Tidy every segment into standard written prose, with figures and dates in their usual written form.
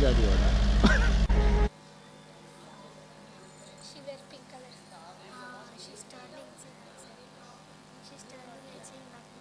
जाती है बेटा। She wears pink color. She's turning. She's turning and saying nothing.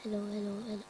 Hello, hello, hello.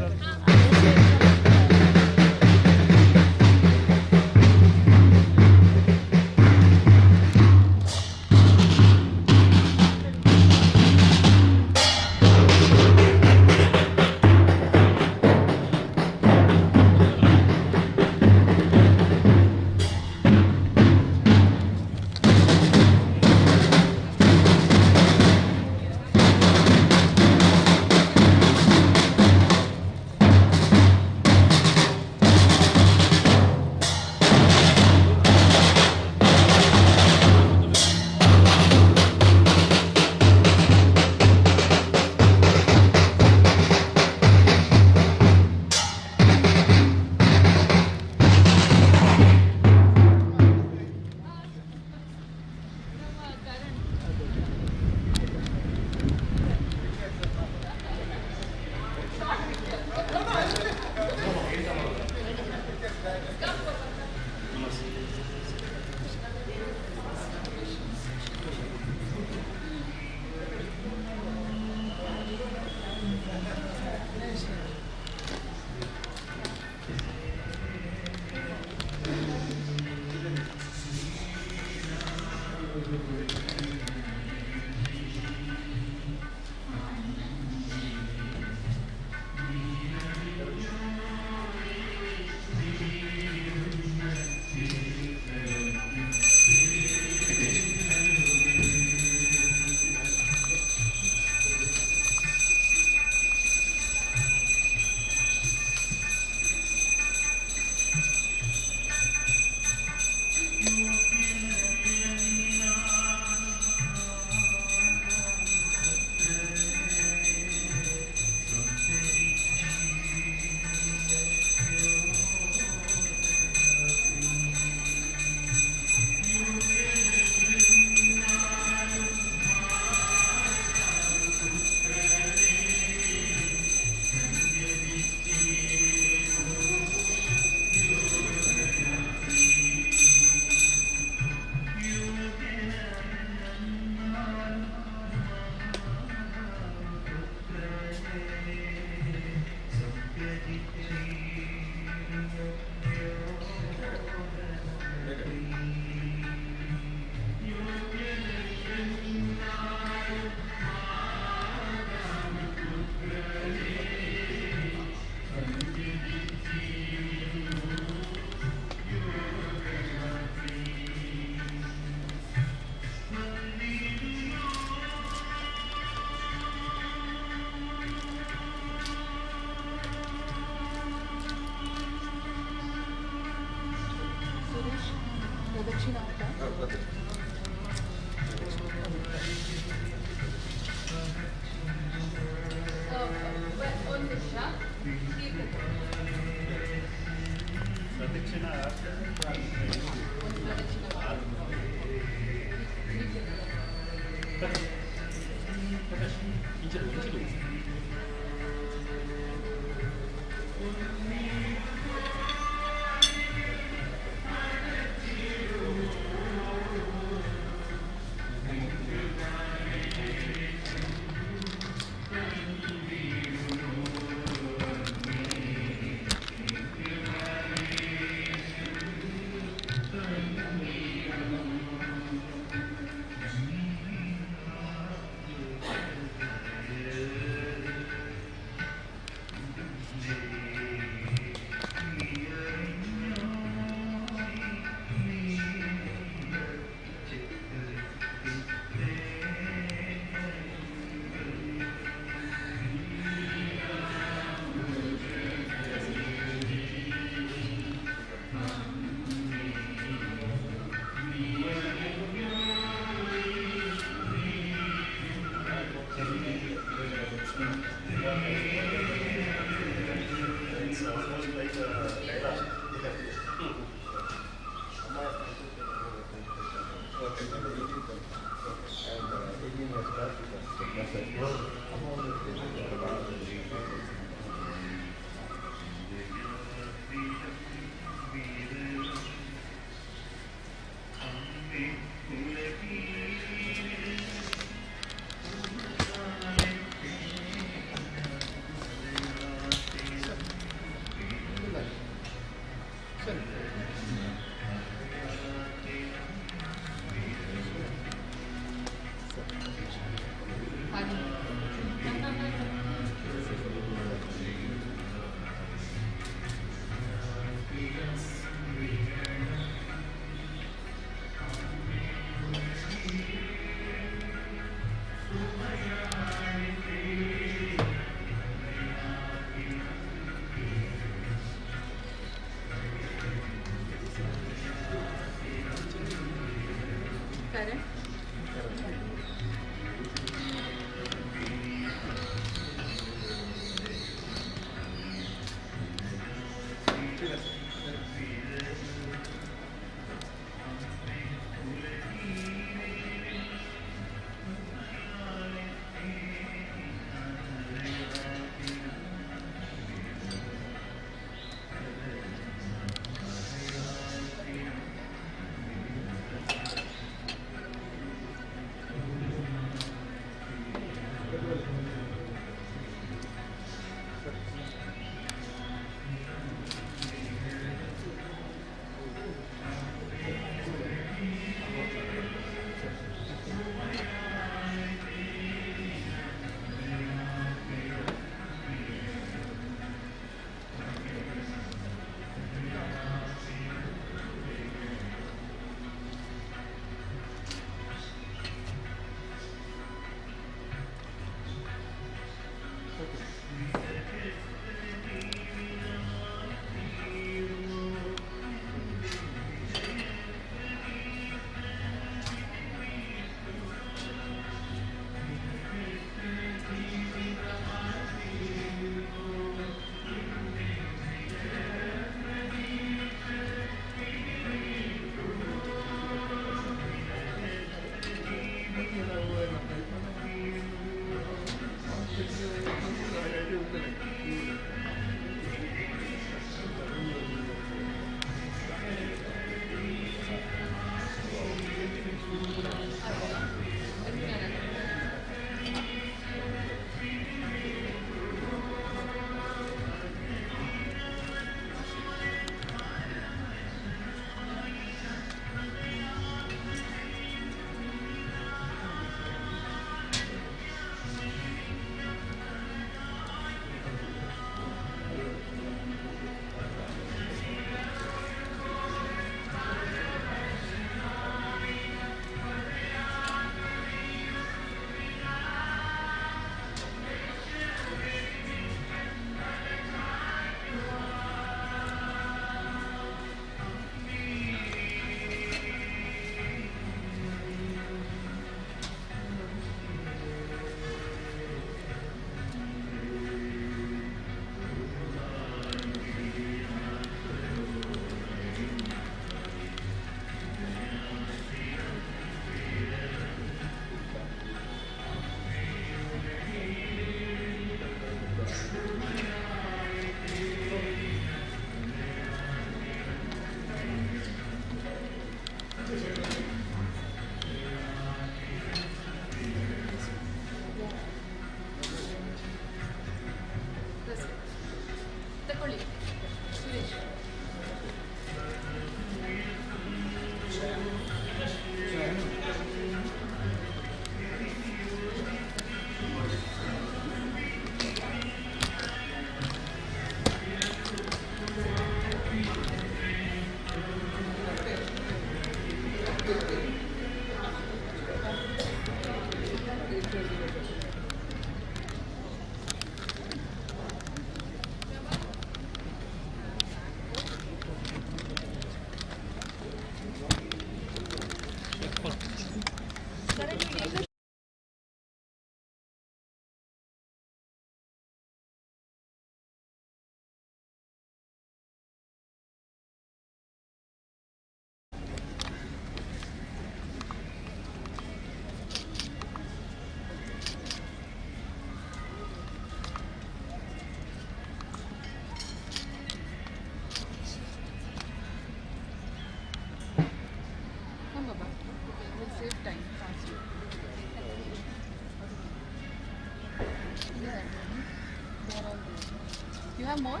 You have more?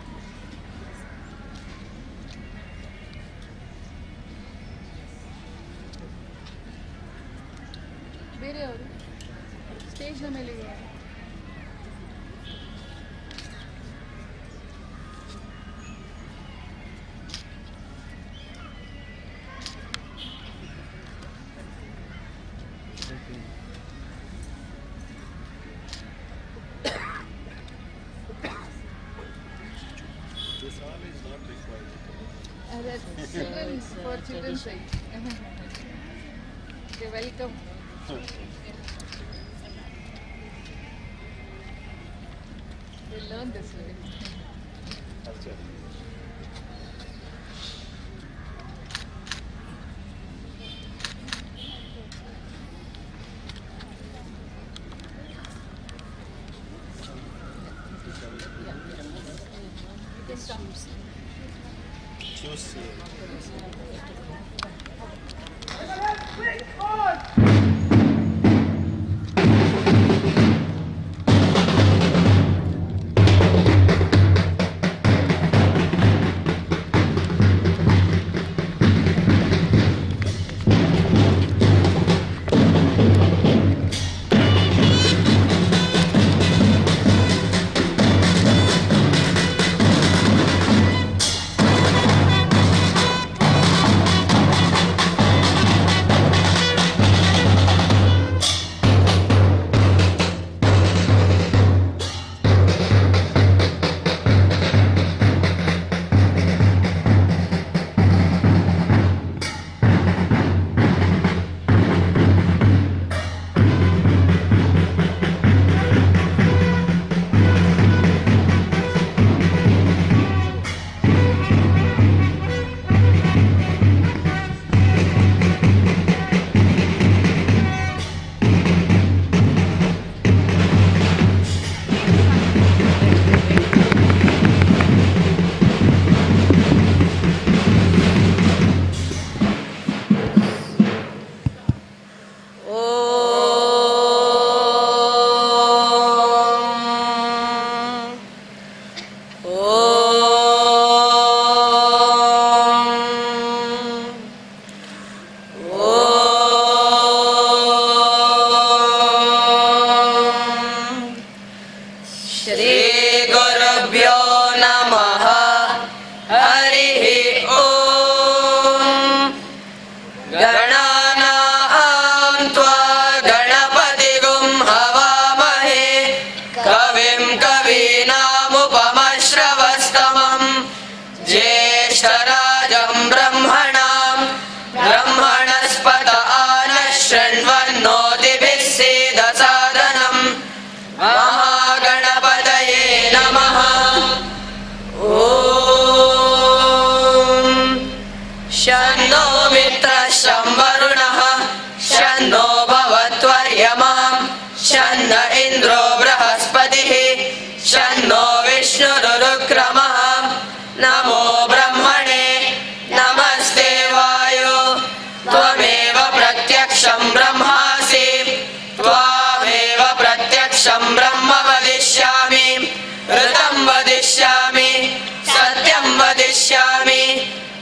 ಬೇರೆ ಅವರು ಸ್ಟೇಜ್ನ ಮೇಲೆ ಇದ್ದಾರೆ. Children's, for children's sake. Okay, welcome. They learn this way. That's it. Choose.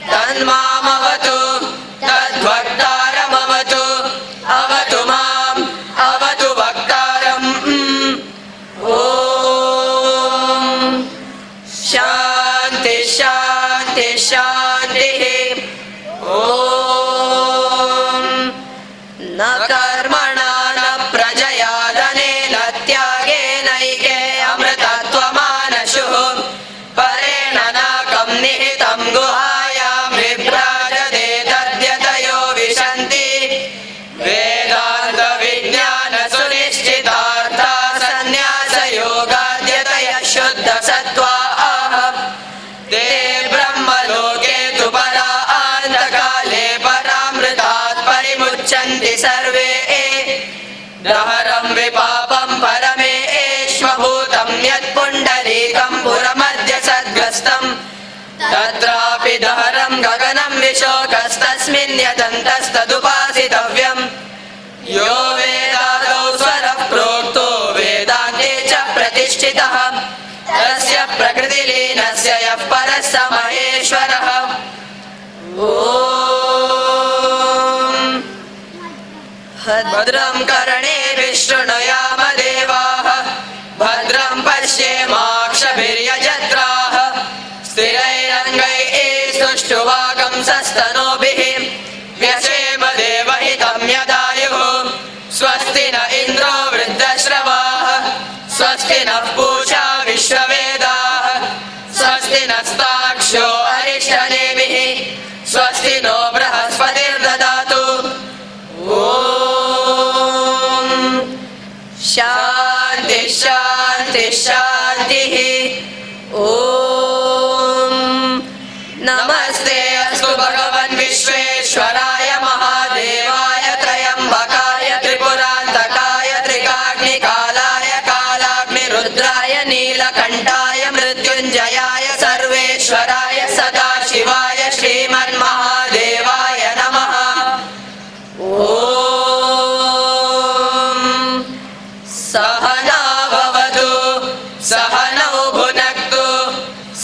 तन्मामवतु तद्वक्तारमवतु अवतु माम् अवतु वक्तारम् ॐ शान्ति शान्ति शान्तिः ॐ न कर्मणा न प्रजया धनेन त्यागेनैके अमृतत्वमानशुः परेण नाकं निहितं गुहायां विभ्राजते तद्यतयो विशन्ति वेदान्तविज्ञानसुनिश्चितार्था सन्न्यासयोगाद्यतयः शुद्धसत्त्वाः ते ब्रह्मलोके तु परान्तकाले परामृतात् परिमुच्यन्ति सर्वे दहरं विपापं परमेश्वभूतं यत्पुण्डरीकं पुरमद्य सद्ग्रस्तं तत्रापि दहरं गगनं विशोकस्तस्मिन् यतन्तस्तदुपासितव्यम् यो वेदादौ स्वरः प्रोक्तो वेदान्ते च प्रतिष्ठितः तस्य प्रकृतिलीन तस्य यः परः स महेश्वरः ॐ भद्रं कर्णेभिः शृणुयाम देवाः भद्रं पश्येमाक्षभिर्यजत्राः स्थिरैरङ्गैः सुष्ठुवागंसस्तनूभिः व्यशेम देवहितं यदायुः स्वस्ति न इन्द्रो वृद्धश्रवाः स्वस्ति नः पूषा विश्ववेदाः स्वस्ति नस्ताक्ष्यो अरिष्टनेमिः स्वस्ति नो बृहस्पतिर्ददातु ॐ शान्ति शान्ति शान्तिः ॐ नमस्ते अस्तु भगवन् विश्वेश्वराय महादेवाय त्रयम्बकाय त्रिपुरान्तकाय त्रिकाग्निकालाय कालाग्निरुद्राय नीलकण्ठाय मृत्युञ्जयाय सर्वेश्वराय सदाशिवाय श्रीमन्महादेवाय नमः ॐ सहना भवतु सहनौ भुनक्तु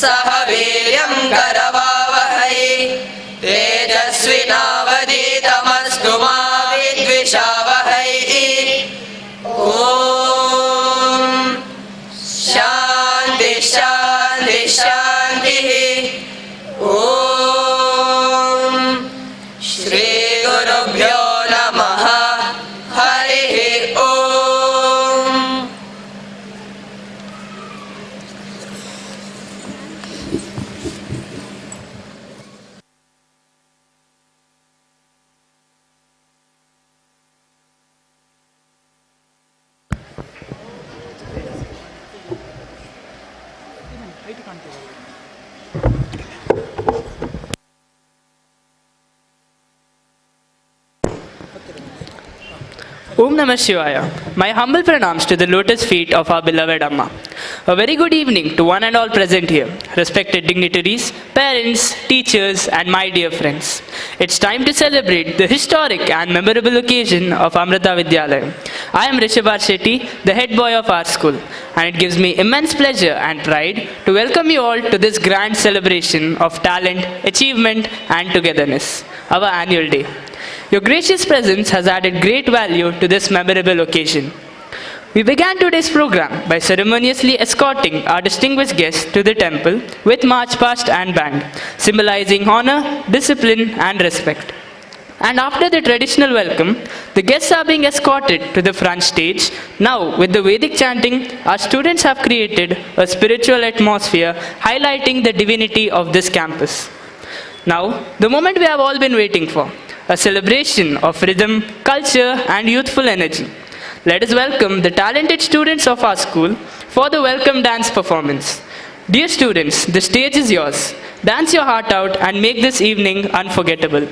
सह वीर्यं करवावहै तेजस्विनावधीतमस्तु मा विद्विषावहै ॐ शान्ति शान्ति शान्तिः ॐ श्रीगुरुभ्यो नमः हरिः ॐ Om Namah Shivaya. My humble pranams to the lotus feet of our beloved Amma. A very good evening to one and all present here, respected dignitaries, parents, teachers, and my dear friends. It's time to celebrate the historic and memorable occasion of Amrita Vidyalayam. I am Rishabh Shetty, the head boy of our school, and it gives me immense pleasure and pride to welcome you all to this grand celebration of talent, achievement, and togetherness, our annual day. Your gracious presence has added great value to this memorable occasion. We began today's program by ceremoniously escorting our distinguished guests to the temple with march past and band, symbolizing honor, discipline, and respect. And after the traditional welcome, the guests are being escorted to the front stage. Now, with the Vedic chanting, our students have created a spiritual atmosphere highlighting the divinity of this campus. Now, the moment we have all been waiting for, a celebration of rhythm, culture, and youthful energy. Let us welcome the talented students of our school for the welcome dance performance. Dear students, the stage is yours. Dance your heart out and make this evening unforgettable.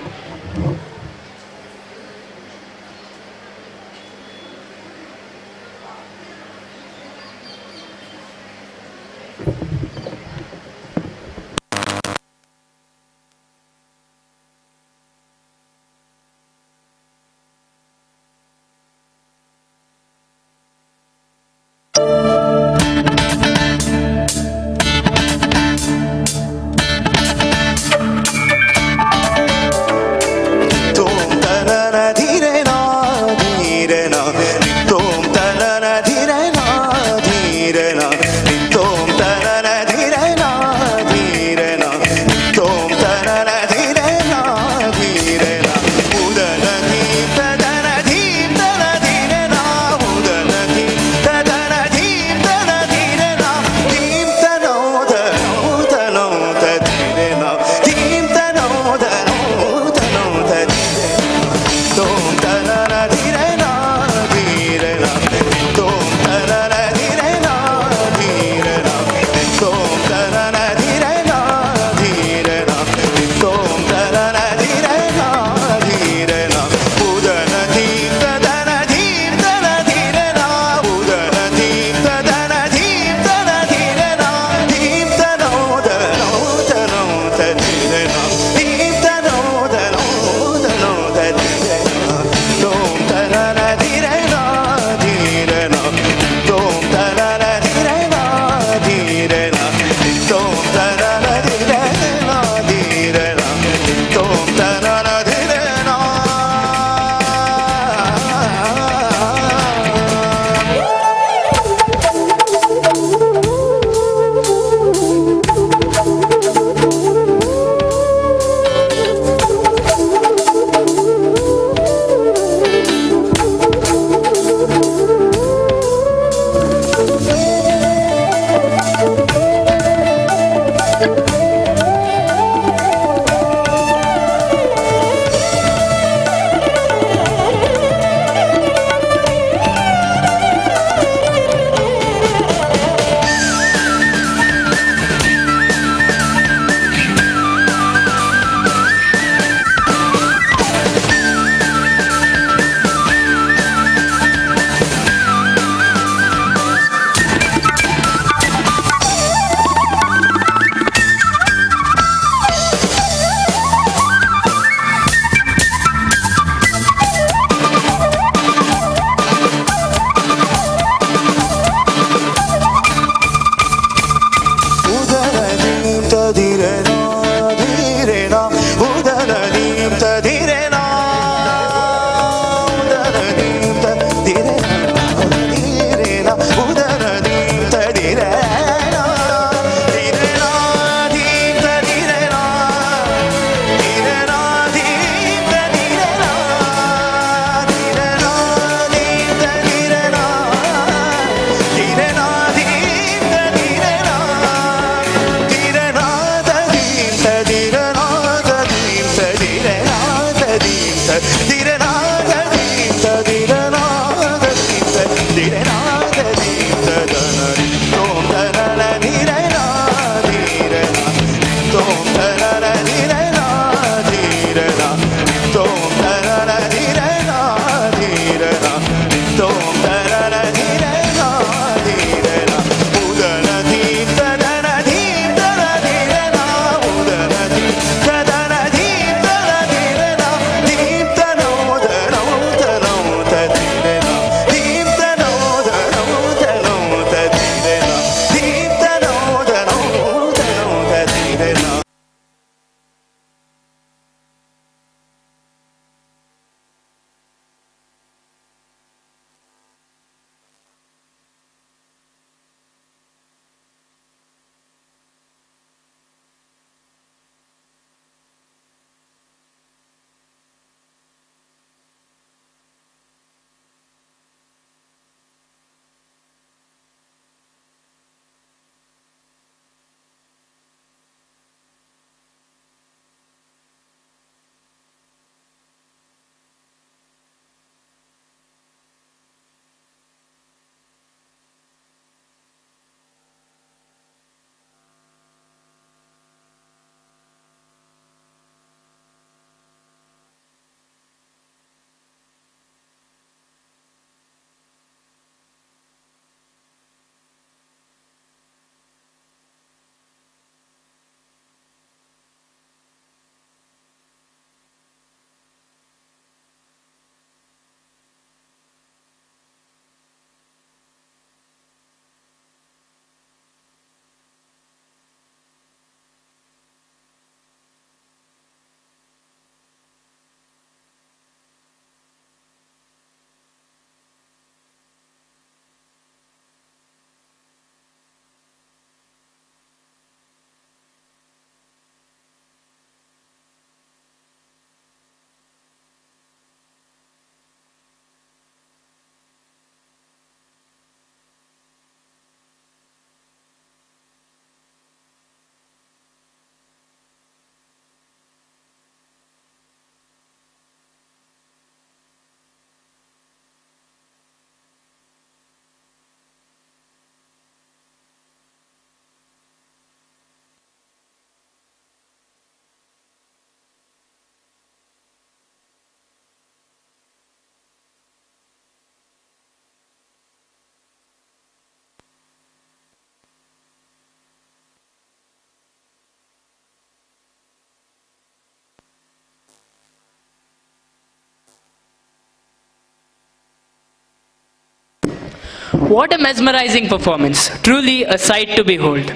What a mesmerizing performance, truly a sight to behold.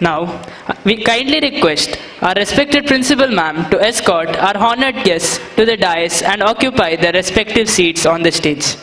Now, we kindly request our respected principal ma'am to escort our honored guests to the dais and occupy their respective seats on the stage.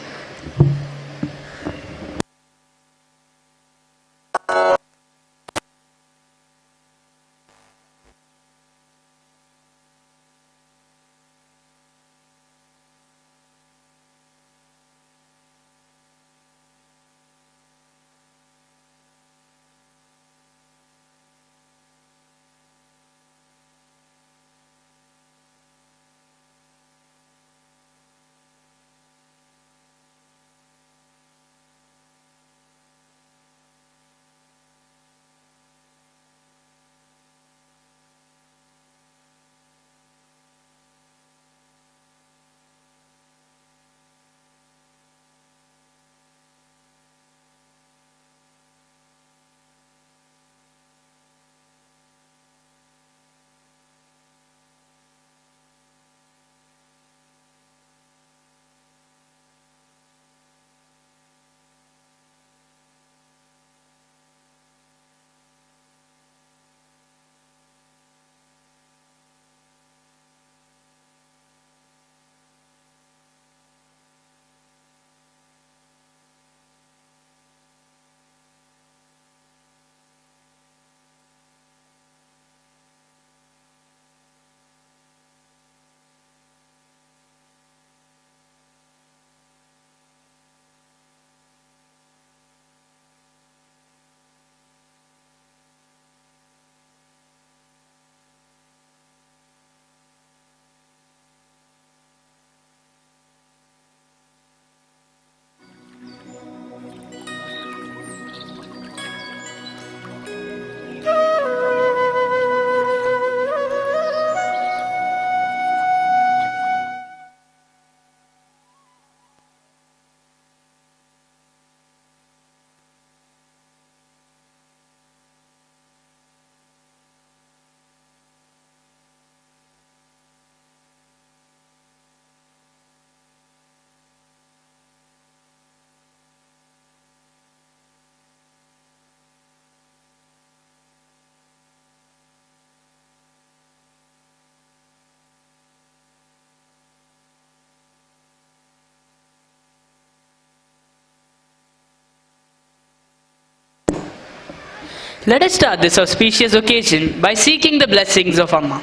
Let us start this auspicious occasion by seeking the blessings of Amma.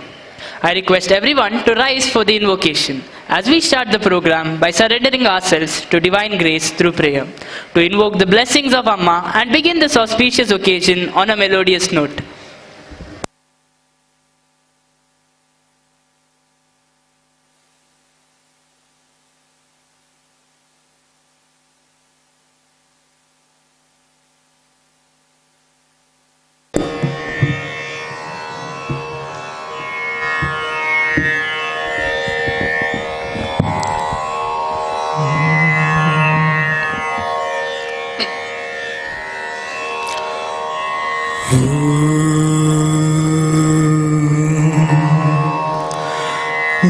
I request everyone to rise for the invocation as we start the program by surrendering ourselves to divine grace through prayer, to invoke the blessings of Amma and begin this auspicious occasion on a melodious note.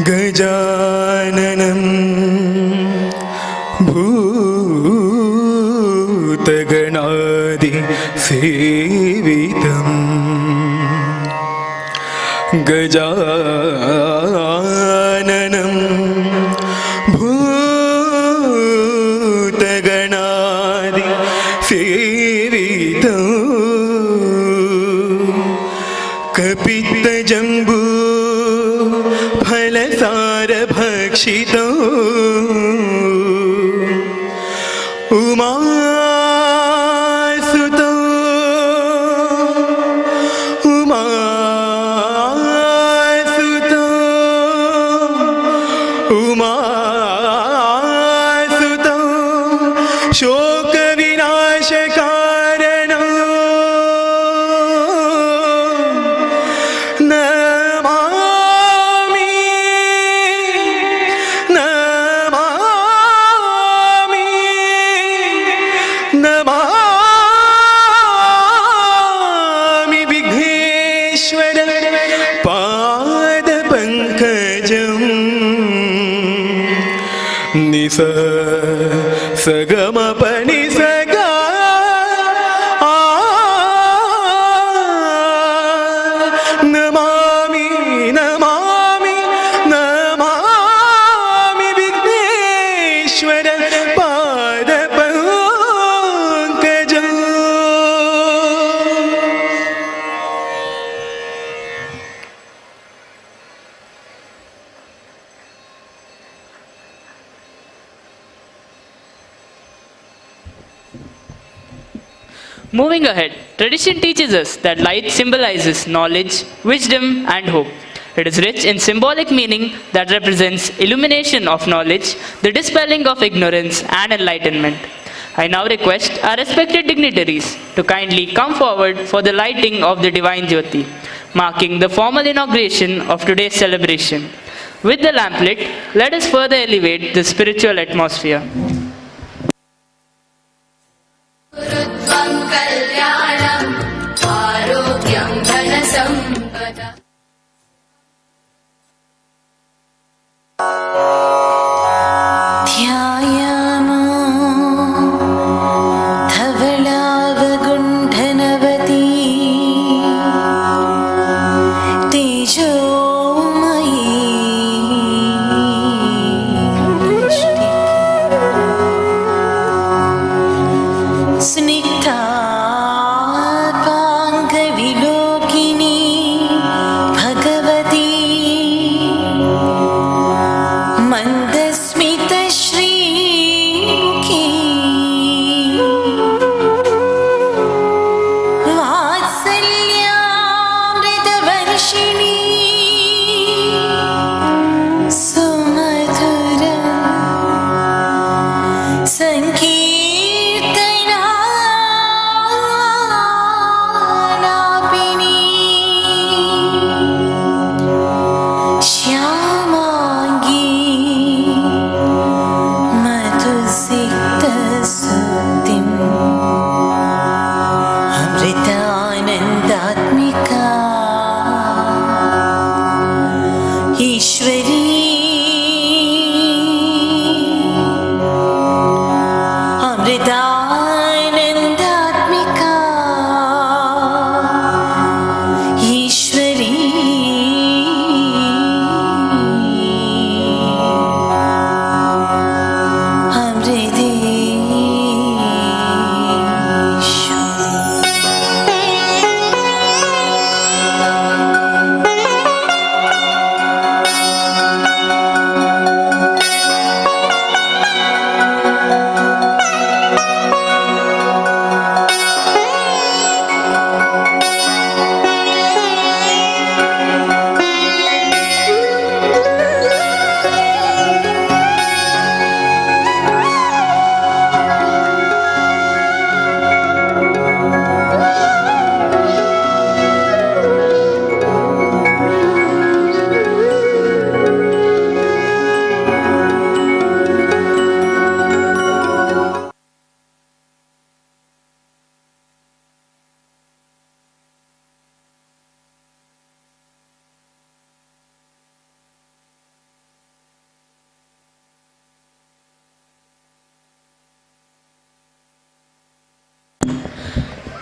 गजाननं भूतगणादिसेवितं गजाननं भूतगणादिसेवितं कपित्तजम्बू फलसारभक्षितो उमासुतो उमासुतो उमासुतो शोकविनाशकारणो Namami Vighneshwar पादपङ्कजं निस सगमपनि सगा Namami Namami Namami Vighneshwar पादपङ्कजम्. Moving ahead, tradition teaches us that light symbolizes knowledge, wisdom, and hope. It is rich in symbolic meaning that represents illumination of knowledge, the dispelling of ignorance, and enlightenment. I now request our respected dignitaries to kindly come forward for the lighting of the Divine Jyoti, marking the formal inauguration of today's celebration. With the lamp lit, let us further elevate the spiritual atmosphere. गुरुत्वं कल्याणम् आरोग्यं धनसम्पदा ध्यायामो धवलावगुण्ठनवती तेजोमयी स्निग्धापाङ्गविलोकिनी भगवती मन्दस्मितश्रीमुखी वात्सल्यामृतवर्षिणी सुमधुरं सङ्कीर्तनालापिनी श्यामाङ्गी मधुसिक्तसुक्तिम् अमृतानन्दात्मिका ईश्वरी अमृतानन्दात्मिका ईश्वरी Amriteshwari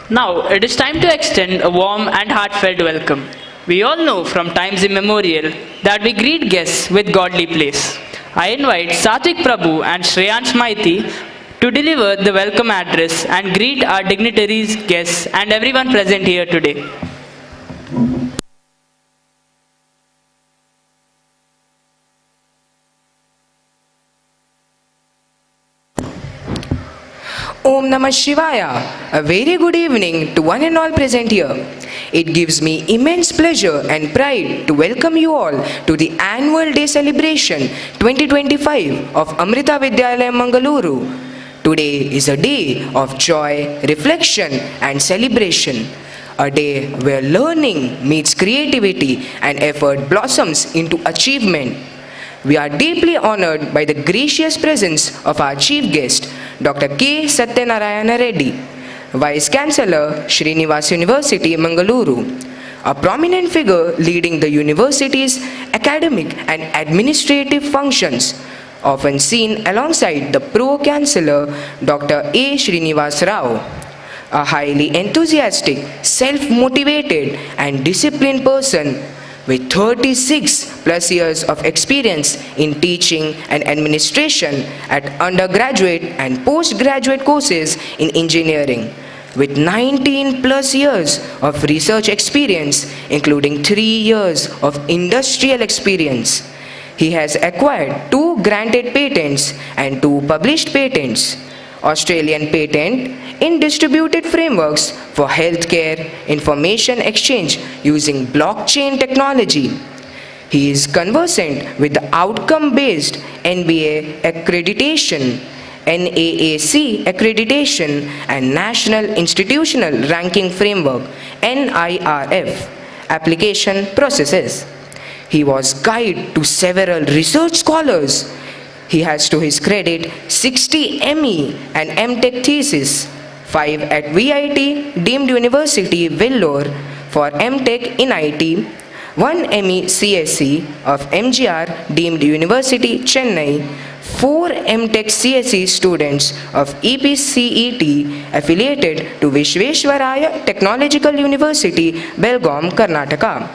Now it is time to extend a warm and heartfelt welcome. We all know from times immemorial that we greet guests with godly place. I invite Satvik Prabhu and Shreyansh Maiti to deliver the welcome address and greet our dignitaries, guests, and everyone present here today. Om Namah Shivaya. A very good evening to one and all present here. It gives me immense pleasure and pride to welcome you all to the annual day celebration 2025 of Amrita Vidyalayam Mangaluru. Today is a day of joy, reflection and celebration. A day where learning meets creativity and effort blossoms into achievement. We are deeply honored by the gracious presence of our chief guest, Dr. K. Satyanarayana Reddy, Vice Chancellor, Srinivas University, Mangaluru, a prominent figure leading the university's academic and administrative functions, often seen alongside the Pro-Chancellor, Dr. A. Srinivas Rao, a highly enthusiastic, self-motivated and disciplined person with 36 plus years of experience in teaching and administration at undergraduate and postgraduate courses in engineering, with 19 plus years of research experience, including 3 years of industrial experience. He has acquired 2 granted patents and 2 published patents. Australian patent in distributed frameworks for healthcare information exchange using blockchain technology. He is conversant with the outcome-based NBA accreditation, NAAC accreditation and National Institutional Ranking Framework, NIRF, application processes. He was guide to several research scholars. He has to his credit 60 ME and MTech theses, 5 at VIT deemed University Vellore for MTech in IT, 1 ME CSE of MGR deemed University Chennai, 4 MTech CSE students of EPCET affiliated to Vishveshwaraya Technological University, Belgaum, Karnataka,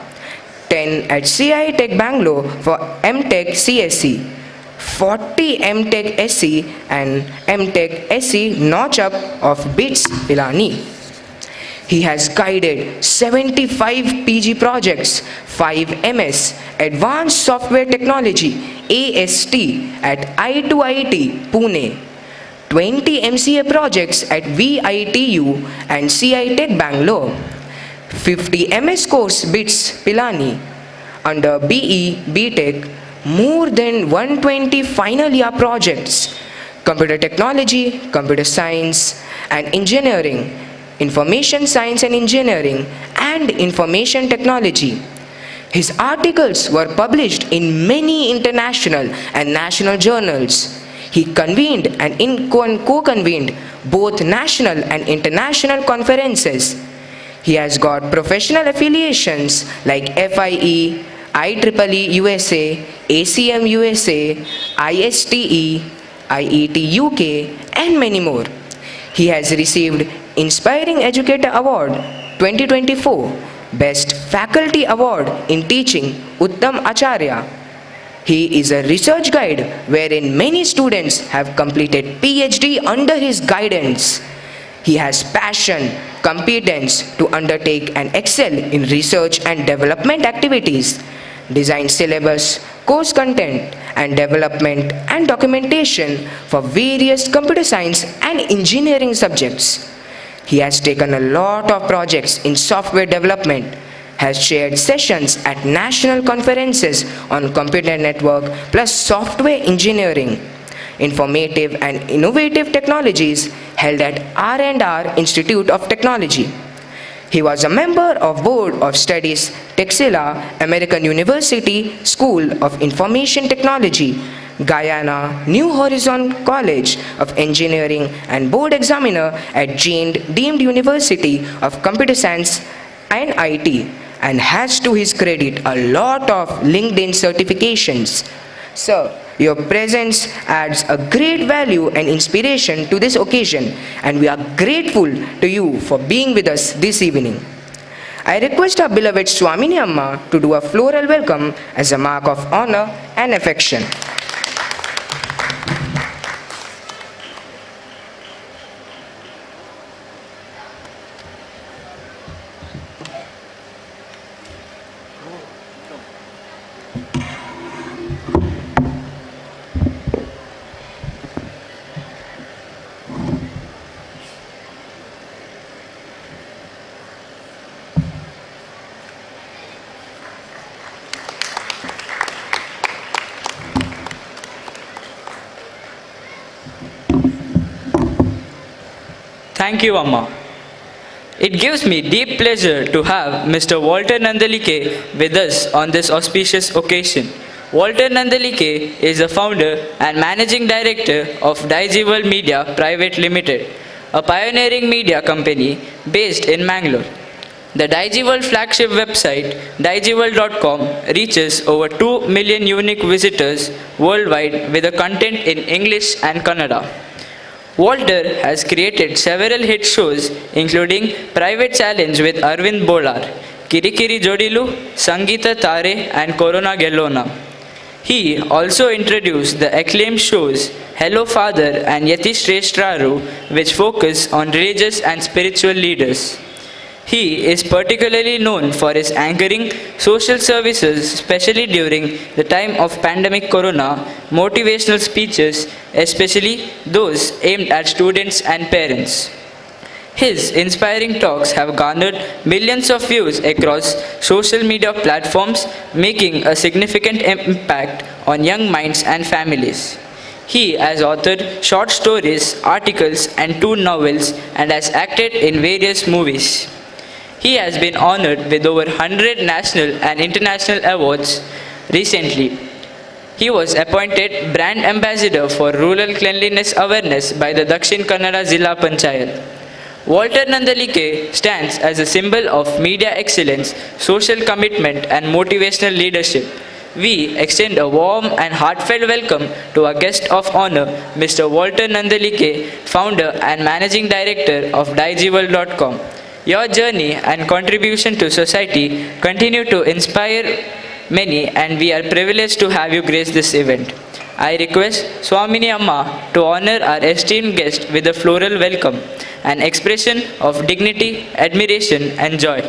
10 at CI Tech Bangalore for MTech CSE, 40 MTech SE and MTech SE notch-up of BITS Pilani. He has guided 75 PG projects, 5 MS, Advanced Software Technology, AST at I2IT, Pune, 20 MCA projects at VITU and CI Tech Bangalore, 50 MS course BITS Pilani, under BE, BTech, more than 120 final year projects, computer technology, computer science and engineering, information science and engineering, and information technology. His articles were published in many international and national journals. He convened and co-convened both national and international conferences. He has got professional affiliations like FIE, IEEE USA, ACM USA, ISTE, IET UK, and many more. He has received Inspiring Educator Award 2024, Best Faculty Award in Teaching Uttam Acharya. He is a research guide wherein many students have completed PhD under his guidance. He has passion, competence to undertake and excel in research and development activities, design syllabus, course content and development and documentation for various computer science and engineering subjects. He has taken a lot of projects in software development, has chaired sessions at national conferences on computer network plus software engineering, informative and innovative technologies held at R&R Institute of Technology. He was a member of Board of Studies, Texila, American University School of Information Technology, Guyana, New Horizon College of Engineering and Board Examiner at deemed University of Computer Science and IT, and has to his credit a lot of LinkedIn certifications. Sir, Your presence adds a great value and inspiration to this occasion, and we are grateful to you for being with us this evening. I request our beloved Swamini Amma to do a floral welcome as a mark of honor and affection. Thank you, Amma. It gives me deep pleasure to have Mr. Walter Nandalike with us on this auspicious occasion. Walter Nandalike is the founder and managing director of Digi World Media Private Limited, a pioneering media company based in Mangaluru. The Digi World flagship website, digiworld.com, reaches over 2 million unique visitors worldwide with the content in English and Kannada. Walter has created several hit shows including Private Challenge with Arvind Bolar, Kirikiri Jodilu, Sangeeta Tare and Corona Gellona. He also introduced the acclaimed shows Hello Father and Yati Shreshtraru, which focus on religious and spiritual leaders. He is particularly known for his anchoring social services, especially during the time of pandemic corona, motivational speeches, especially those aimed at students and parents. His inspiring talks have garnered millions of views across social media platforms, making a significant impact on young minds and families. He has authored short stories, articles, and 2 novels and has acted in various movies. He has been honored with over 100 national and international awards recently. He was appointed Brand Ambassador for Rural Cleanliness Awareness by the Dakshin Kannada Zilla Panchayat. Walter Nandalike stands as a symbol of media excellence, social commitment, and motivational leadership. We extend a warm and heartfelt welcome to our guest of honor, Mr. Walter Nandalike, founder and managing director of digiworld.com. Your journey and contribution to society continue to inspire many, and we are privileged to have you grace this event. I request Swamini Amma to honor our esteemed guest with a floral welcome, an expression of dignity, admiration, and joy.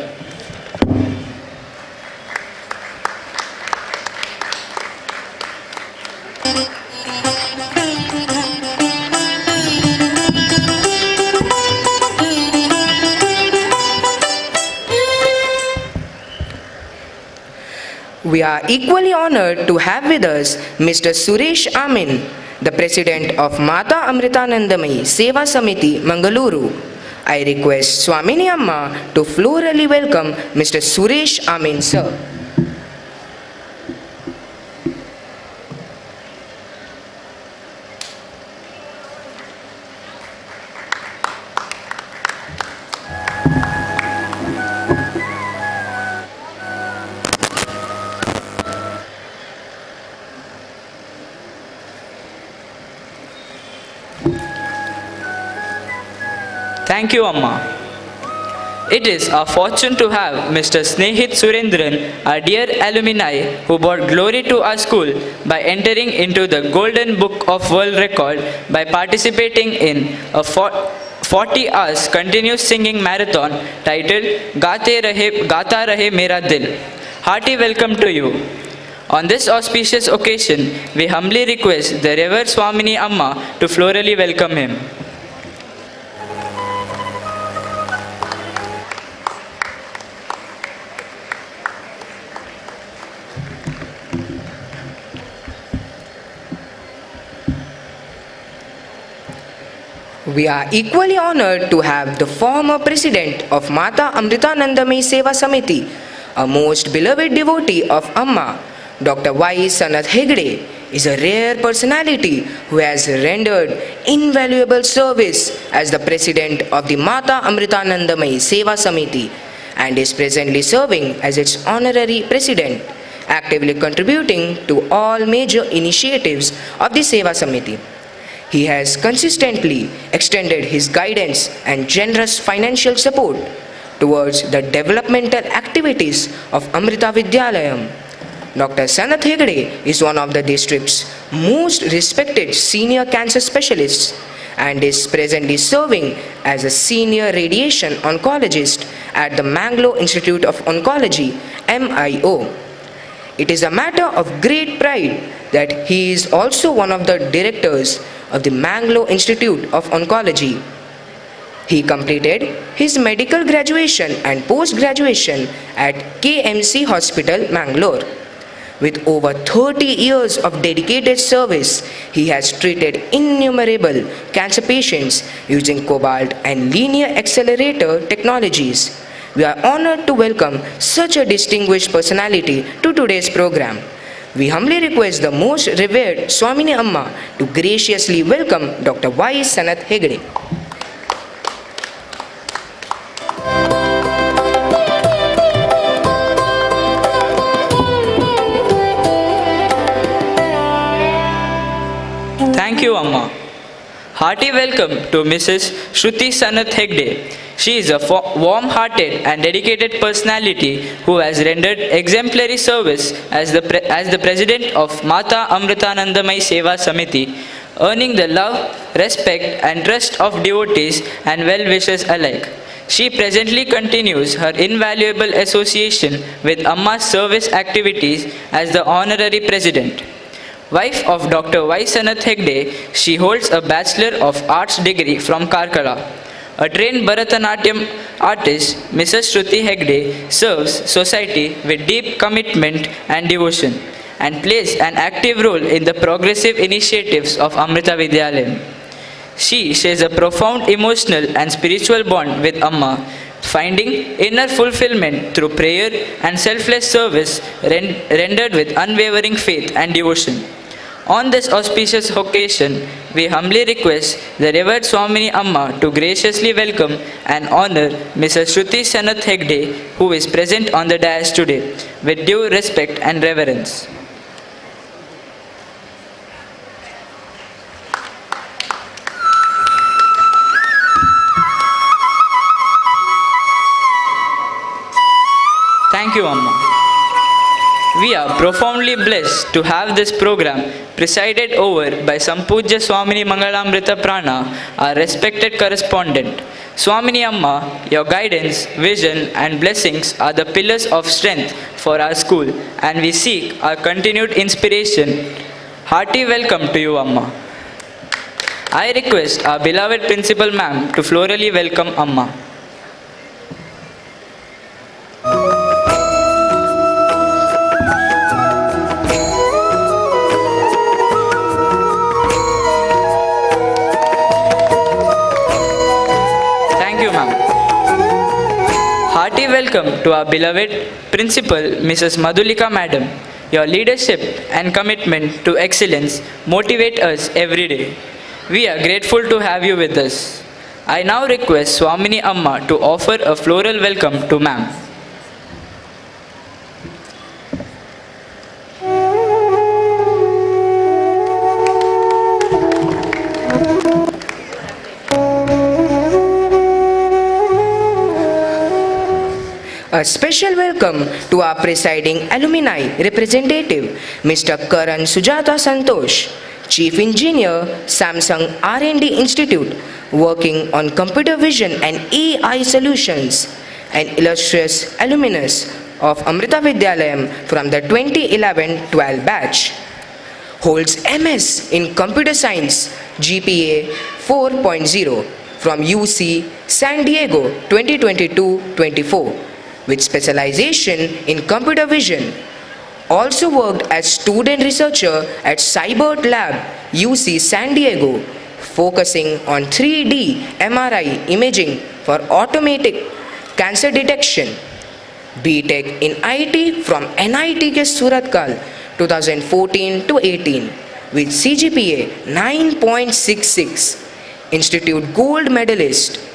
We are equally honored to have with us Mr. Suresh Amin, the President of Mata Amritanandamayi Seva Samiti, Mangaluru. I request Swamini Amma to florally welcome Mr. Suresh Amin, sir. Thank you, Amma. It is our fortune to have Mr. Snehit Surendran, our dear alumni, who brought glory to our school by entering into the Golden Book of World Record by participating in a 40 hours continuous singing marathon titled Gata Rahe Mera Dil. Hearty welcome to you. On this auspicious occasion, we humbly request the Revered Swamini Amma to florally welcome him. We are equally honored to have the former president of Mata Amritanandamayi Seva Samiti, a most beloved devotee of Amma, Dr. Y. Sanath Hegde, is a rare personality who has rendered invaluable service as the president of the Mata Amritanandamayi Seva Samiti and is presently serving as its honorary president. actively contributing to all major initiatives of the Seva Samiti. He has consistently extended his guidance and generous financial support towards the developmental activities of Amrita Vidyalayam. Dr. Sanath Hegde is one of the district's most respected senior cancer specialists and is presently serving as a senior radiation oncologist at the Mangalore Institute of Oncology, MIO. It is a matter of great pride that he is also one of the directors of the Mangalore Institute of Oncology. He completed his medical graduation and post-graduation at KMC Hospital, Mangalore. With over 30 years of dedicated service, he has treated innumerable cancer patients using cobalt and linear accelerator technologies. We are honored to welcome such a distinguished personality to today's program. We humbly request the most revered Swamini Amma to graciously welcome Dr. Y. Sanath Hegde. Thank you, Amma. Hearty welcome to Mrs. Shruti Sanath Hegde. She is a warm-hearted and dedicated personality who has rendered exemplary service as the president of Mata Amritanandamai Seva Samiti, earning the love, respect and trust of devotees and well-wishers alike. She presently continues her invaluable association with Amma's service activities as the honorary president. Wife of Dr. Y. Sanath Hegde, she holds a Bachelor of Arts degree from Karkala. A trained Bharatanatyam artist, Mrs. Shruti Hegde serves society with deep commitment and devotion and plays an active role in the progressive initiatives of Amrita Vidyalayam. She shares a profound emotional and spiritual bond with Amma, finding inner fulfillment through prayer and selfless service rendered with unwavering faith and devotion. On this auspicious occasion, we humbly request the revered Swamini Amma to graciously welcome and honor Mrs. Shruti Sanath Hegde, who is present on the dais today, with due respect and reverence. Thank you, Amma. We are profoundly blessed to have this program presided over by Sampuja Swamini Mangalamrita Prana, our respected correspondent. Swamini Amma, your guidance, vision and blessings are the pillars of strength for our school and we seek our continued inspiration. Hearty welcome to you, Amma. I request our beloved Principal Ma'am to florally welcome Amma. Hearty welcome to our beloved Principal, Mrs. Madhulika Madam. Your leadership and commitment to excellence motivate us every day. We are grateful to have you with us. I now request Swamini Amma to offer a floral welcome to Ma'am. A special welcome to our presiding alumni representative, Mr. Karan Sujata Santosh, Chief Engineer, Samsung R&D Institute, working on computer vision and AI solutions, an illustrious alumnus of Amrita Vidyalayam from the 2011-12 batch. Holds MS in Computer Science, GPA 4.0 from UC San Diego 2022-24. With specialization in computer vision. Also worked as student researcher at Cybert Lab, UC San Diego, focusing on 3D MRI imaging for automatic cancer detection. BTech in IT from NIT Surathkal 2014-18 with CGPA 9.66, Institute Gold Medalist.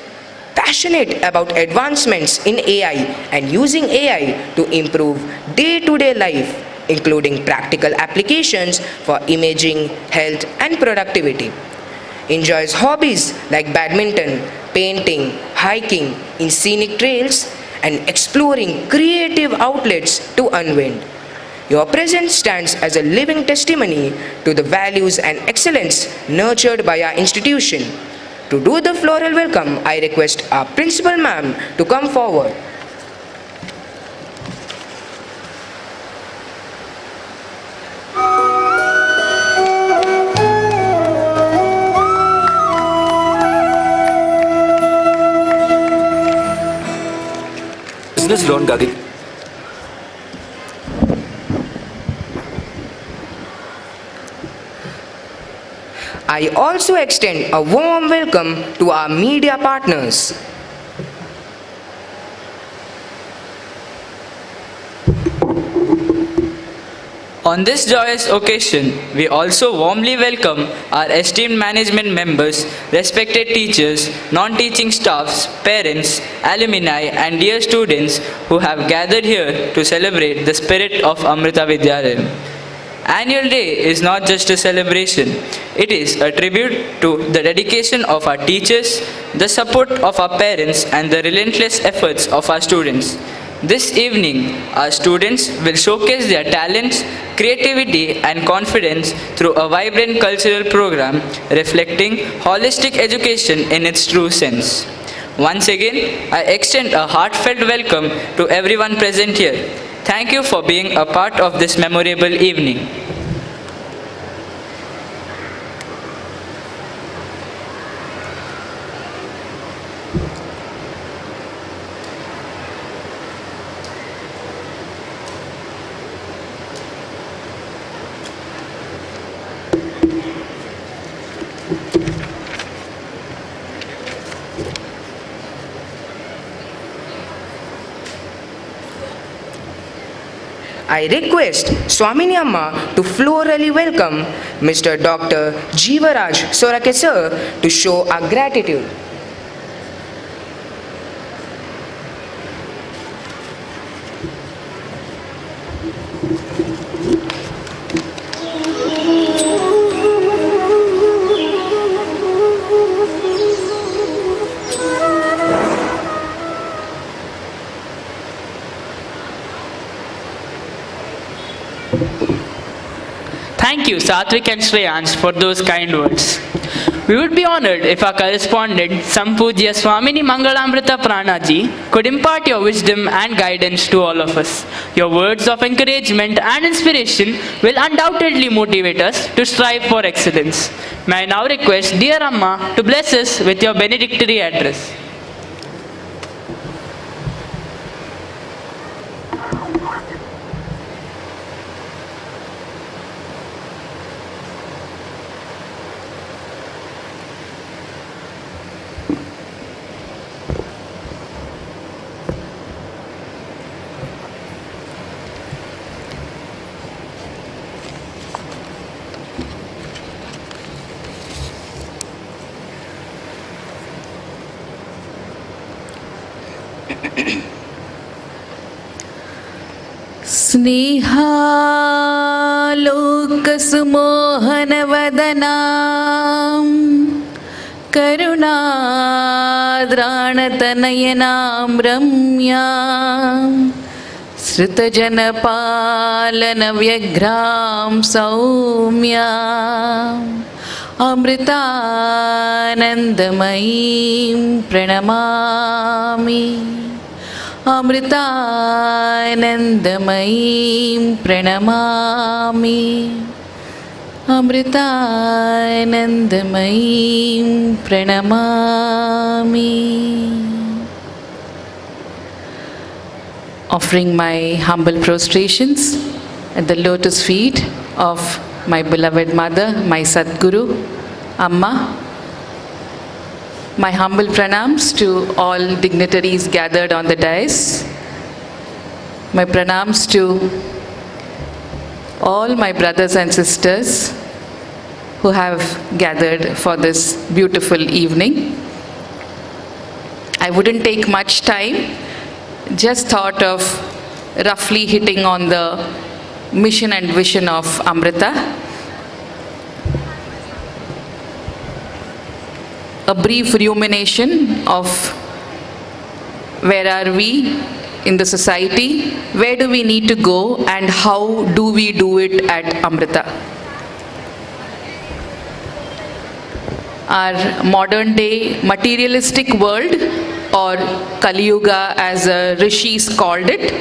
Passionate about advancements in AI and using AI to improve day-to-day life including practical applications for imaging, health, and productivity. Enjoys hobbies like badminton, painting, hiking in scenic trails, and exploring creative outlets to unwind. Your presence stands as a living testimony to the values and excellence nurtured by our institution. To do the floral welcome, I request our principal ma'am to come forward. Business ಲೋನ್ಗಾಗಿ I also extend a warm welcome to our media partners. On this joyous occasion, we also warmly welcome our esteemed management members, respected teachers, non-teaching staffs, parents, alumni, and dear students who have gathered here to celebrate the spirit of Amrita Vidyalayam. Annual Day is not just a celebration, it is a tribute to the dedication of our teachers, the support of our parents, and the relentless efforts of our students. This evening, our students will showcase their talents, creativity, and confidence through a vibrant cultural program reflecting holistic education in its true sense. Once again, I extend a heartfelt welcome to everyone present here. Thank you for being a part of this memorable evening. I request Swamini Amma to florally welcome Mr. Dr. Jeevaraj Sorake sir to show our gratitude. Thank you, Satvik and Shreyans, for those kind words. We would be honored if our correspondent, Sampujya Swamini Mangalamrita Pranaji, could impart your wisdom and guidance to all of us. Your words of encouragement and inspiration will undoubtedly motivate us to strive for excellence. May I now request dear Amma to bless us with your Benedictory address. स्नेहालोकसुमोहनवदनां करुणाद्राणतनयनां रम्यां श्रुतजनपालनव्यघ्रां सौम्याम् अमृतानन्दमयीं प्रणमामि अमृतानन्दमयीं प्रणमामि अमृतानन्दमयीं प्रणमामि. Offering my humble prostrations at the lotus feet of my beloved mother, my Sadguru, Amma. My humble pranams to all dignitaries gathered on the dais. My pranams to all my brothers and sisters who have gathered for this beautiful evening. I wouldn't take much time, just thought of roughly hitting on the mission and vision of Amrita. A brief rumination of where are we in the society, where do we need to go, and how do we do it at Amrita. Our modern day materialistic world, or Kali Yuga as rishis called it,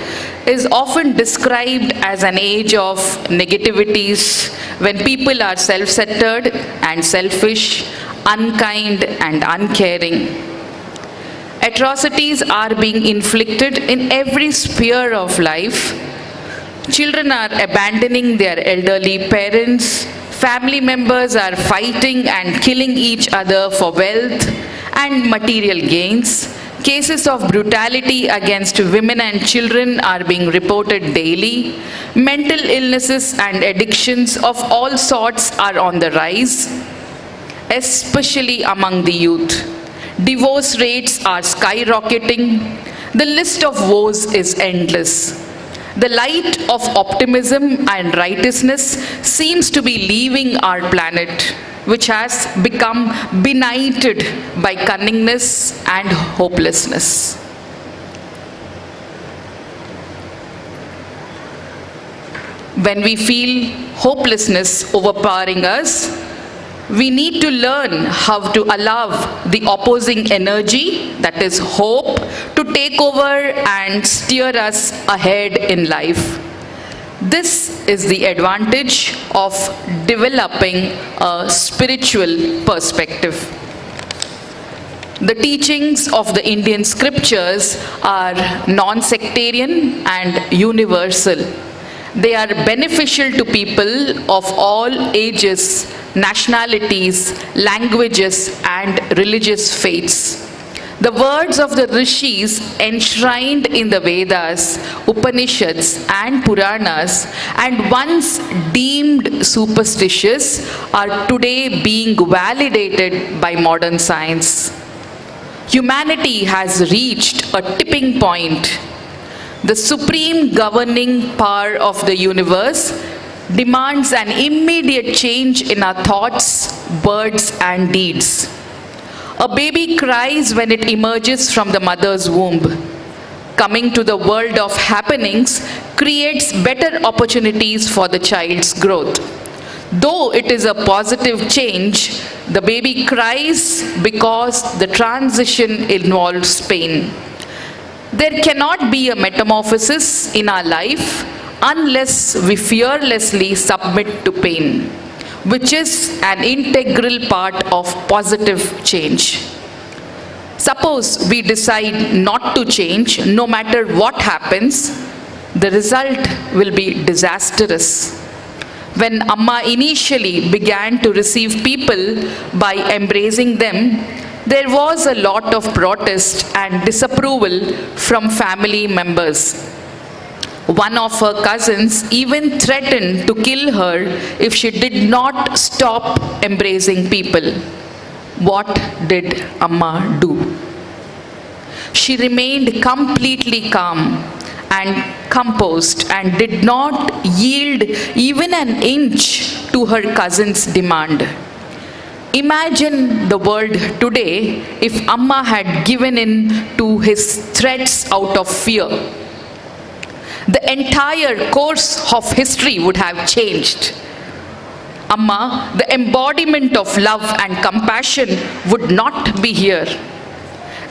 is often described as an age of negativities when people are self-centered and selfish, unkind and uncaring. Atrocities are being inflicted in every sphere of life. Children are abandoning their elderly parents. Family members are fighting and killing each other for wealth and material gains. Cases of brutality against women and children are being reported daily. Mental illnesses and addictions of all sorts are on the rise, especially among the youth. Divorce rates are skyrocketing. The list of woes is endless. The light of optimism and righteousness seems to be leaving our planet, which has become benighted by cunningness and hopelessness. When we feel hopelessness overpowering us, we need to learn how to allow the opposing energy, that is hope, to take over and steer us ahead in life. This is the advantage of developing a spiritual perspective. The teachings of the Indian scriptures are non-sectarian and universal. They are beneficial to people of all ages, nationalities, languages, and religious faiths. The words of the rishis enshrined in the Vedas, Upanishads, and Puranas, and once deemed superstitious, are today being validated by modern science. Humanity has reached a tipping point. The supreme governing power of the universe demands an immediate change in our thoughts, words, and deeds. A baby cries when it emerges from the mother's womb. Coming to the world of happenings creates better opportunities for the child's growth. Though it is a positive change, the baby cries because the transition involves pain. There cannot be a metamorphosis in our life unless we fearlessly submit to pain, which is an integral part of positive change. Suppose we decide not to change, no matter what happens, the result will be disastrous. When Amma initially began to receive people by embracing them, there was a lot of protest and disapproval from family members. One of her cousins even threatened to kill her if she did not stop embracing people. What did Amma do? She remained completely calm and composed and did not yield even an inch to her cousin's demand. Imagine the world today if Amma had given in to his threats out of fear. The entire course of history would have changed. Amma, the embodiment of love and compassion, would not be here.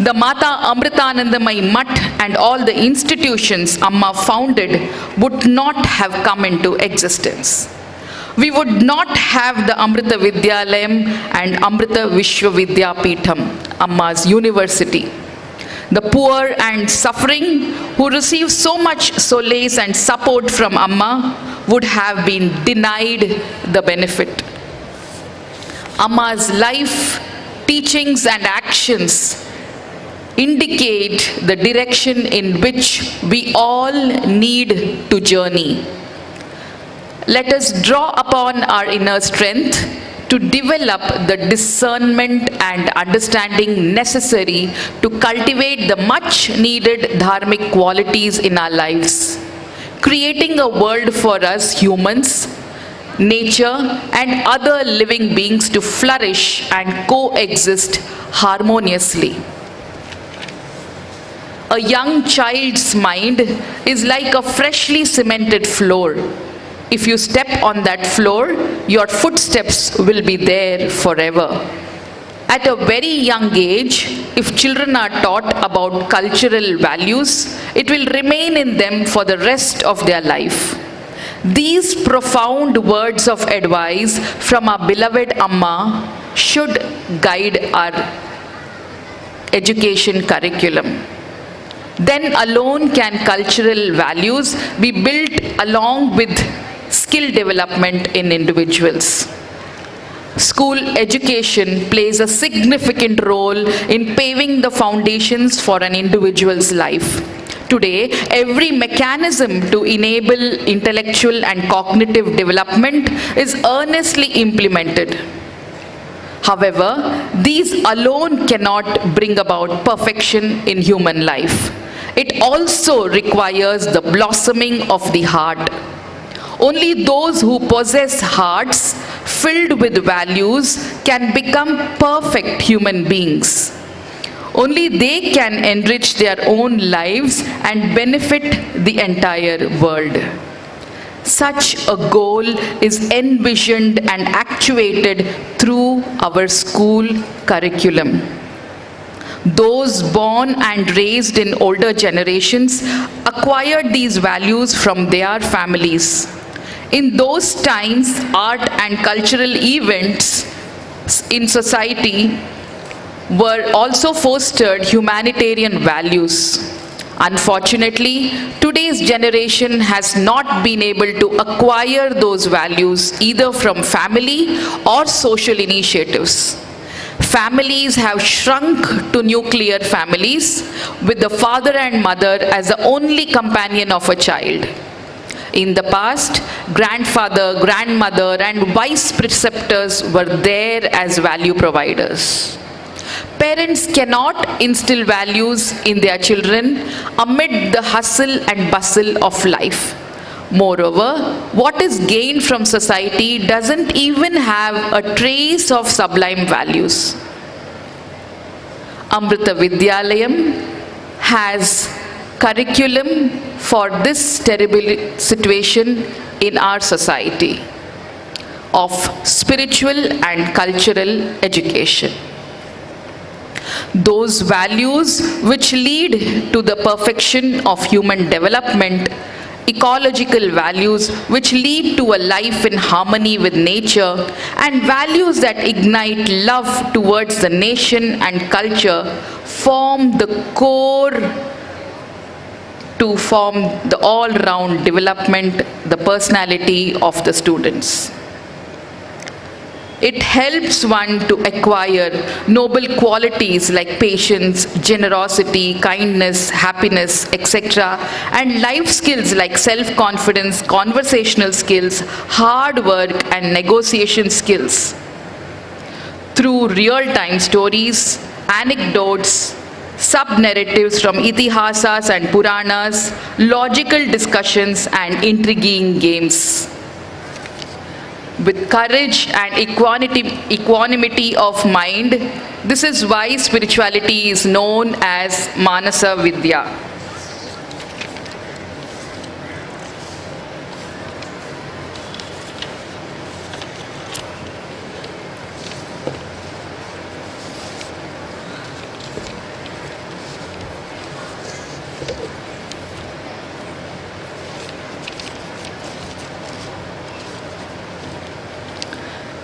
The Mata Amritanandamayi Mutt and all the institutions Amma founded would not have come into existence. We would not have the Amrita Vidyalayam and Amrita Vishwavidyapitham, Amma's university. The poor and suffering who receive so much solace and support from Amma would have been denied the benefit. Amma's life, teachings and actions indicate the direction in which we all need to journey. Let us draw upon our inner strength to develop the discernment and understanding necessary to cultivate the much needed dharmic qualities in our lives. creating a world for us humans, nature, and other living beings to flourish and coexist harmoniously. A young child's mind is like a freshly cemented floor. If you step on that floor, your footsteps will be there forever. At a very young age, if children are taught about cultural values, it will remain in them for the rest of their life. These profound words of advice from our beloved Amma should guide our education curriculum. Then alone can cultural values be built along with skill development in individuals. School education plays a significant role in paving the foundations for an individual's life. Today, every mechanism to enable intellectual and cognitive development is earnestly implemented. However, these alone cannot bring about perfection in human life. It also requires the blossoming of the heart. Only those who possess hearts filled with values can become perfect human beings. Only they can enrich their own lives and benefit the entire world. Such a goal is envisioned and actuated through our school curriculum. Those born and raised in older generations acquired these values from their families. In those times, art and cultural events in society were also fostered humanitarian values. Unfortunately, today's generation has not been able to acquire those values either from family or social initiatives. Families have shrunk to nuclear families, with the father and mother as the only companion of a child. In the past, grandfather, grandmother, and wise preceptors were there as value providers. Parents cannot instill values in their children amid the hustle and bustle of life. Moreover, what is gained from society doesn't even have a trace of sublime values. Amrita Vidyalayam has curriculum for this terrible situation in our society of spiritual and cultural education. Those values which lead to the perfection of human development, ecological values which lead to a life in harmony with nature, and values that ignite love towards the nation and culture form the core to form the all-round development, the personality of the students. It helps one to acquire noble qualities like patience, generosity, kindness, happiness, etc., and life skills like self-confidence, conversational skills, hard work, and negotiation skills. Through real-time stories, anecdotes, sub-narratives from itihasas and puranas, logical discussions, and intriguing games. With courage and equanimity of mind, this is why spirituality is known as Manasa Vidya.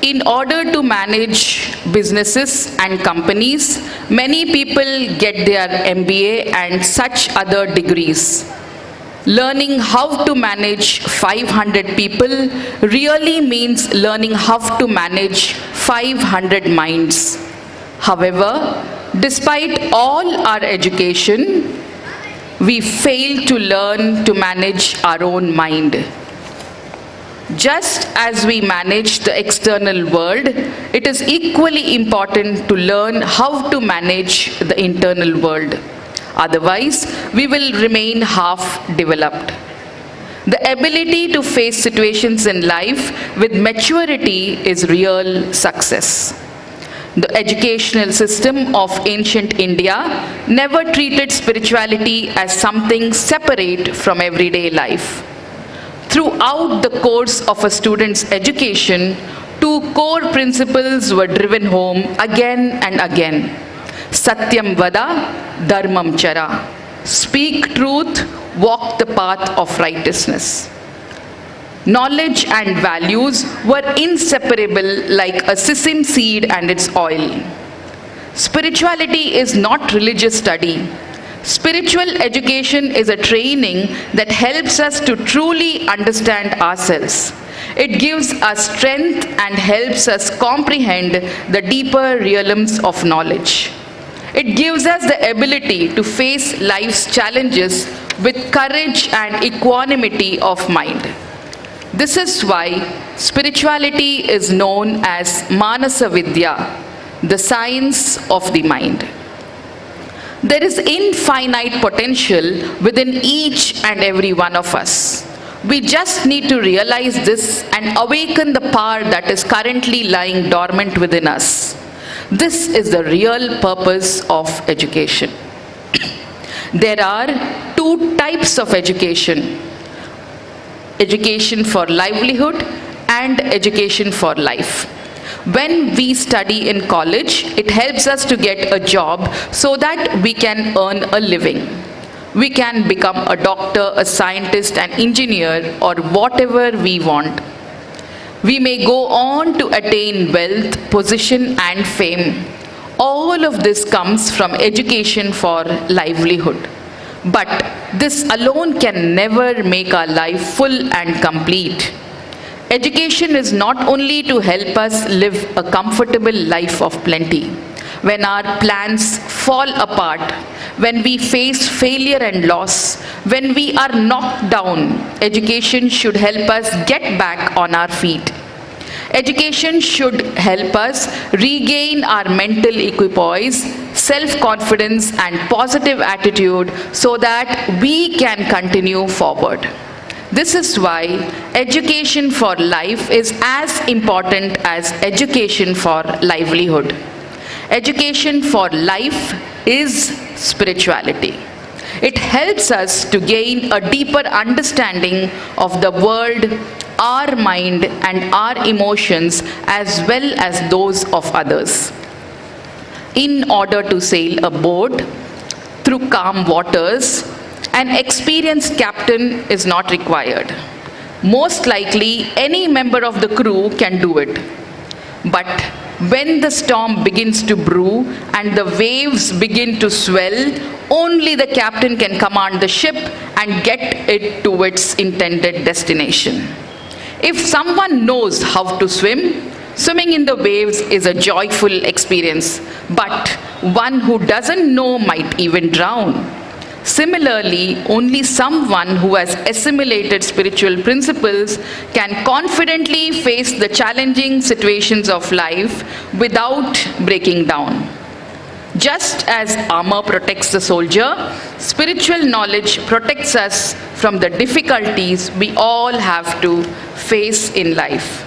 In order to manage businesses and companies, many people get their MBA and such other degrees. Learning how to manage 500 people really means learning how to manage 500 minds. However, despite all our education, we fail to learn to manage our own mind. Just as we manage the external world, it is equally important to learn how to manage the internal world. Otherwise, we will remain half-developed. The ability to face situations in life with maturity is real success. The educational system of ancient India never treated spirituality as something separate from everyday life. Throughout the course of a student's education, two core principles were driven home again and again. Satyam vada, dharmam chara. Speak truth, walk the path of righteousness. Knowledge and values were inseparable like a sesame seed and its oil. Spirituality is not religious study. Spiritual education is a training that helps us to truly understand ourselves. It gives us strength and helps us comprehend the deeper realms of knowledge. It gives us the ability to face life's challenges with courage and equanimity of mind. This is why spirituality is known as Manasa Vidya, the science of the mind. There is infinite potential within each and every one of us. We just need to realize this and awaken the power that is currently lying dormant within us. This is the real purpose of education. There are two types of education: education for livelihood and education for life. When we study in college, it helps us to get a job so that we can earn a living. We can become a doctor, a scientist, an engineer, or whatever we want. We may go on to attain wealth, position, and fame. All of this comes from education for livelihood. But this alone can never make our life full and complete. Education is not only to help us live a comfortable life of plenty. When our plans fall apart, when we face failure and loss, when we are knocked down, education should help us get back on our feet. Education should help us regain our mental equipoise, self-confidence, and positive attitude so that we can continue forward. This is why education for life is as important as education for livelihood. Education for life is spirituality. It helps us to gain a deeper understanding of the world, our mind, and our emotions, as well as those of others. In order to sail a boat through calm waters, an experienced captain is not required. Most likely, any member of the crew can do it. But when the storm begins to brew and the waves begin to swell, only the captain can command the ship and get it to its intended destination. If someone knows how to swim, swimming in the waves is a joyful experience, but one who doesn't know might even drown. Similarly, only someone who has assimilated spiritual principles can confidently face the challenging situations of life without breaking down. Just as armor protects the soldier, spiritual knowledge protects us from the difficulties we all have to face in life.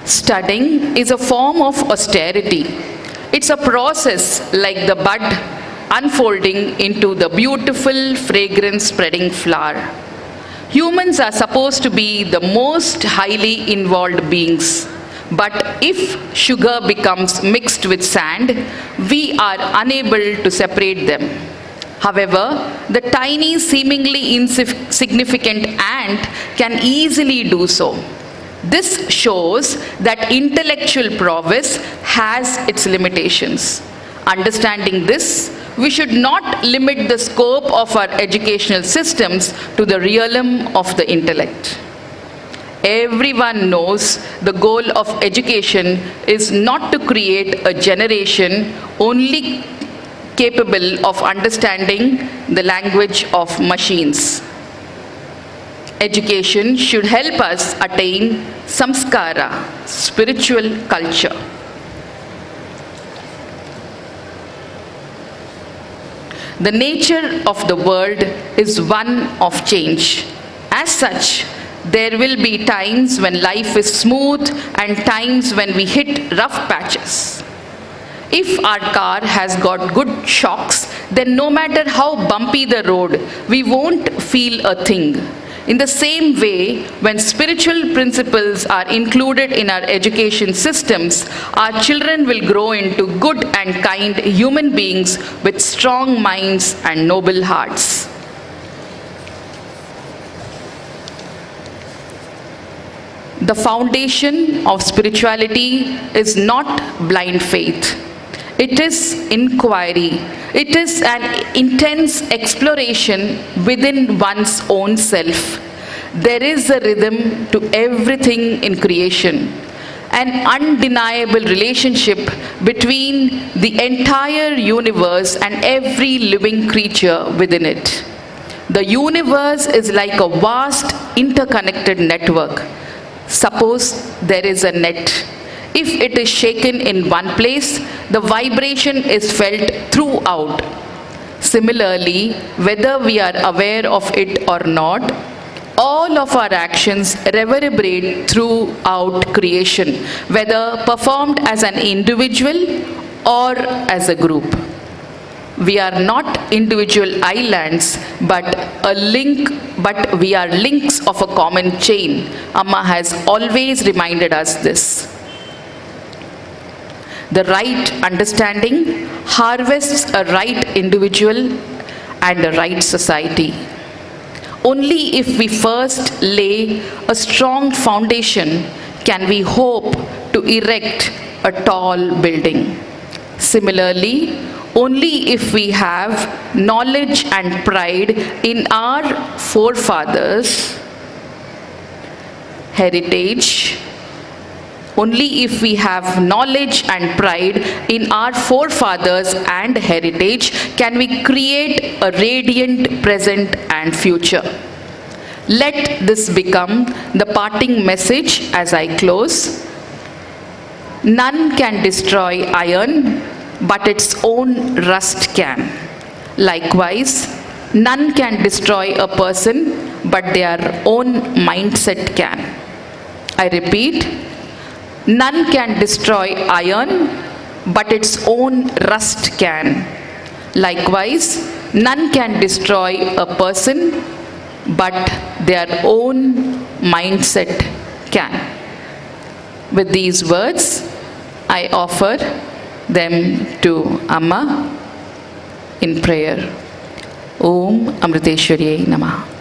Studying is a form of austerity. It's a process like the bud unfolding into the beautiful, fragrance-spreading flower. Humans are supposed to be the most highly involved beings. But if sugar becomes mixed with sand, we are unable to separate them. However, the tiny, seemingly insignificant ant can easily do so. This shows that intellectual prowess has its limitations. Understanding this, we should not limit the scope of our educational systems to the realm of the intellect. Everyone knows the goal of education is not to create a generation only capable of understanding the language of machines. Education should help us attain samskara, spiritual culture. The nature of the world is one of change. As such, there will be times when life is smooth and times when we hit rough patches. If our car has got good shocks, then no matter how bumpy the road, we won't feel a thing. In the same way, when spiritual principles are included in our education systems, our children will grow into good and kind human beings with strong minds and noble hearts. The foundation of spirituality is not blind faith. It is inquiry. It is an intense exploration within one's own self. There is a rhythm to everything in creation, an undeniable relationship between the entire universe and every living creature within it. The universe is like a vast interconnected network. Suppose there is a net. If it is shaken in one place, the vibration is felt throughout. Similarly, whether we are aware of it or not, all of our actions reverberate throughout creation, whether performed as an individual or as a group. We are not individual islands, but we are links of a common chain. Amma has always reminded us this. The right understanding harvests a right individual and a right society. Only if we first lay a strong foundation can we hope to erect a tall building. Similarly, only if we have knowledge and pride in our forefathers' heritage, only if we have knowledge and pride in our forefathers and heritage can we create a radiant present and future. Let this become the parting message as I close. None can destroy iron, but its own rust can. Likewise, none can destroy a person, but their own mindset can. I repeat, none can destroy iron, but its own rust can. Likewise, none can destroy a person, but their own mindset can. With these words, I offer them to Amma in prayer. Om Amriteshwarye Namaha.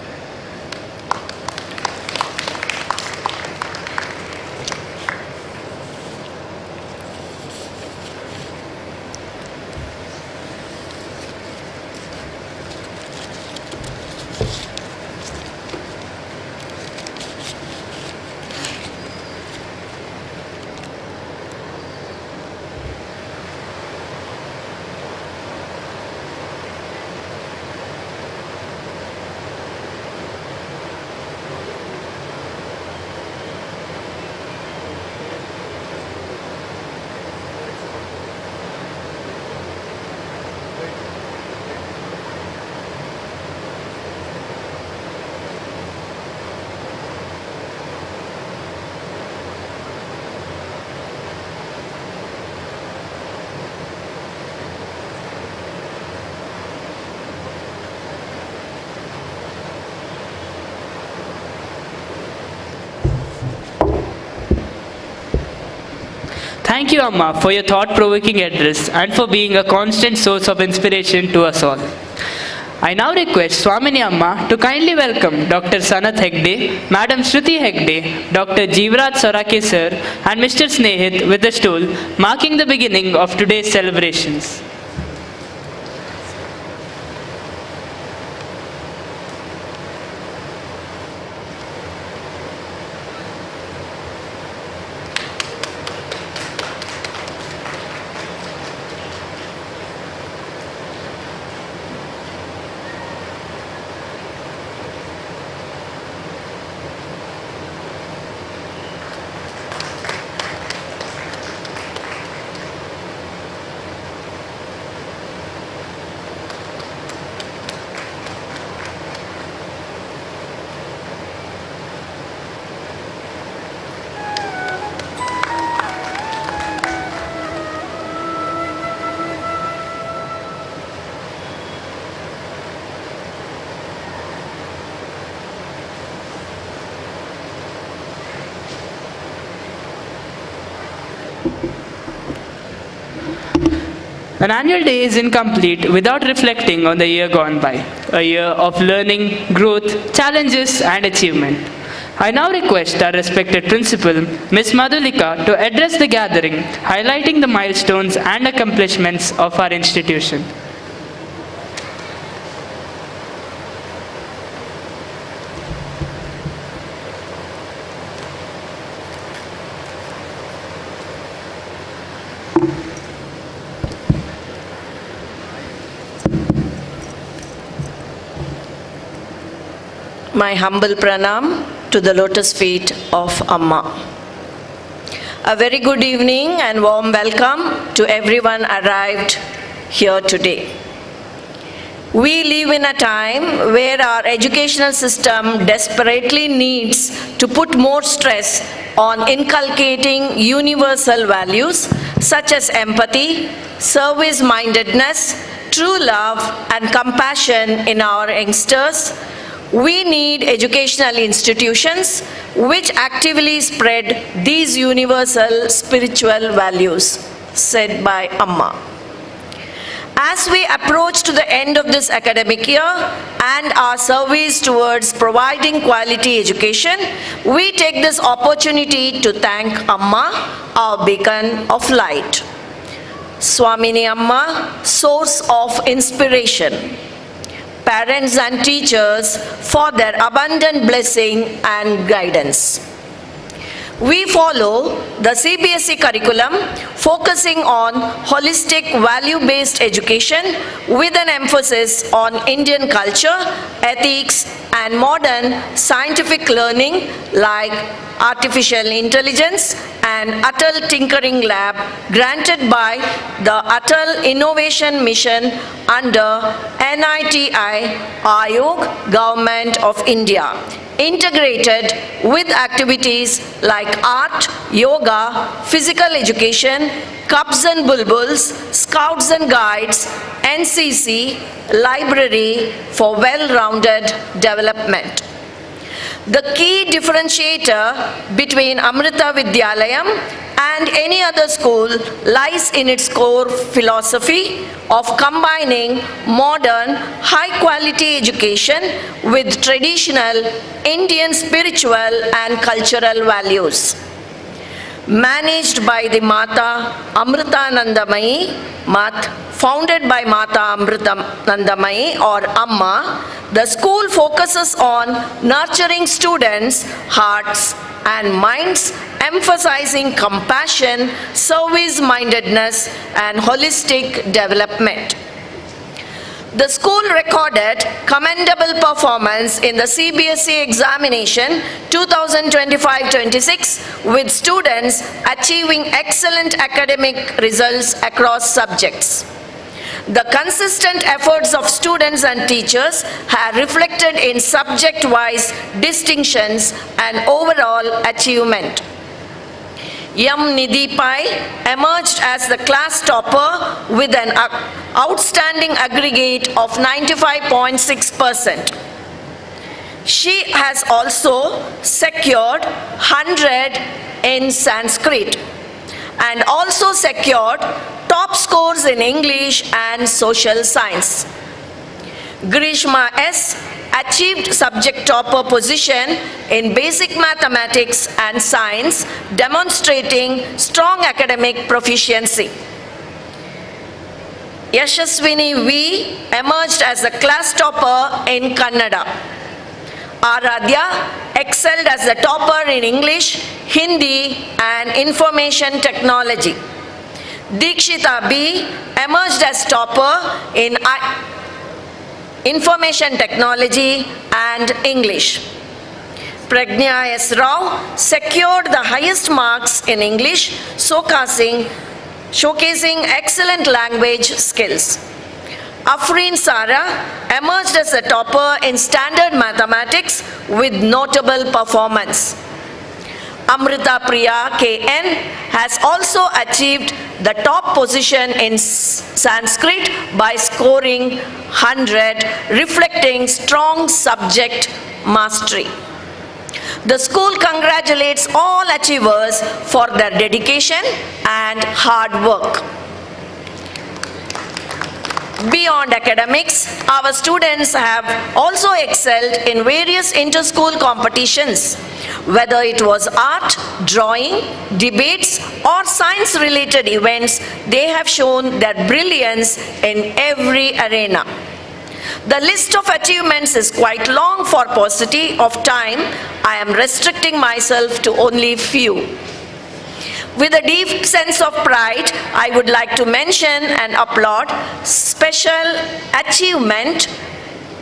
Thank you, Amma, for your thought-provoking address and for being a constant source of inspiration to us all. I now request Swamini Amma to kindly welcome Dr. Sanath Hegde, Madam Shruti Hegde, Dr. Jeevraj Sorake Sir, and Mr. Snehit with the stool, marking the beginning of today's celebrations. An annual day is incomplete without reflecting on the year gone by, a year of learning, growth, challenges, and achievement. I now request our respected principal, Ms. Madhulika, to address the gathering, highlighting the milestones and accomplishments of our institution. My humble pranam to the lotus feet of Amma. A very good evening and warm welcome to everyone arrived here today. We live in a time where our educational system desperately needs to put more stress on inculcating universal values such as empathy, service-mindedness, true love, and compassion in our youngsters. We need educational institutions which actively spread these universal spiritual values, said by Amma. As we approach to the end of this academic year and our service towards providing quality education, we take this opportunity to thank Amma, our beacon of light. Swamini Amma, source of inspiration. Parents and teachers for their abundant blessing and guidance. We follow the CBSE curriculum focusing on holistic value-based education with an emphasis on Indian culture, ethics, and modern scientific learning like artificial intelligence and Atal Tinkering Lab granted by the Atal Innovation Mission under NITI Aayog, Government of India, integrated with activities like art, yoga, physical education, Cubs and Bulbuls, Scouts and Guides, NCC, library for well-rounded development. The key differentiator between Amrita Vidyalayam and any other school lies in its core philosophy of combining modern, high-quality education with traditional Indian spiritual and cultural values. Managed by the Mata Amritanandamayi Math, founded by Mata Amritanandamayi or Amma, the school focuses on nurturing students' hearts and minds, emphasizing compassion, service-mindedness, and holistic development. The school recorded commendable performance in the CBSE examination 2025-26 with students achieving excellent academic results across subjects. The consistent efforts of students and teachers have reflected in subject-wise distinctions and overall achievement. Nidhi Pai emerged as the class topper with an outstanding aggregate of 95.6%. She has also secured 100 in Sanskrit and also secured top scores in English and social science. Grishma S. achieved subject topper position in basic mathematics and science, demonstrating strong academic proficiency. Yashaswini V. emerged as the class topper in Kannada. Aradhya excelled as the topper in English, Hindi, and information technology. Dikshita B. emerged as topper in information technology and English. Pragnya S. Rao secured the highest marks in English, showcasing excellent language skills. Afreen Sara emerged as a topper in standard mathematics with notable performance. Amrita Priya K.N. has also achieved the top position in Sanskrit by scoring 100, reflecting strong subject mastery. The school congratulates all achievers for their dedication and hard work. Beyond academics, our students have also excelled in various inter-school competitions. Whether it was art, drawing, debates, or science-related events, they have shown their brilliance in every arena. The list of achievements is quite long. For paucity of time, I am restricting myself to only few. With a deep sense of pride, I would like to mention and applaud special achievement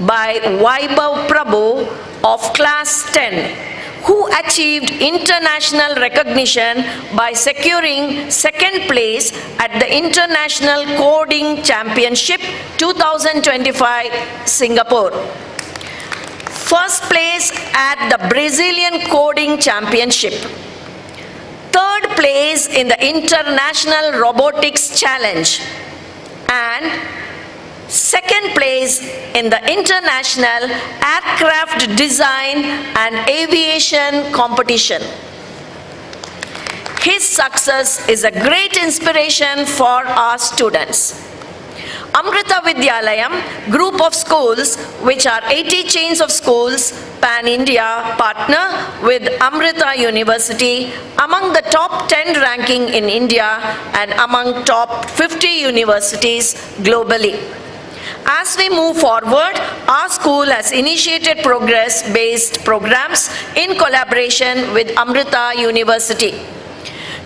by Vaibhav Prabhu of class 10, who achieved international recognition by securing second place at the International Coding Championship 2025 Singapore, first place at the Brazilian Coding Championship, third place in the International Robotics Challenge, and second place in the International Aircraft Design and Aviation Competition. His success is a great inspiration for our students. Amrita Vidyalayam, group of schools, which are 80 chains of schools, pan-India, partner with Amrita University among the top 10 ranking in India and among top 50 universities globally. As we move forward, our school has initiated progress-based programs in collaboration with Amrita University.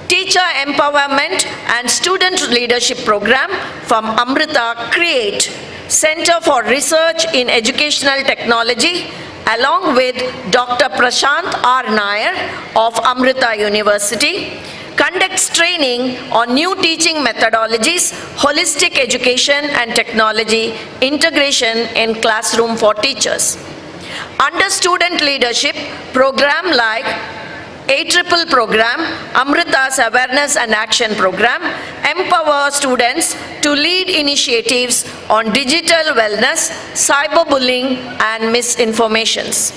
Teacher Empowerment and Student Leadership Program from Amrita CREATE, Center for Research in Educational Technology, along with Dr. Prashant R. Nair of Amrita University, conducts training on new teaching methodologies, holistic education and technology integration in classroom for teachers. Under student leadership, program like ATRIPL program, Amrita's Awareness and Action program, empower students to lead initiatives on digital wellness, cyberbullying and misinformations.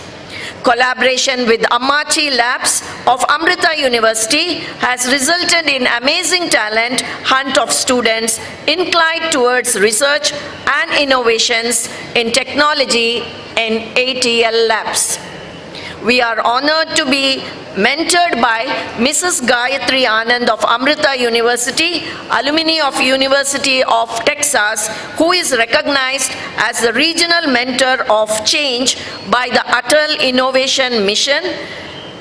Collaboration with Ammachi Labs of Amrita University has resulted in amazing talent hunt of students inclined towards research and innovations in technology in ATL Labs. We are honored to be mentored by Mrs. Gayatri Anand of Amrita University, alumni of University of Texas, who is recognized as the regional mentor of change by the Atal Innovation Mission,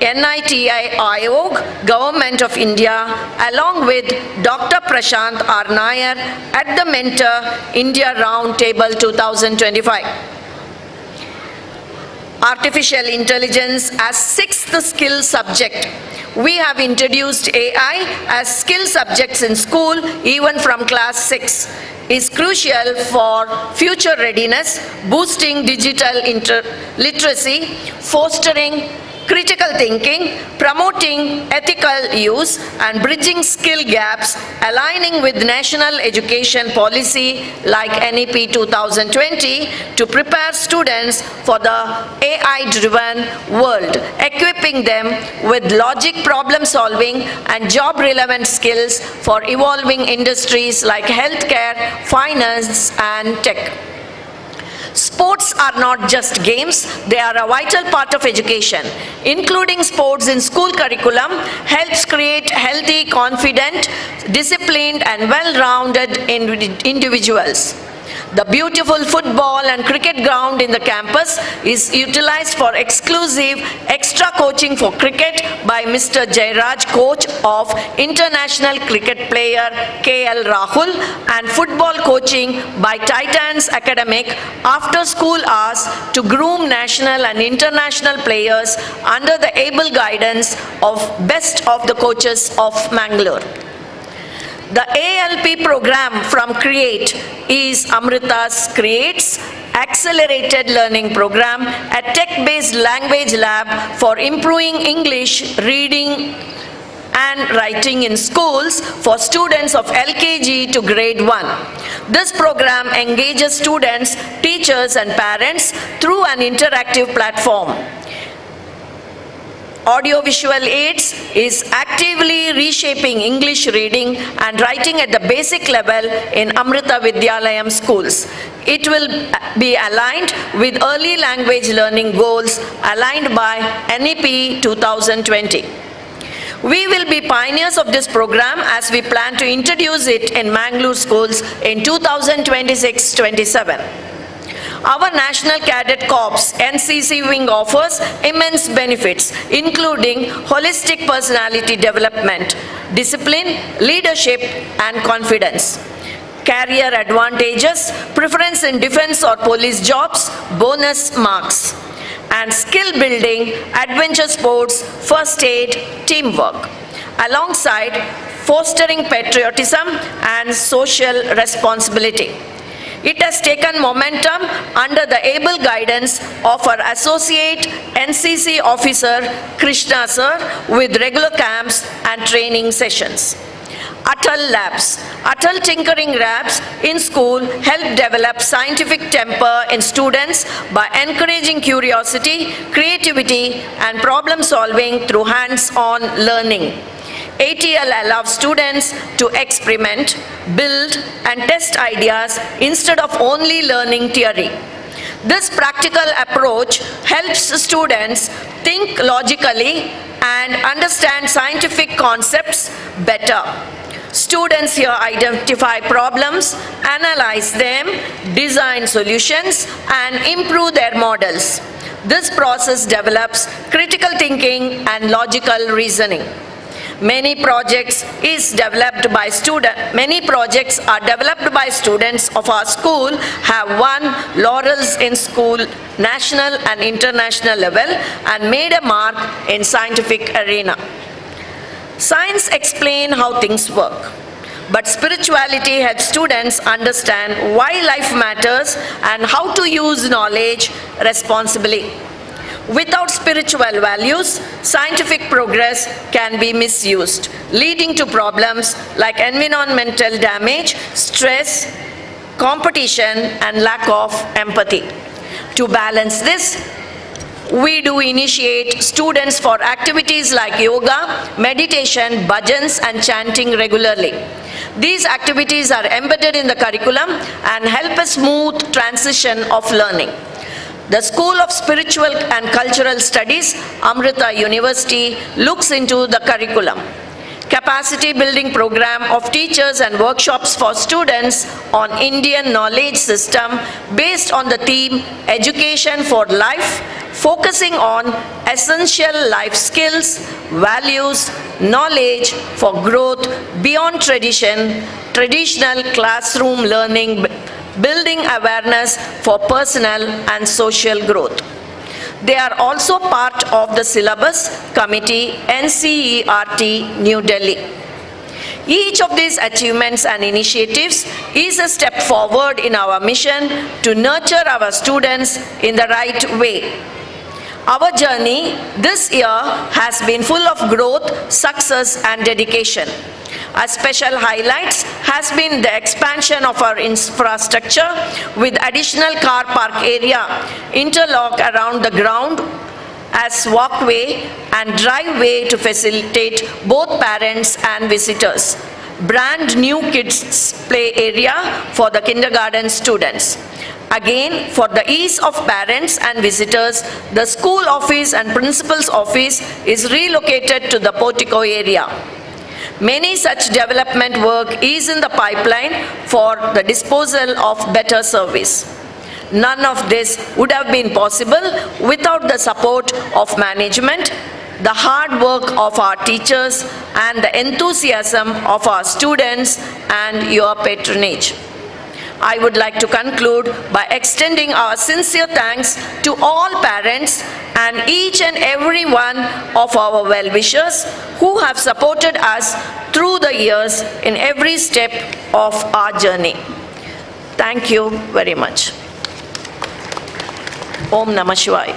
NITI Aayog, Government of India, along with Dr. Prashant R. Nair at the Mentor India Roundtable 2025. Artificial intelligence as sixth skill subject. We have introduced AI as skill subjects in school even from class 6. Is crucial for future readiness, boosting digital literacy, fostering critical thinking, promoting ethical use, and bridging skill gaps, aligning with national education policy like NEP 2020 to prepare students for the AI-driven world, equipping them with logic problem solving and job-relevant skills for evolving industries like healthcare, finance, and tech. Sports are not just games, they are a vital part of education. Including sports in school curriculum helps create healthy, confident, disciplined and well-rounded individuals. The beautiful football and cricket ground in the campus is utilized for exclusive extra coaching for cricket by Mr. Jairaj, coach of international cricket player KL Rahul, and football coaching by Titans Academic after school hours to groom national and international players under the able guidance of best of the coaches of Mangaluru. The ALP program from CREATE is Amrita's CREATE's accelerated learning program, a tech-based language lab for improving English reading and writing in schools for students of LKG to grade 1. This program engages students, teachers and parents through an interactive platform. audiovisual aids is actively reshaping English reading and writing at the basic level in Amrita Vidyalayam schools. It will be aligned with early language learning goals aligned by NEP 2020. We will be pioneers of this program as we plan to introduce it in Mangaluru schools in 2026-27. Our National Cadet Corps NCC wing offers immense benefits, including holistic personality development, discipline, leadership, and confidence. Career advantages, preference in defense or police jobs, bonus marks, and skill building, adventure sports, first aid, teamwork, alongside fostering patriotism and social responsibility. It has taken momentum under the able guidance of our Associate NCC Officer Krishna Sir with regular camps and training sessions. Atal Labs. Atal Tinkering Labs in school help develop scientific temper in students by encouraging curiosity, creativity, and problem solving through hands-on learning. ATL allows students to experiment, build, and test ideas instead of only learning theory. This practical approach helps students think logically and understand scientific concepts better. Students here identify problems, analyze them, design solutions, and improve their models. This process develops critical thinking and logical reasoning. Many projects are developed by students of our school have won laurels in school, national and international level and made a mark in scientific arena. Science explains how things work, but spirituality helps students understand why life matters and how to use knowledge responsibly. Without spiritual values, scientific progress can be misused, leading to problems like environmental damage, stress, competition, and lack of empathy. To balance this, we do initiate students for activities like yoga, meditation, bhajans, and chanting regularly. These activities are embedded in the curriculum and help a smooth transition of learning. The School of Spiritual and Cultural Studies, Amrita University, looks into the curriculum. Capacity building program of teachers and workshops for students on Indian knowledge system based on the theme Education for Life, focusing on essential life skills, values, knowledge for growth beyond traditional classroom learning, building awareness for personal and social growth. They are also part of the syllabus committee NCERT New Delhi. Each of these achievements and initiatives is a step forward in our mission to nurture our students in the right way. Our journey this year has been full of growth, success, and dedication. A special highlight has been the expansion of our infrastructure with additional car park area, interlock around the ground as walkway and driveway to facilitate both parents and visitors. Brand new kids play area for the kindergarten students. Again, for the ease of parents and visitors, the school office and principal's office is relocated to the portico area. Many such development work is in the pipeline for the disposal of better service. None of this would have been possible without the support of management, the hard work of our teachers, and the enthusiasm of our students and your patronage. I would like to conclude by extending our sincere thanks to all parents and each and every one of our well-wishers who have supported us through the years in every step of our journey. Thank you very much. Om Namah Shivaya.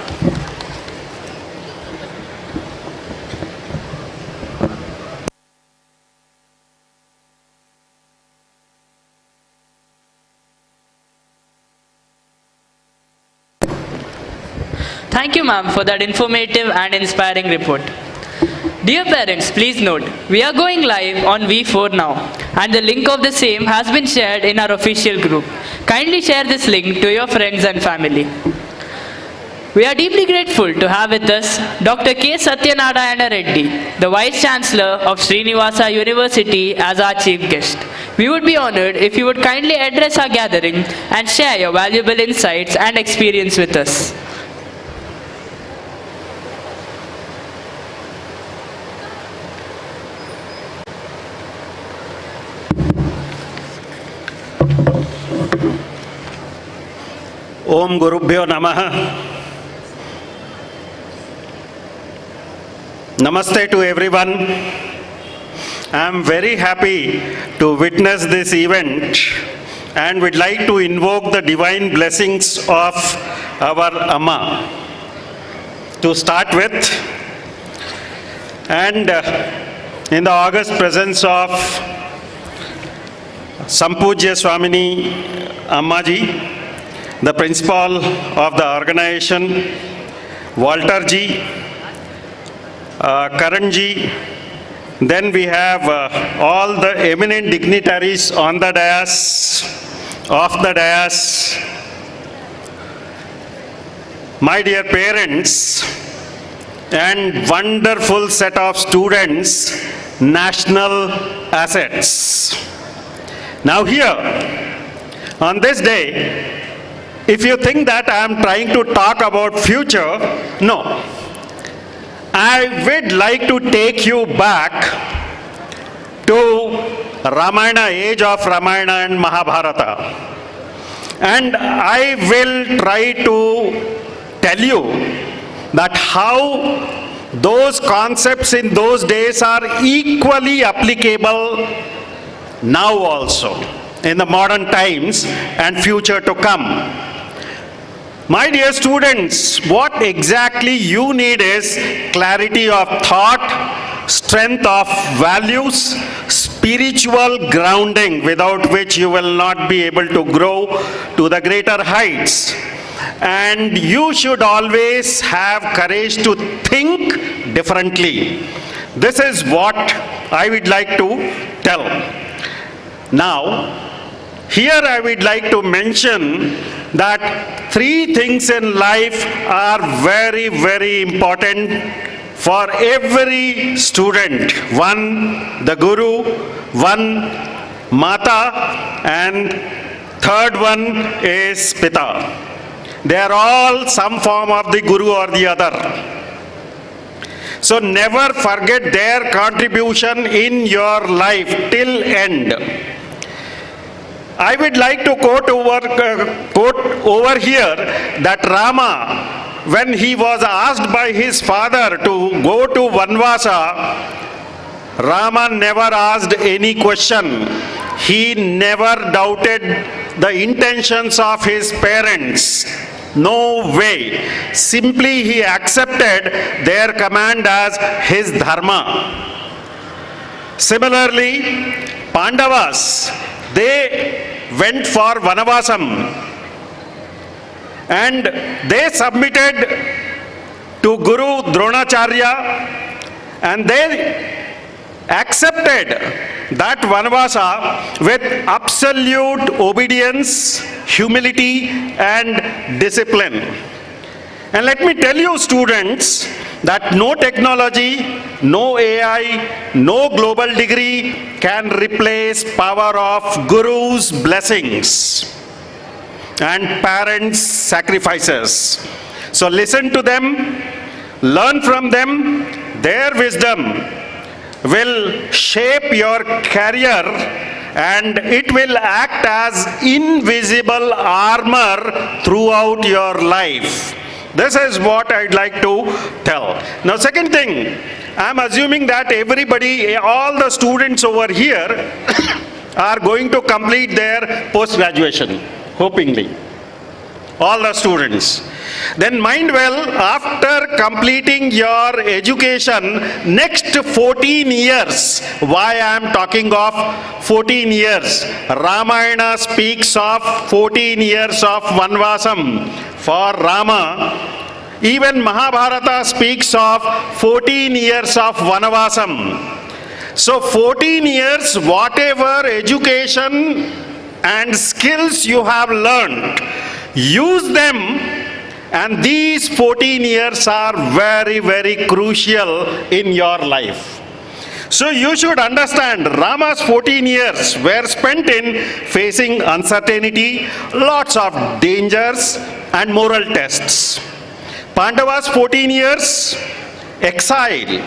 Thank you, ma'am, for that informative and inspiring report. Dear parents, please note, we are going live on V4 now, and the link of the same has been shared in our official group. Kindly share this link to your friends and family. We are deeply grateful to have with us Dr. K. Satyanarayana Reddy, the Vice Chancellor of Srinivasa University, as our chief guest. We would be honored if you would kindly address our gathering and share your valuable insights and experience with us. Om Gurubhyo Namaha. Namaste to everyone. I am very happy to witness this event and would like to invoke the divine blessings of our Amma. To start with, and in the august presence of Sampujya Swamini Ammaji, the principal of the organization, Walter ji, Karan ji, then we have all the eminent dignitaries on the dais, off the dais, my dear parents, and wonderful set of students, national assets. Now here, on this day, if you think that I am trying to talk about future, no. I would like to take you back to Ramayana, age of Ramayana and Mahabharata. And I will try to tell you that how those concepts in those days are equally applicable now also, in the modern times and future to come. My dear students, what exactly you need is clarity of thought, strength of values, spiritual grounding, without which you will not be able to grow to the greater heights. And you should always have courage to think differently. This is what I would like to tell. Now, here I would like to mention that three things in life are very, very important for every student. One, the Guru, one, Mata, and third one is Pita. They are all some form of the Guru or the other. So never forget their contribution in your life till end. I would like to quote over here that Rama, when he was asked by his father to go to Vanvasa, Rama never asked any question. He never doubted the intentions of his parents. No way. Simply he accepted their command as his dharma. Similarly, Pandavas, they went for Vanavasam and they submitted to Guru Dronacharya and they accepted that Vanavasa with absolute obedience, humility and discipline. And let me tell you students that no technology, no AI, no global degree can replace power of Guru's blessings and parents' sacrifices. So listen to them, learn from them. Their wisdom will shape your career and it will act as invisible armor throughout your life. This is what I'd like to tell. Now, second thing, I'm assuming that everybody, all the students over here are going to complete their post-graduation, hopingly. All the students. Then mind well, after completing your education, next 14 years, why I am talking of 14 years? Ramayana speaks of 14 years of Vanvasam for Rama. Even Mahabharata speaks of 14 years of Vanavasam. So 14 years, whatever education and skills you have learned, use them, and these 14 years are very, very crucial in your life. So you should understand, Rama's 14 years were spent in facing uncertainty, lots of dangers and moral tests. Pandava's 14 years, exile,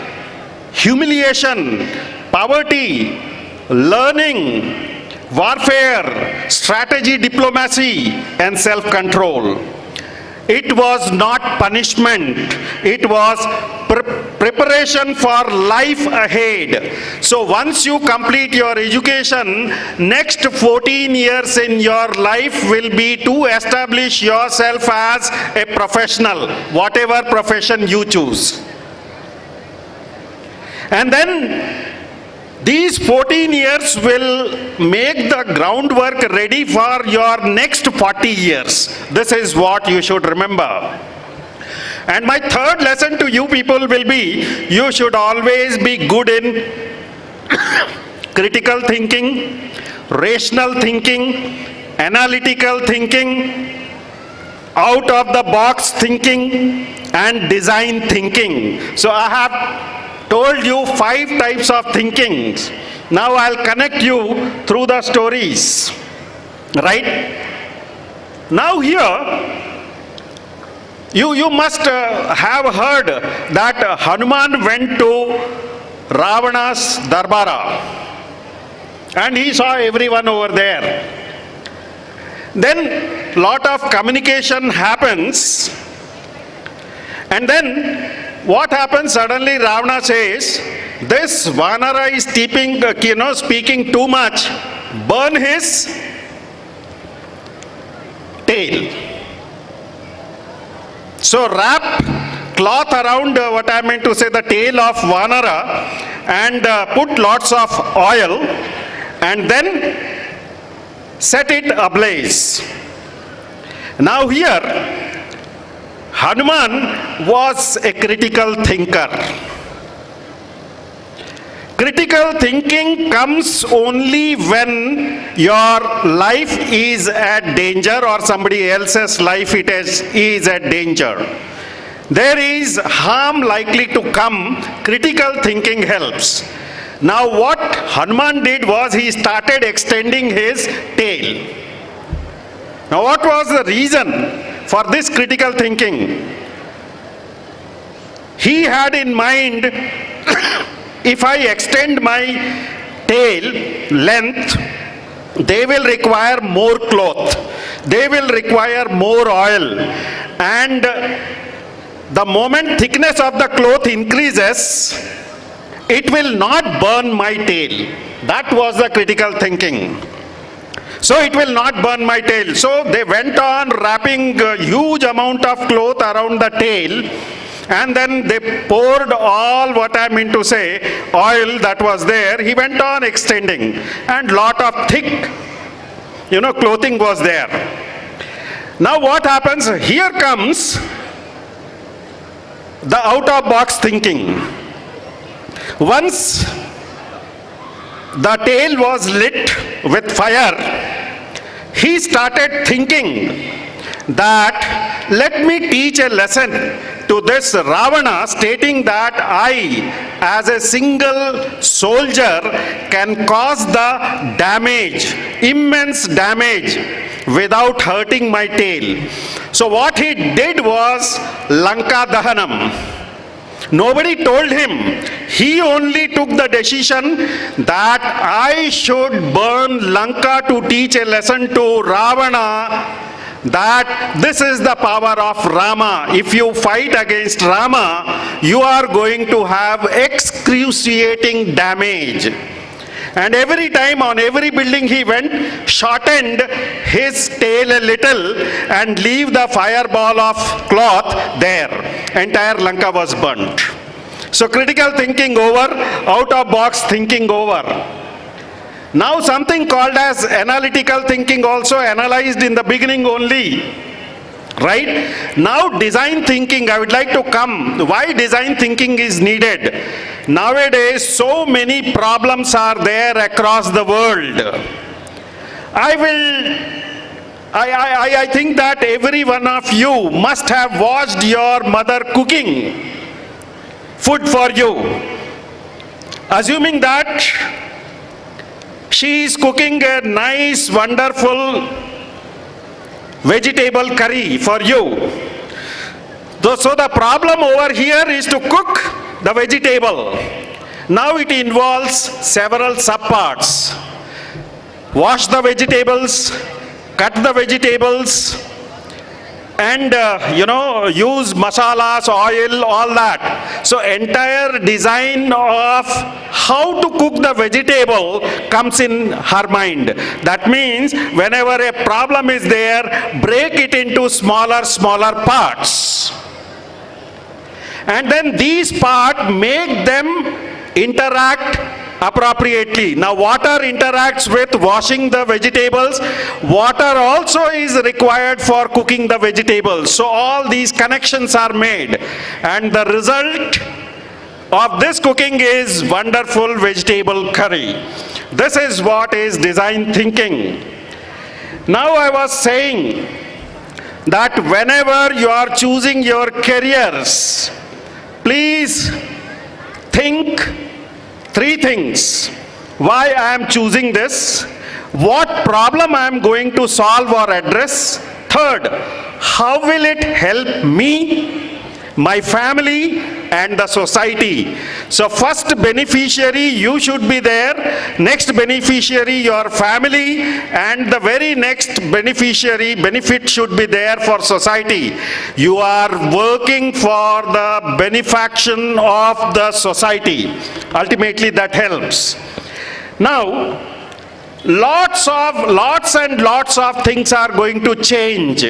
humiliation, poverty, learning, warfare, strategy, diplomacy, and self-control. It was not punishment, it was preparation for life ahead. So once you complete your education, next 14 years in your life will be to establish yourself as a professional, whatever profession you choose. And then these 14 years will make the groundwork ready for your next 40 years. This is what you should remember. And my third lesson to you people will be, you should always be good in critical thinking, rational thinking, analytical thinking, out of the box thinking, and design thinking. So I have told you 5 types of thinkings. Now I'll connect you through the stories. Right? Now here, you must have heard that Hanuman went to Ravana's Darbara and he saw everyone over there. Then lot of communication happens, and then what happens? Suddenly Ravana says, this Vanara is speaking too much, burn his tail. So wrap cloth around what I meant to say, the tail of Vanara, and put lots of oil, and then set it ablaze. Now here, Hanuman was a critical thinker. Critical thinking comes only when your life is at danger or somebody else's life is at danger. There is harm likely to come. Critical thinking helps. Now what Hanuman did was he started extending his tail. Now what was the reason for this critical thinking? He had in mind, if I extend my tail length, they will require more cloth, they will require more oil, and the moment thickness of the cloth increases, it will not burn my tail. That was the critical thinking. So it will not burn my tail. So they went on wrapping a huge amount of cloth around the tail, and then they poured all what I mean to say, oil that was there. He went on extending, and lot of thick, clothing was there. Now what happens? Here comes the out of box thinking. Once the tail was lit with fire, he started thinking that let me teach a lesson to this Ravana, stating that I, as a single soldier, can cause the damage, immense damage, without hurting my tail. So what he did was Lanka Dahanam. Nobody told him. He only took the decision that I should burn Lanka to teach a lesson to Ravana that this is the power of Rama. If you fight against Rama, you are going to have excruciating damage. And every time on every building he went, shortened his tail a little and leave the fireball of cloth there. Entire Lanka was burnt. So critical thinking over, out of box thinking over. Now something called as analytical thinking also analyzed in the beginning only. Right? Now design thinking, I would like to come. Why design thinking is needed? Nowadays, so many problems are there across the world. I think that every one of you must have watched your mother cooking food for you. Assuming that she is cooking a nice, wonderful vegetable curry for you. So the problem over here is to cook the vegetable. Now it involves several subparts. Wash the vegetables, cut the vegetables, and use masalas, oil, all that. So entire design of how to cook the vegetable comes in her mind. That means whenever a problem is there, break it into smaller parts. And then these parts make them interact appropriately. Now water interacts with washing the vegetables. Water also is required for cooking the vegetables. So all these connections are made. And the result of this cooking is wonderful vegetable curry. This is what is design thinking. Now I was saying that whenever you are choosing your careers, please think three things. Why I am choosing this? What problem I am going to solve or address? Third, how will it help me, my family, and the society? So first beneficiary, you should be there. Next beneficiary, your family. And the very next beneficiary, benefit should be there for society. You are working for the benefaction of the society. Ultimately that helps. Now, lots and lots of things are going to change.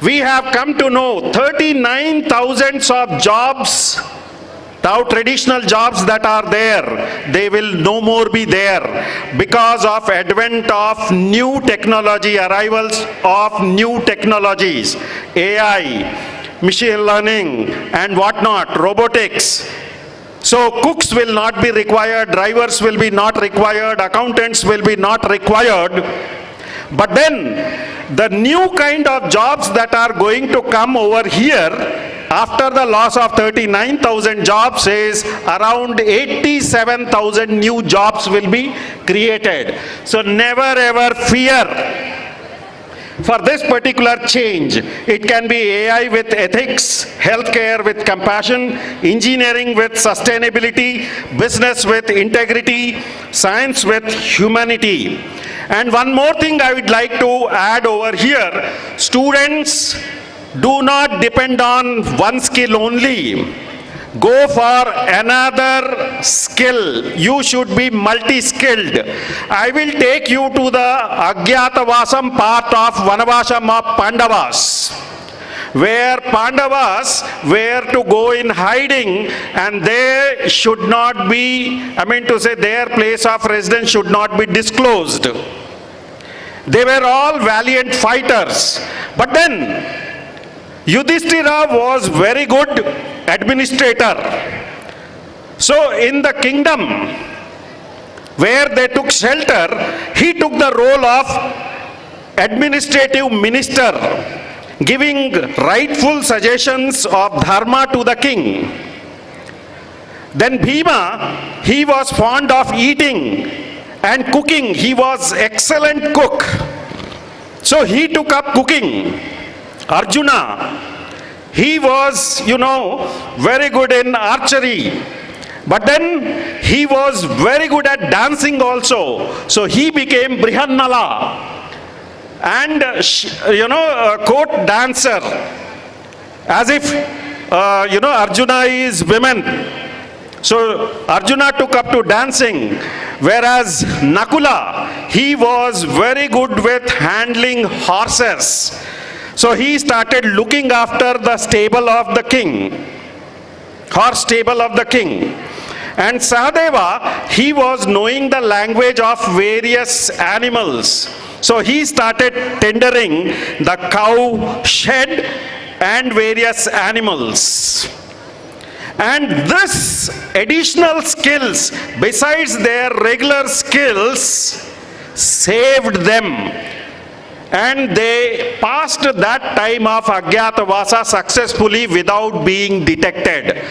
We have come to know 39,000 of jobs, now traditional jobs that are there, they will no more be there because of advent of new technology, arrivals of new technologies, AI, machine learning and whatnot, robotics. So cooks will not be required, drivers will be not required, accountants will be not required. But then the new kind of jobs that are going to come over here after the loss of 39,000 jobs is around 87,000 new jobs will be created. So never ever fear for this particular change. It can be AI with ethics, healthcare with compassion, engineering with sustainability, business with integrity, science with humanity. And one more thing I would like to add over here, students, do not depend on one skill only. Go for another skill. You should be multi-skilled. I will take you to the Agyatavasam part of Vanavasam of Pandavas, where Pandavas were to go in hiding and they should not be, their place of residence should not be disclosed. They were all valiant fighters. But then Yudhishthira was very good administrator. So in the kingdom where they took shelter, he took the role of administrative minister, giving rightful suggestions of dharma to the king. Then Bhima, he was fond of eating and cooking. He was excellent cook. So he took up cooking. Arjuna, he was, very good in archery. But then he was very good at dancing also. So he became Brihannala and, a court dancer. As if, Arjuna is women. So Arjuna took up to dancing, whereas Nakula, he was very good with handling horses. So he started looking after the stable of the king, horse stable of the king. And Sahadeva, he was knowing the language of various animals. So he started tendering the cow shed and various animals. And this additional skills, besides their regular skills, saved them. And they passed that time of Agyatavasa successfully without being detected.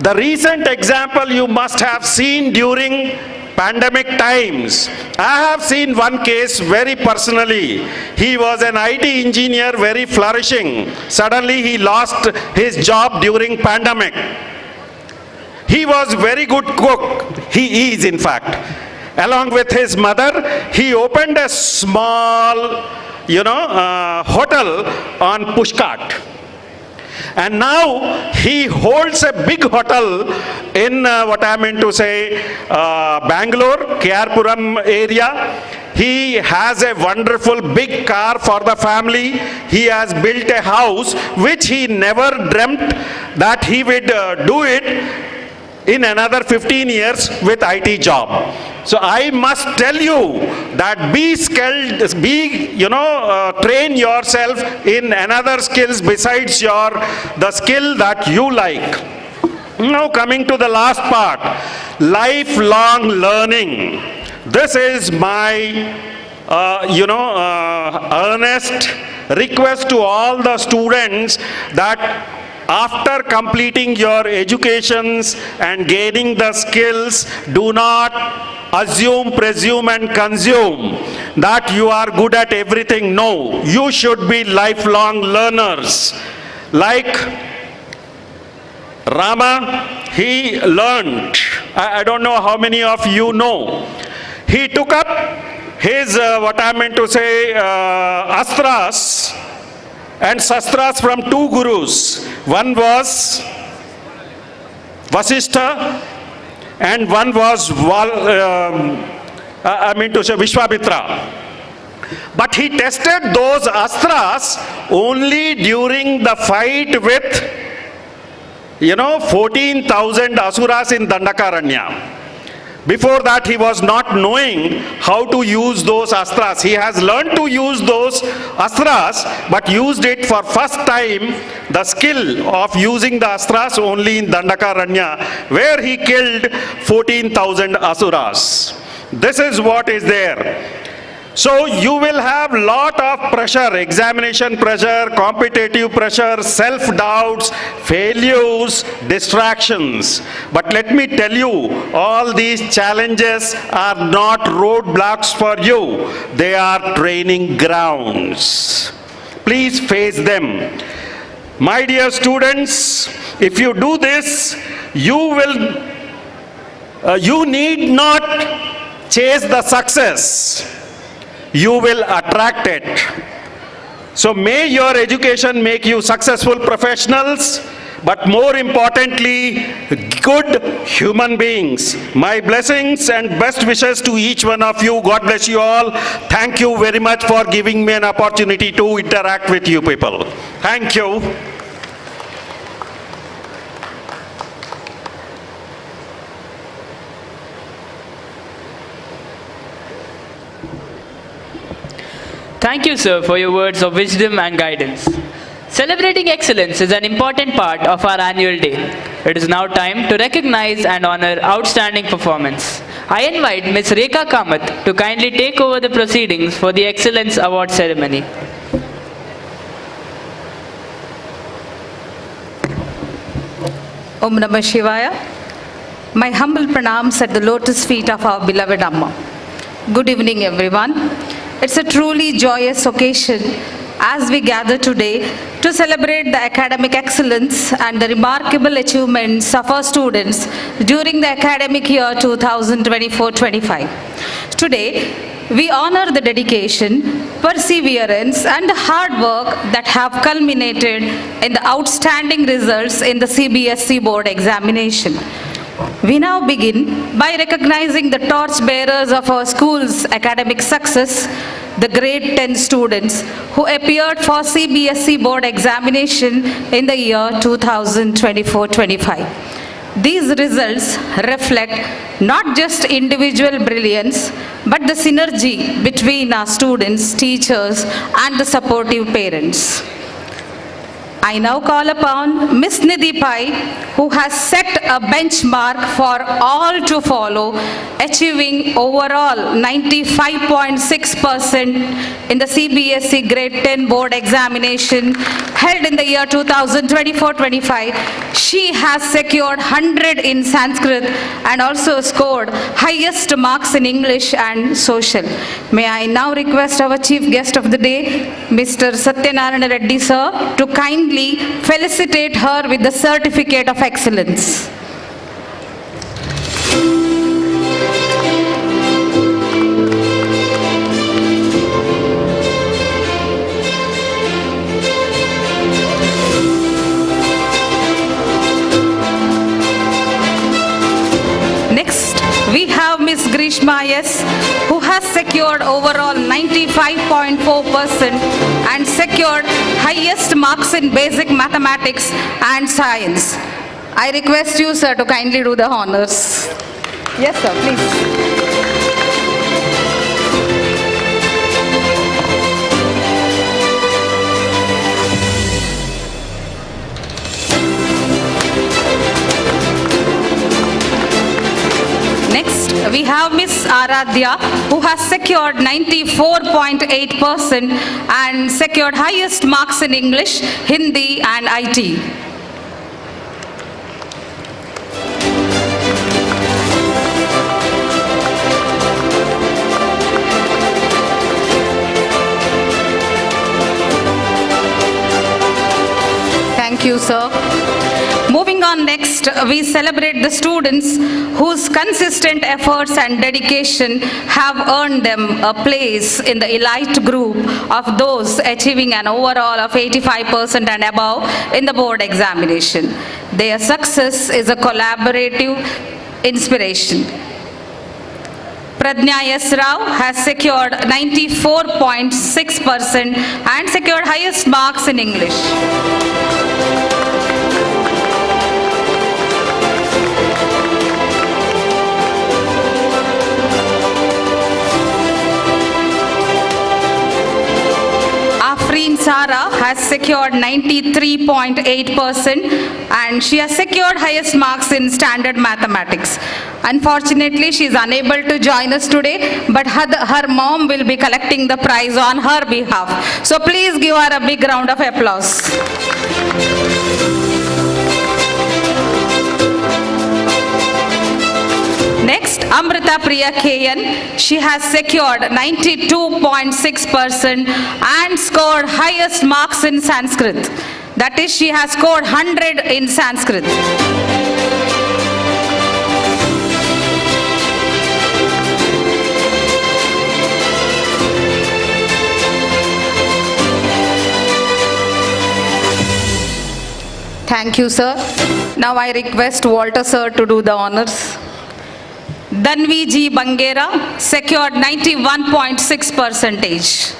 The recent example you must have seen during pandemic times. I have seen one case very personally. He was an IT engineer, very flourishing. Suddenly he lost his job during pandemic. He was very good cook. He is, in fact. Along with his mother, he opened a small, hotel on Pushcart. And now he holds a big hotel in Bangalore, K.R.Puram area. He has a wonderful big car for the family. He has built a house which he never dreamt that he would do it in another 15 years with IT job. So I must tell you that be skilled, train yourself in another skills besides the skill that you like. Now coming to the last part, lifelong learning. This is my, earnest request to all the students that after completing your educations and gaining the skills, do not assume, presume and consume that you are good at everything. No, you should be lifelong learners. Like Rama, he learned. I don't know how many of you know. He took up his, astras and sastras from two gurus. One was Vasishtha and one was Vishwamitra. But he tested those astras only during the fight with 14,000 asuras in Dandakaranya. Before that, he was not knowing how to use those astras. He has learned to use those astras, but used it for first time, the skill of using the astras only in Dandakaranya, where he killed 14,000 asuras. This is what is there. So you will have lot of pressure, examination pressure, competitive pressure, self-doubts, failures, distractions. But let me tell you, all these challenges are not roadblocks for you. They are training grounds. Please face them. My dear students, if you do this, you need not chase the success. You will attract it. So may your education make you successful professionals, but more importantly, good human beings. My blessings and best wishes to each one of you. God bless you all. Thank you very much for giving me an opportunity to interact with you people. Thank you. Thank you, sir, for your words of wisdom and guidance. Celebrating excellence is an important part of our annual day. It is now time to recognize and honor outstanding performance. I invite Ms. Rekha Kamath to kindly take over the proceedings for the Excellence Award ceremony. Om Namah Shivaya. My humble pranams at the lotus feet of our beloved Amma. Good evening, everyone. It's a truly joyous occasion as we gather today to celebrate the academic excellence and the remarkable achievements of our students during the academic year 2024-25. Today, we honor the dedication, perseverance, and hard work that have culminated in the outstanding results in the CBSE board examination. We now begin by recognizing the torchbearers of our school's academic success, the grade 10 students who appeared for CBSE board examination in the year 2024-25. These results reflect not just individual brilliance, but the synergy between our students, teachers, and the supportive parents. I now call upon Miss Nidhi Pai, who has set a benchmark for all to follow, achieving overall 95.6% in the CBSE Grade 10 board examination held in the year 2024-25. She has secured 100 in Sanskrit and also scored highest marks in English and social. May I now request our chief guest of the day, Mr. Satyanarayana Reddy sir, to kindly felicitate her with the Certificate of Excellence. Next, we have Miss Grishma S, who has secured overall 95.4% and secured highest marks in basic mathematics and science. I request you, sir, to kindly do the honors. Yes, sir, please. Next, we have Miss Aradhya, who has secured 94.8% and secured highest marks in English, Hindi, and IT. Thank you, sir. Moving on next, we celebrate the students whose consistent efforts and dedication have earned them a place in the elite group of those achieving an overall of 85% and above in the board examination. Their success is a collaborative inspiration. Pradnya S. Rao has secured 94.6% and secured highest marks in English. Sara has secured 93.8% and she has secured highest marks in standard mathematics. Unfortunately, she is unable to join us today, but her mom will be collecting the prize on her behalf. So please give her a big round of applause. Next, Amrita Priya Kayan. She has secured 92.6% and scored highest marks in Sanskrit. That is, she has scored 100 in Sanskrit. Thank you, sir. Now I request Walter sir to do the honors. Danvi G. Bangera secured 91.6%.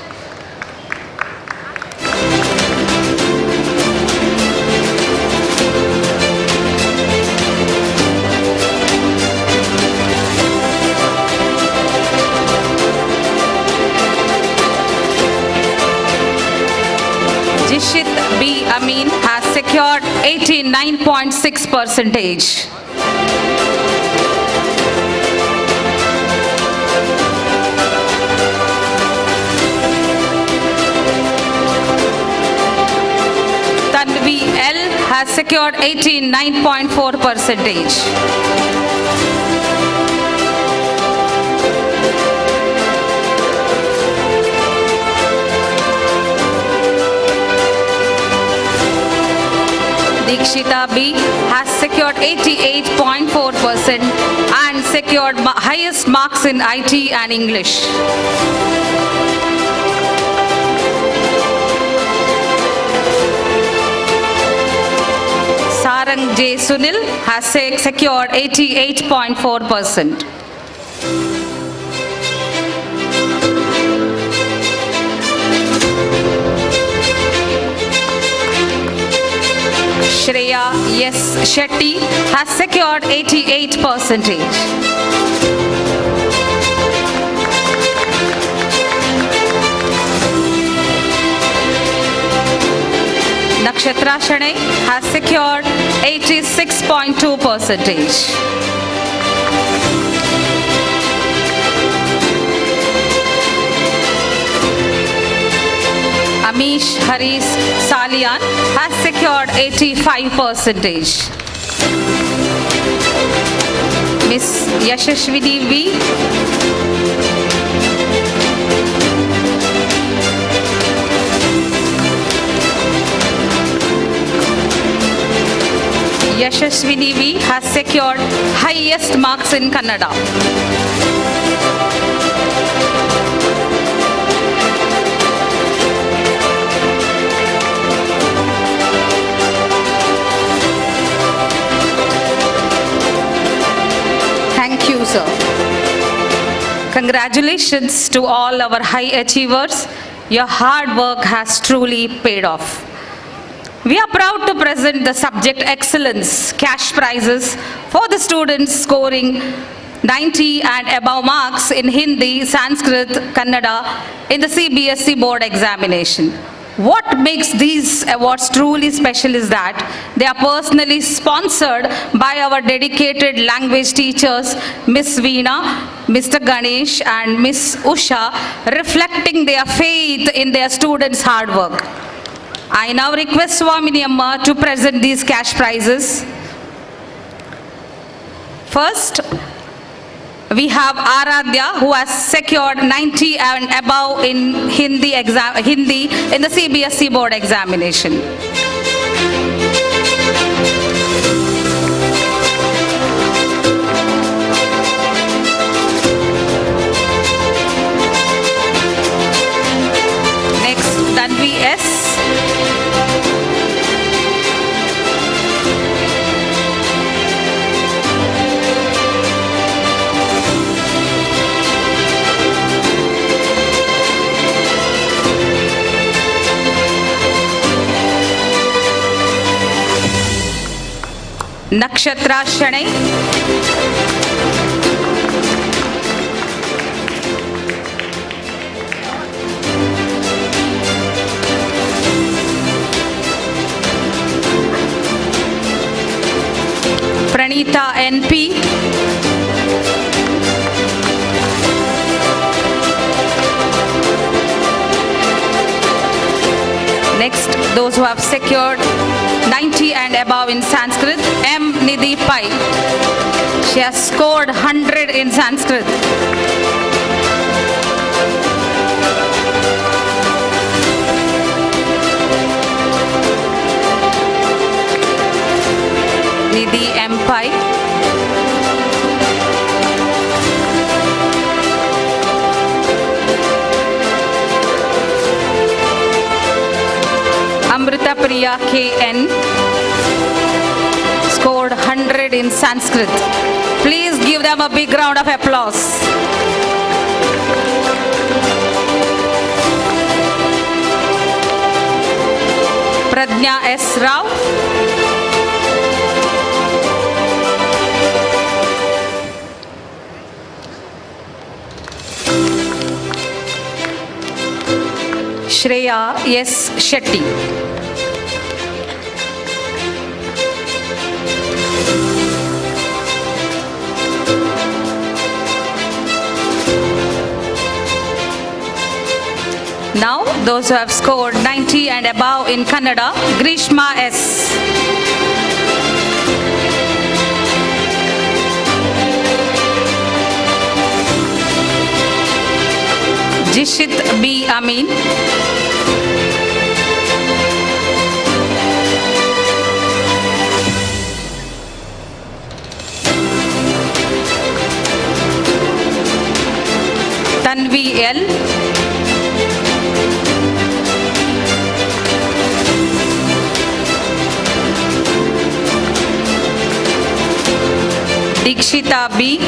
Jishit B. Amin has secured 89.6%. Tanvi L has secured 89.4%. Dikshita B has secured 88.4% and secured highest marks in IT and English. Sarang J. Sunil has secured 88.4%. Shreya S. Shetty has secured 88%. Nakshatra Shanai has secured 86.2%. Amish Haris Salian has secured 85%. Miss Yashashwini V. Yashaswini V has secured highest marks in Kannada. Thank you, sir. Congratulations to all our high achievers. Your hard work has truly paid off. We are proud to present the subject excellence cash prizes for the students scoring 90 and above marks in Hindi, Sanskrit, Kannada in the CBSE board examination. What makes these awards truly special is that they are personally sponsored by our dedicated language teachers, Miss Veena, Mr. Ganesh and Miss Usha, reflecting their faith in their students' hard work. I now request Swamini Amma to present these cash prizes. First, we have Aradhya, who has secured 90 and above in Hindi in the CBSE board examination. Next, Tanvi S. Nakshatra Shanai. Pranita NP. Next, those who have secured 90 and above in Sanskrit, M. Nidhi Pai. She has scored 100 in Sanskrit. Nidhi M. Pai. Amrita Priya K.N. scored 100 in Sanskrit. Please give them a big round of applause. Pradnya S. Rao. Shreya S. Shetty. Now, those who have scored 90 and above in Kannada, Grishma S. Jishit B. Amin. Tanvi L. Dikshita B.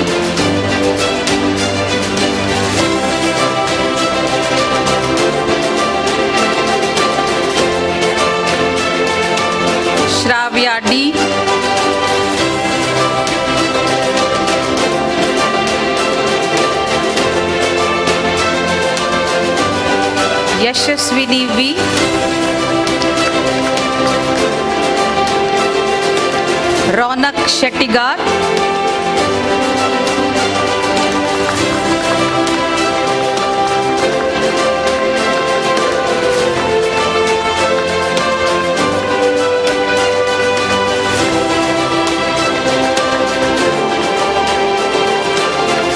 Shravi Kavya D. Yashaswini V. Ronak Shettigar.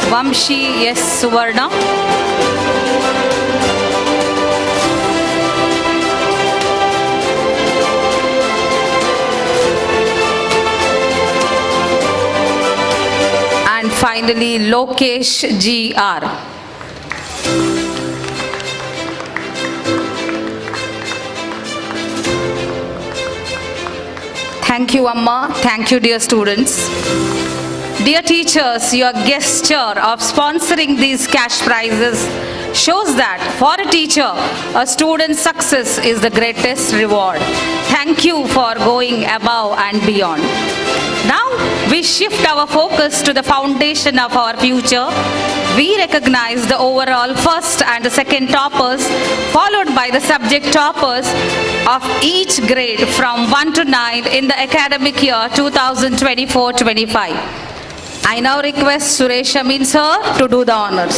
Vamshi S. Suvarna. And finally, Lokesh G.R. Thank you, Amma. Thank you, dear students. Dear teachers, your gesture of sponsoring these cash prizes shows that for a teacher, a student's success is the greatest reward. Thank you for going above and beyond. Now, we shift our focus to the foundation of our future. We recognize the overall first and the second toppers, followed by the subject toppers of each grade from 1 to 9 in the academic year 2024-25. I now request Suresh Amin sir to do the honors.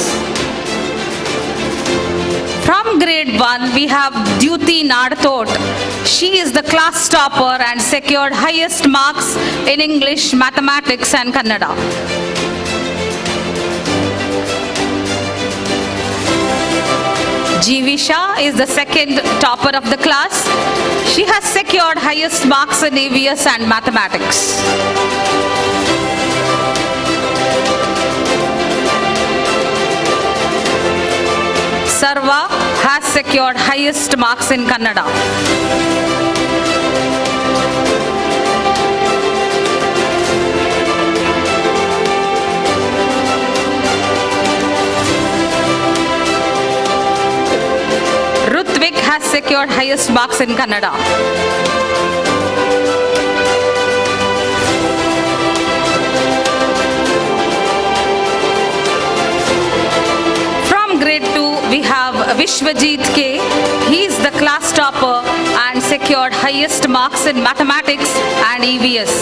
From grade 1, we have Dyuti Nadthot. She is the class topper and secured highest marks in English, Mathematics and Kannada. Jivisha is the second topper of the class. She has secured highest marks in EVS and Mathematics. Sarva has secured highest marks in Kannada. Rutvik has secured highest marks in Kannada. Grade 2, we have Vishwajit K. He is the class topper and secured highest marks in Mathematics and EVS.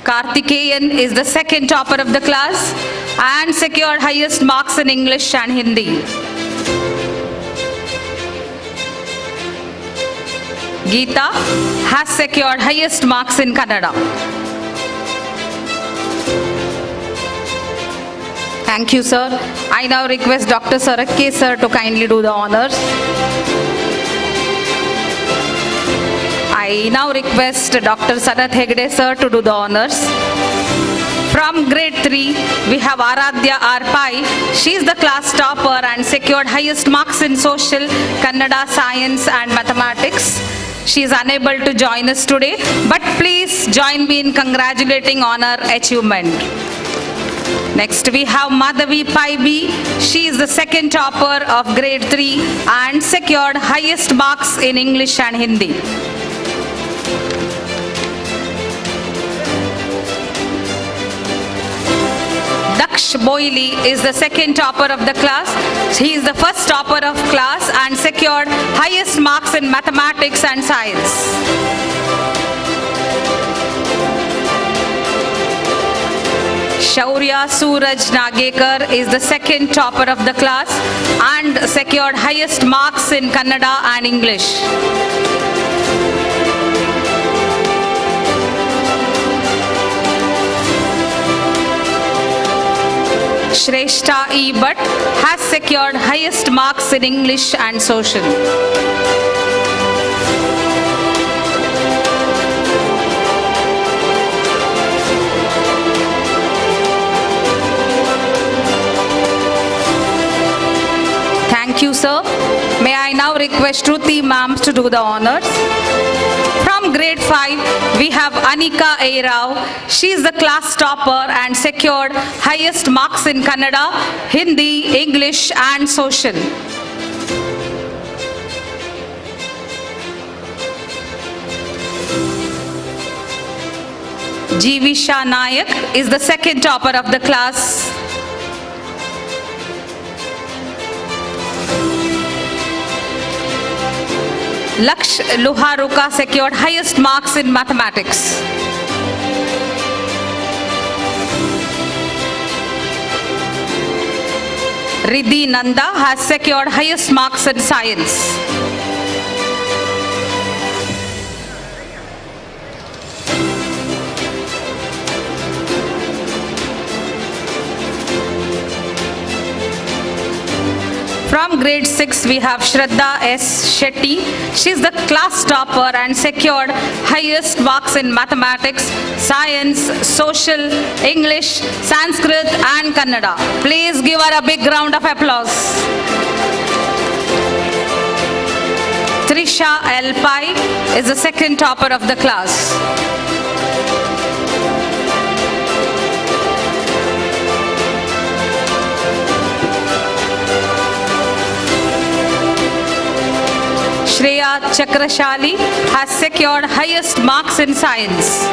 Karthikeyan is the second topper of the class and secured highest marks in English and Hindi. Geeta has secured highest marks in Kannada. Thank you, sir. I now request Dr. Sarakke sir to kindly do the honors. I now request Dr. Sanath Hegde sir to do the honors. From grade 3, we have Aradhya R. Pai. She is the class topper and secured highest marks in Social, Kannada, Science and Mathematics. She is unable to join us today, but please join me in congratulating on her achievement. Next, we have Madhavi Pai B. She is the second topper of grade 3 and secured highest marks in English and Hindi. Daksh Boili is the second topper of the class. He is the first topper of class and secured highest marks in Mathematics and Science. Shaurya Suraj Nagekar is the second topper of the class and secured highest marks in Kannada and English. Shrestha E. Bhatt has secured highest marks in English and Social. Thank you, sir. May I now request Shruti ma'am to do the honors. From grade 5, we have Anika A. Rao. She is the class topper and secured highest marks in Kannada, Hindi, English and Social. Jivisha Nayak is the second topper of the class. Laksh Luharuka secured highest marks in mathematics. Riddhi Nanda has secured highest marks in science. From grade 6, we have Shraddha S. Shetty. She is the class topper and secured highest marks in mathematics, science, social, English, Sanskrit and Kannada. Please give her a big round of applause. Trisha L. Pai is the second topper of the class. Shreya Chakrashali has secured highest marks in science.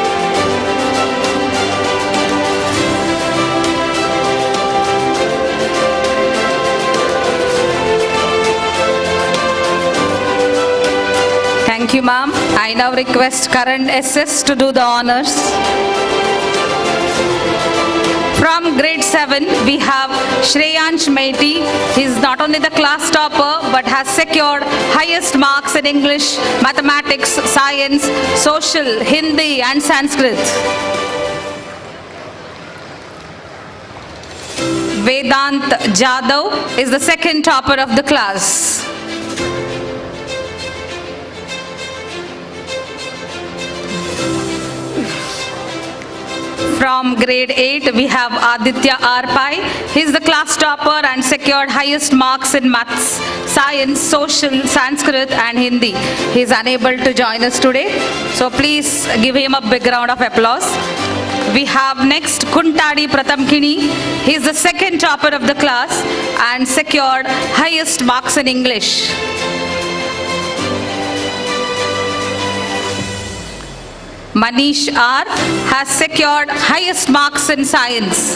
Thank you, ma'am. I now request current SS to do the honors. From grade 7, we have Shreyansh Maiti. He is not only the class topper, but has secured highest marks in English, mathematics, science, social, Hindi and Sanskrit. Vedant Jadhav is the second topper of the class. From grade 8, we have Aditya R. Pai. He is the class topper and secured highest marks in maths, science, social, Sanskrit and Hindi. He is unable to join us today, so please give him a big round of applause. We have next Kuntadi Pratamkini. He is the second topper of the class and secured highest marks in English. Manish R. has secured highest marks in science.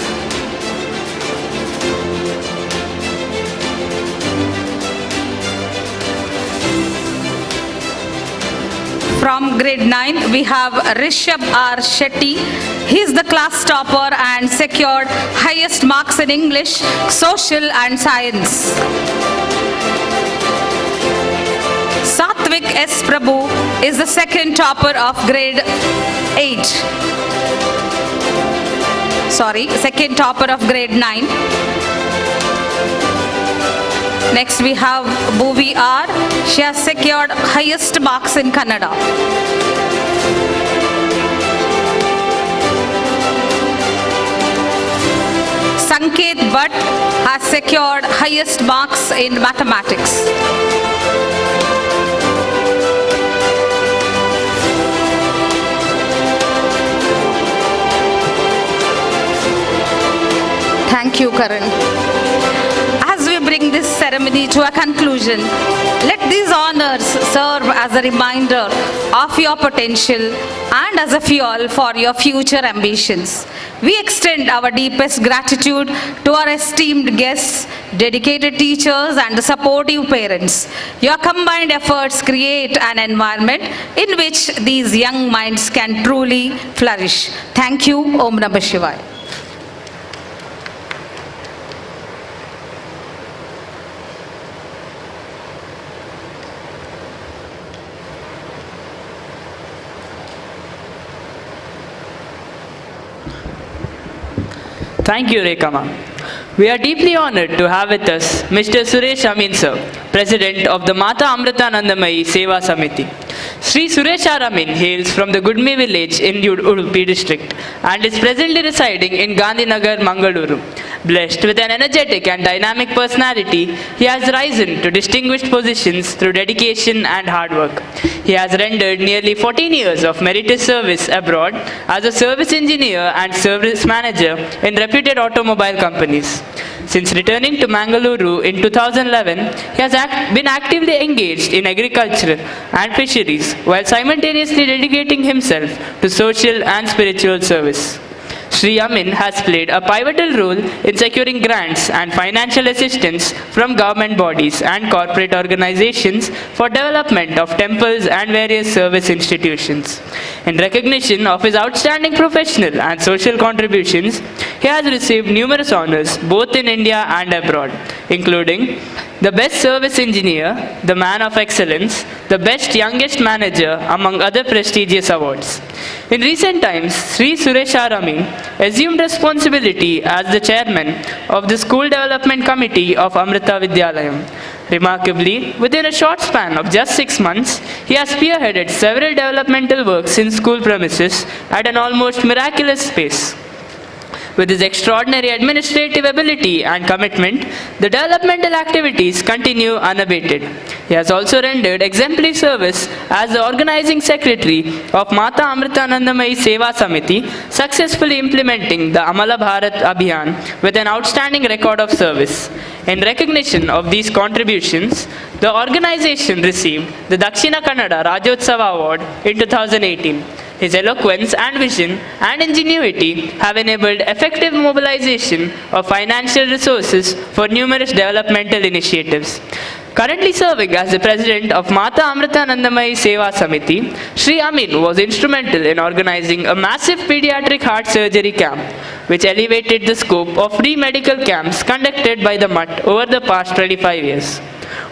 From grade 9, we have Rishabh R. Shetty. He is the class topper and secured highest marks in English, social and science. Satvik S. Prabhu is the second topper of grade 8. Second topper of grade 9. Next we have Bhuvi R. She has secured highest marks in Kannada. Sanket Bhatt has secured highest marks in mathematics. Thank you, Karan. As we bring this ceremony to a conclusion, let these honors serve as a reminder of your potential and as a fuel for your future ambitions. We extend our deepest gratitude to our esteemed guests, dedicated teachers and the supportive parents. Your combined efforts create an environment in which these young minds can truly flourish. Thank you. Om Namah Shivaya. Thank you, Rekama. We are deeply honored to have with us Mr. Suresh Amin sir, President of the Mata Amrita Nandamayi Seva Samiti. Sri Suresh R. Amin hails from the Gudme village in Udupi district and is presently residing in Gandhinagar, Mangaluru. Blessed with an energetic and dynamic personality, he has risen to distinguished positions through dedication and hard work. He has rendered nearly 14 years of meritorious service abroad as a service engineer and service manager in reputed automobile companies. Since returning to Mangaluru in 2011, he has been actively engaged in agriculture and fisheries while simultaneously dedicating himself to social and spiritual service. Sri Amin has played a pivotal role in securing grants and financial assistance from government bodies and corporate organizations for development of temples and various service institutions. In recognition of his outstanding professional and social contributions, he has received numerous honors both in India and abroad, including the Best Service Engineer, the Man of Excellence, the Best Youngest Manager, among other prestigious awards. In recent times, Sri Suresh R. Amin assumed responsibility as the chairman of the School Development Committee of Amrita Vidyalayam. Remarkably, within a short span of just 6 months, he has spearheaded several developmental works in school premises at an almost miraculous pace. With his extraordinary administrative ability and commitment, the developmental activities continue unabated. He has also rendered exemplary service as the organizing secretary of Mata Amritanandamayi Seva Samiti, successfully implementing the Amala Bharat Abhiyan with an outstanding record of service. In recognition of these contributions, the organization received the Dakshina Kannada Rajyotsava Award in 2018. His eloquence and vision and ingenuity have enabled effective mobilization of financial resources for numerous developmental initiatives. Currently serving as the president of Mata Amritanandamayi Seva Samiti, Sri Amin was instrumental in organizing a massive pediatric heart surgery camp, which elevated the scope of free medical camps conducted by the MUT over the past 25 years.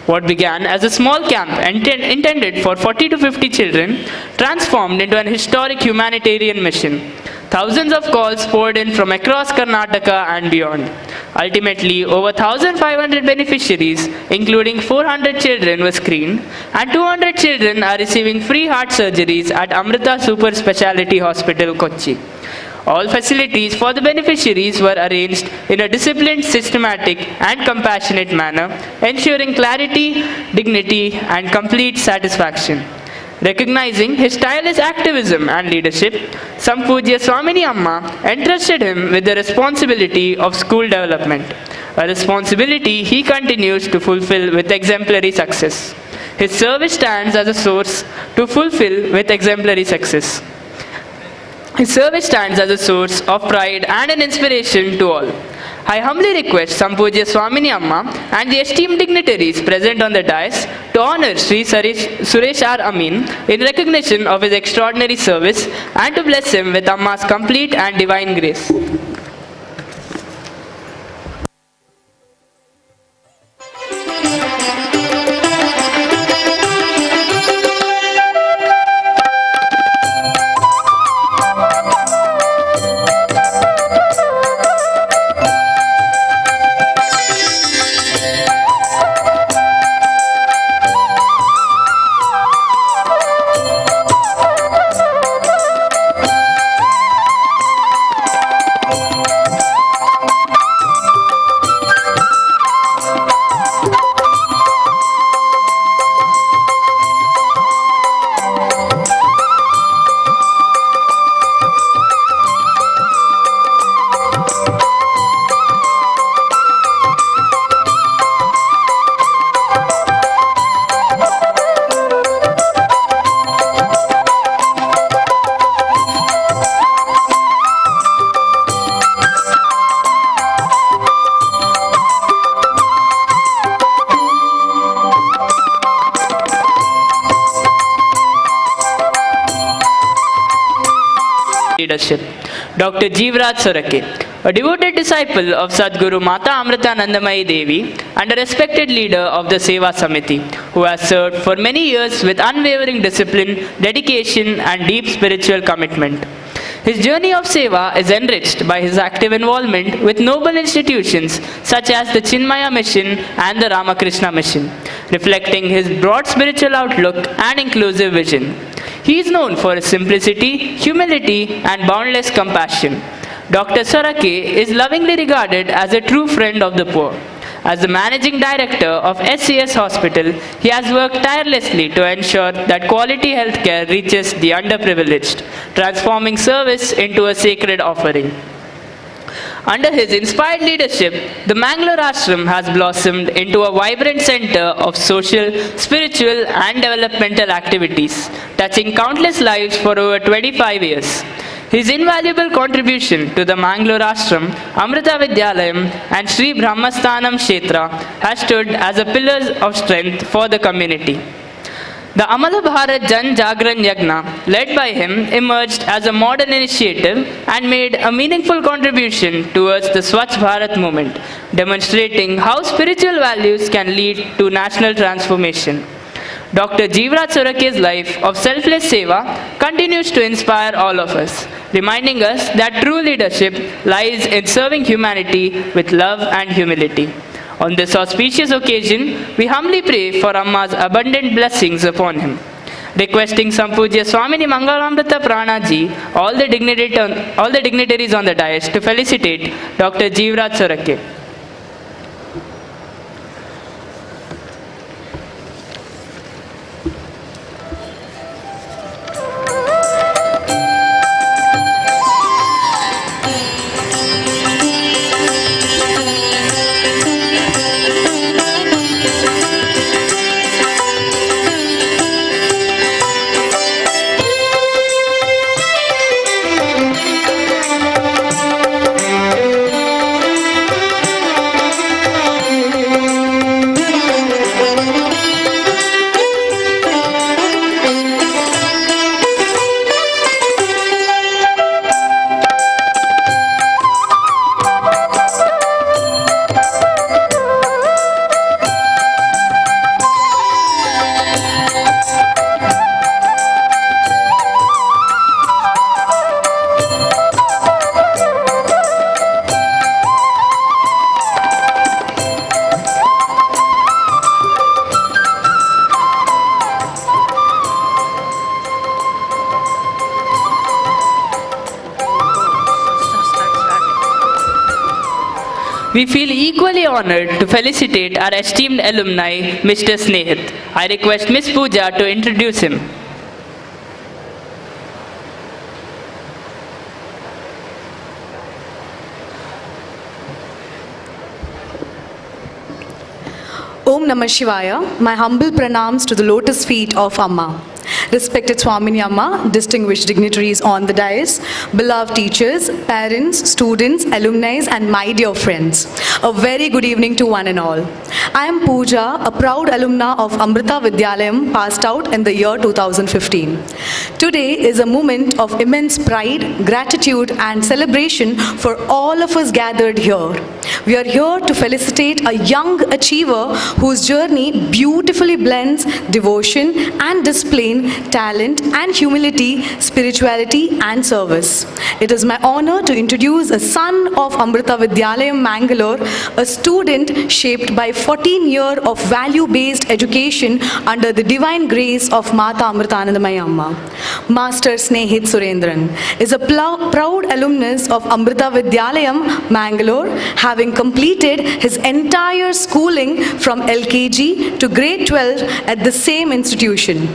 What began as a small camp intended for 40 to 50 children transformed into an historic humanitarian mission. Thousands of calls poured in from across Karnataka and beyond. Ultimately, over 1,500 beneficiaries, including 400 children, were screened, and 200 children are receiving free heart surgeries at Amrita Super Speciality Hospital, Kochi. All facilities for the beneficiaries were arranged in a disciplined, systematic, and compassionate manner, ensuring clarity, dignity, and complete satisfaction. Recognizing his tireless activism and leadership, Sampujya Swamini Amma entrusted him with the responsibility of school development, a responsibility he continues to fulfill with exemplary success. His service stands as a source to fulfill with exemplary success. His service stands as a source of pride and an inspiration to all. I humbly request Sampujya Swamini Amma and the esteemed dignitaries present on the dais to honor Sri Suresh R. Amin in recognition of his extraordinary service and to bless him with Amma's complete and divine grace. Leadership. Dr. Jeevraj Sorake, a devoted disciple of Sadguru Mata Amritanandamayi Devi and a respected leader of the Seva Samiti, who has served for many years with unwavering discipline, dedication, and deep spiritual commitment. His journey of Seva is enriched by his active involvement with noble institutions such as the Chinmaya Mission and the Ramakrishna Mission, reflecting his broad spiritual outlook and inclusive vision. He is known for his simplicity, humility, and boundless compassion. Dr. Sorake is lovingly regarded as a true friend of the poor. As the managing director of SCS Hospital, he has worked tirelessly to ensure that quality healthcare reaches the underprivileged, transforming service into a sacred offering. Under his inspired leadership, the Mangaluru Ashram has blossomed into a vibrant center of social, spiritual, and developmental activities, touching countless lives for over 25 years. His invaluable contribution to the Mangaluru Ashram, Amrita Vidyalayam, and Sri Brahmasthanam Kshetra has stood as a pillar of strength for the community. The Amala Bharat Jan Jagran Yagna, led by him, emerged as a modern initiative and made a meaningful contribution towards the Swachh Bharat movement, demonstrating how spiritual values can lead to national transformation. Dr. Jeevraj Sorake's life of selfless seva continues to inspire all of us, reminding us that true leadership lies in serving humanity with love and humility. On this auspicious occasion, we humbly pray for Amma's abundant blessings upon him. Requesting Sampuja Swamini Mangalamrita Pranaji, all the dignitaries on the dais to felicitate Dr. Jeevraj Sorake. We feel equally honored to felicitate our esteemed alumni, Mr. Snehit. I request Ms. Pooja to introduce him. Om Namah Shivaya, my humble pranams to the lotus feet of Amma. Respected Swamini Amma, distinguished dignitaries on the dais, beloved teachers, parents, students, alumni, and my dear friends, a very good evening to one and all. I am Pooja, a proud alumna of Amrita Vidyalayam, passed out in the year 2015. Today is a moment of immense pride, gratitude, and celebration for all of us gathered here. We are here to felicitate a young achiever whose journey beautifully blends devotion and discipline, talent and humility, spirituality and service. It is my honor to introduce a son of Amrita Vidyalayam, Mangalore, a student shaped by 14 years of value-based education under the divine grace of Mata Amritanandamayi Amma. Master Snehit Surendran is a proud alumnus of Amrita Vidyalayam, Mangalore, having completed his entire schooling from LKG to grade 12 at the same institution.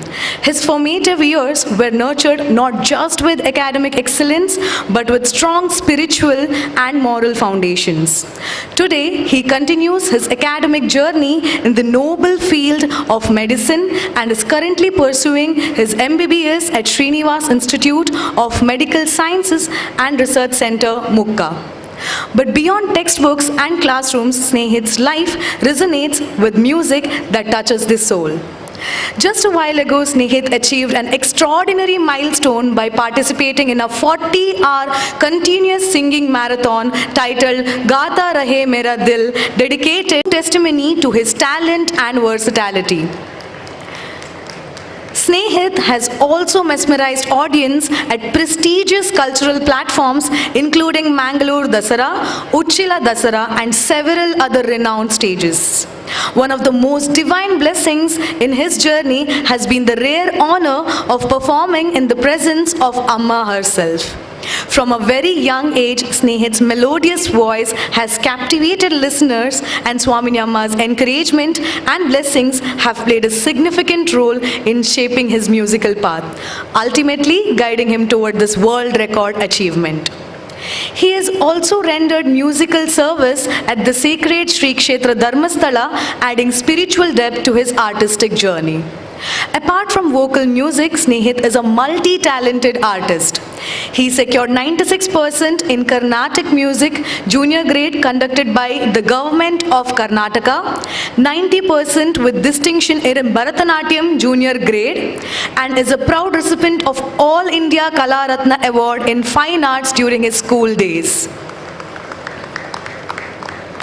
His formative years were nurtured not just with academic excellence, but with strong spiritual and moral foundations. Today, he continues his academic journey in the noble field of medicine and is currently pursuing his MBBS at Srinivas Institute of Medical Sciences and Research Center, Mukka. But beyond textbooks and classrooms, Snehit's life resonates with music that touches the soul. Just a while ago, Snehit achieved an extraordinary milestone by participating in a 40-hour continuous singing marathon titled Gaata Rahe Mera Dil, dedicated testimony to his talent and versatility. Snehit has also mesmerized audience at prestigious cultural platforms including Mangaluru Dasara, Uchila Dasara and several other renowned stages. One of the most divine blessings in his journey has been the rare honor of performing in the presence of Amma herself. From a very young age, Snehit's melodious voice has captivated listeners, and Swamini Amma's encouragement and blessings have played a significant role in shaping his musical path, ultimately guiding him toward this world record achievement. He has also rendered musical service at the sacred Sri Kshetra Dharmasthala, adding spiritual depth to his artistic journey. Apart from vocal music, Snehit is a multi-talented artist. He secured 96% in Carnatic music junior grade conducted by the government of Karnataka, 90% with distinction in Bharatanatyam junior grade, and is a proud recipient of All India Kala Ratna Award in Fine Arts during his school days.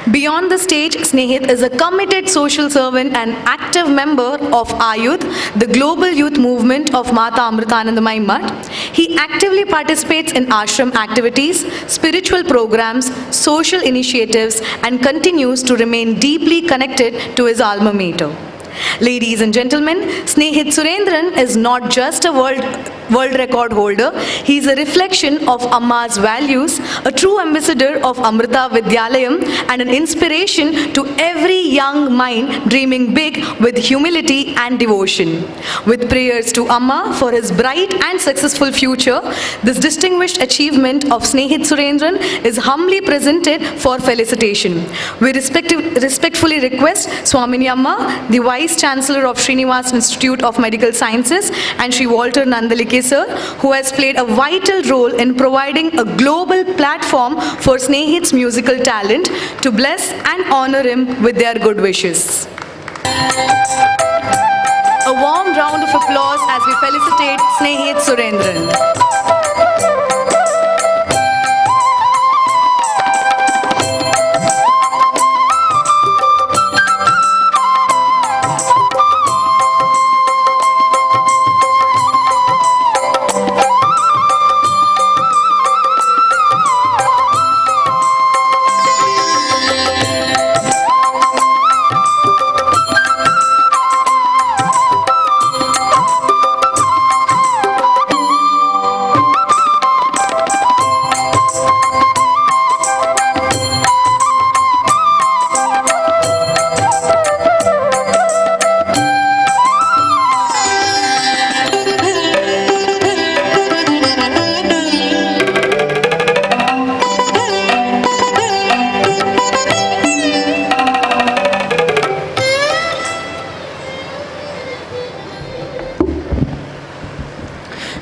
Beyond the stage, Snehit is a committed social servant and active member of Ayudh, the global youth movement of Mata Amritanandamayi Mutt. He actively participates in ashram activities, spiritual programs, social initiatives, and continues to remain deeply connected to his alma mater. Ladies and gentlemen, Snehit Surendran is not just a world record holder. He is a reflection of Amma's values, a true ambassador of Amrita Vidyalayam, and an inspiration to every young mind dreaming big with humility and devotion. With prayers to Amma for his bright and successful future, this distinguished achievement of Snehit Surendran is humbly presented for felicitation. We respectfully request Swamini Amma, the Vice Chancellor of Srinivas Institute of Medical Sciences, and Sri Walter Nandalike sir, who has played a vital role in providing a global platform for Snehit's musical talent, to bless and honor him with their good wishes. A warm round of applause as we felicitate Snehit Surendran.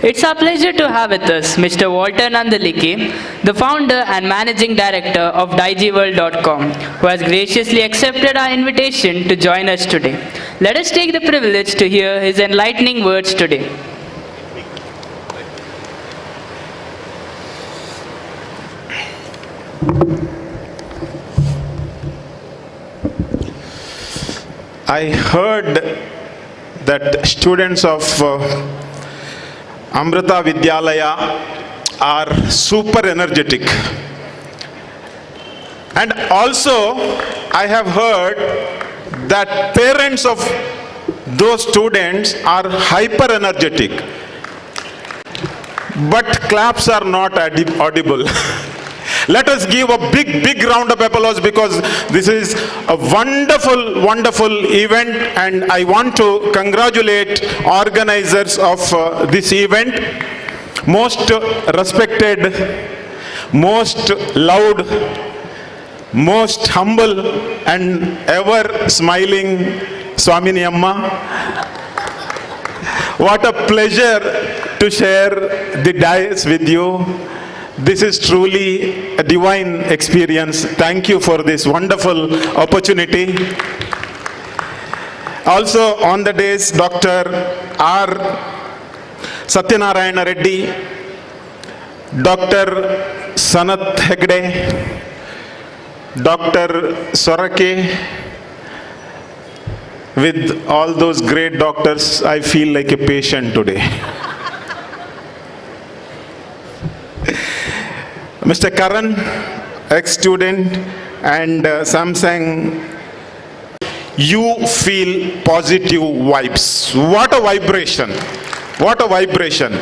It's our pleasure to have with us Mr. Walter Nandalike, the founder and managing director of digiworld.com, who has graciously accepted our invitation to join us today. Let us take the privilege to hear his enlightening words today. I heard that students of Amrita Vidyalaya are super energetic. And also, I have heard that parents of those students are hyper energetic. But claps are not audible. Let us give a big round of applause, because this is a wonderful event, and I want to congratulate organizers of this event. Most respected, most loud, most humble, and ever smiling Swamini Amma. What a pleasure to share the dais with you. This is truly a divine experience. Thank you for this wonderful opportunity. Also on the dais, Dr. R. Satyanarayana Reddy, Dr. Sanat Hegde, Dr. Sorake. With all those great doctors, I feel like a patient today. Mr. Karan, ex-student, and Samsung, you feel positive vibes. What a vibration. What a vibration.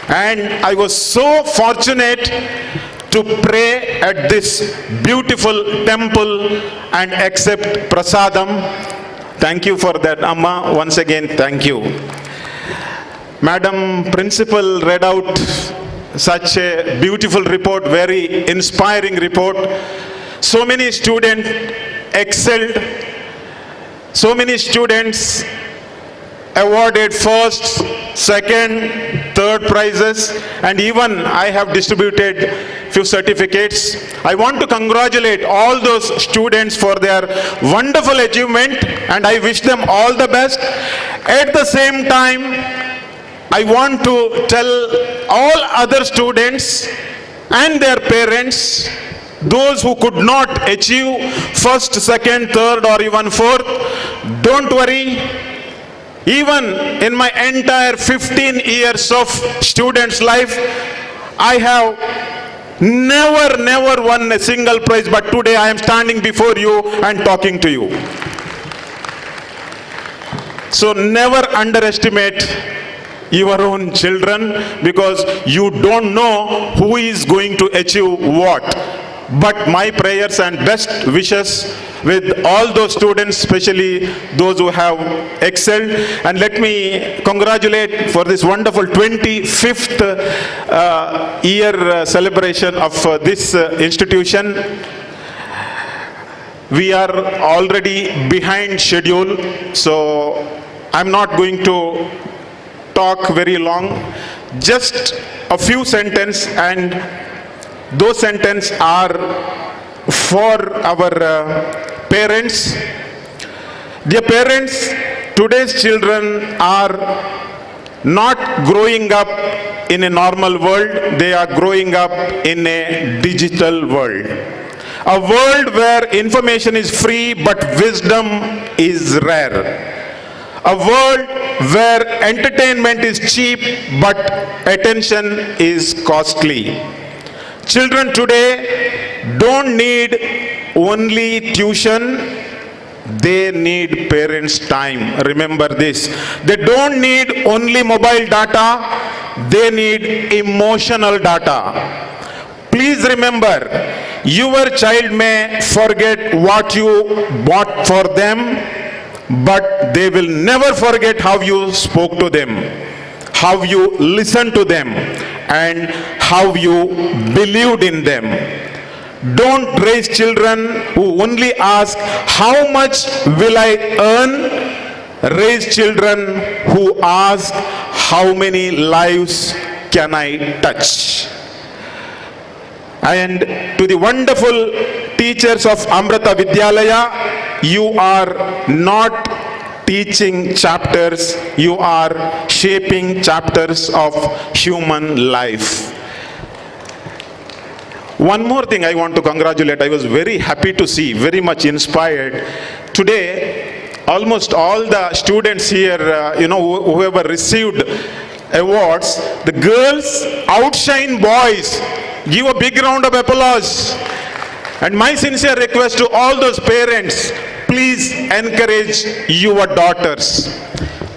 And I was so fortunate to pray at this beautiful temple and accept prasadam. Thank you for that, Amma. Once again, thank you. Madam Principal read out such a beautiful report, very inspiring report. So many students excelled. So many students awarded first, second, third prizes, and even I have distributed few certificates. I want to congratulate all those students for their wonderful achievement, and I wish them all the best. At the same time, I want to tell all other students and their parents, those who could not achieve first, second, third, or even fourth, don't worry. Even in my entire 15 years of student's life, I have never won a single prize, but today I am standing before you and talking to you. So never underestimate your own children, because you don't know who is going to achieve what. But my prayers and best wishes with all those students, especially those who have excelled. And let me congratulate for this wonderful 25th year celebration of this institution. We are already behind schedule, so I'm not going to talk very long. Just a few sentences, and those sentences are for our parents. Dear parents, today's children are not growing up in a normal world, they are growing up in a digital world. A world where information is free but wisdom is rare. A world where entertainment is cheap but attention is costly. Children today don't need only tuition, they need parents' time. Remember this. They don't need only mobile data, they need emotional data. Please remember, your child may forget what you bought for them, but they will never forget how you spoke to them, how you listened to them, and how you believed in them. Don't raise children who only ask, how much will I earn? Raise children who ask, how many lives can I touch? And to the wonderful teachers of Amrita Vidyalaya, you are not teaching chapters, you are shaping chapters of human life. One more thing I want to congratulate. I was very happy to see, very much inspired. Today, almost all the students here, whoever received awards, the girls outshine boys. Give a big round of applause. And my sincere request to all those parents, please encourage your daughters.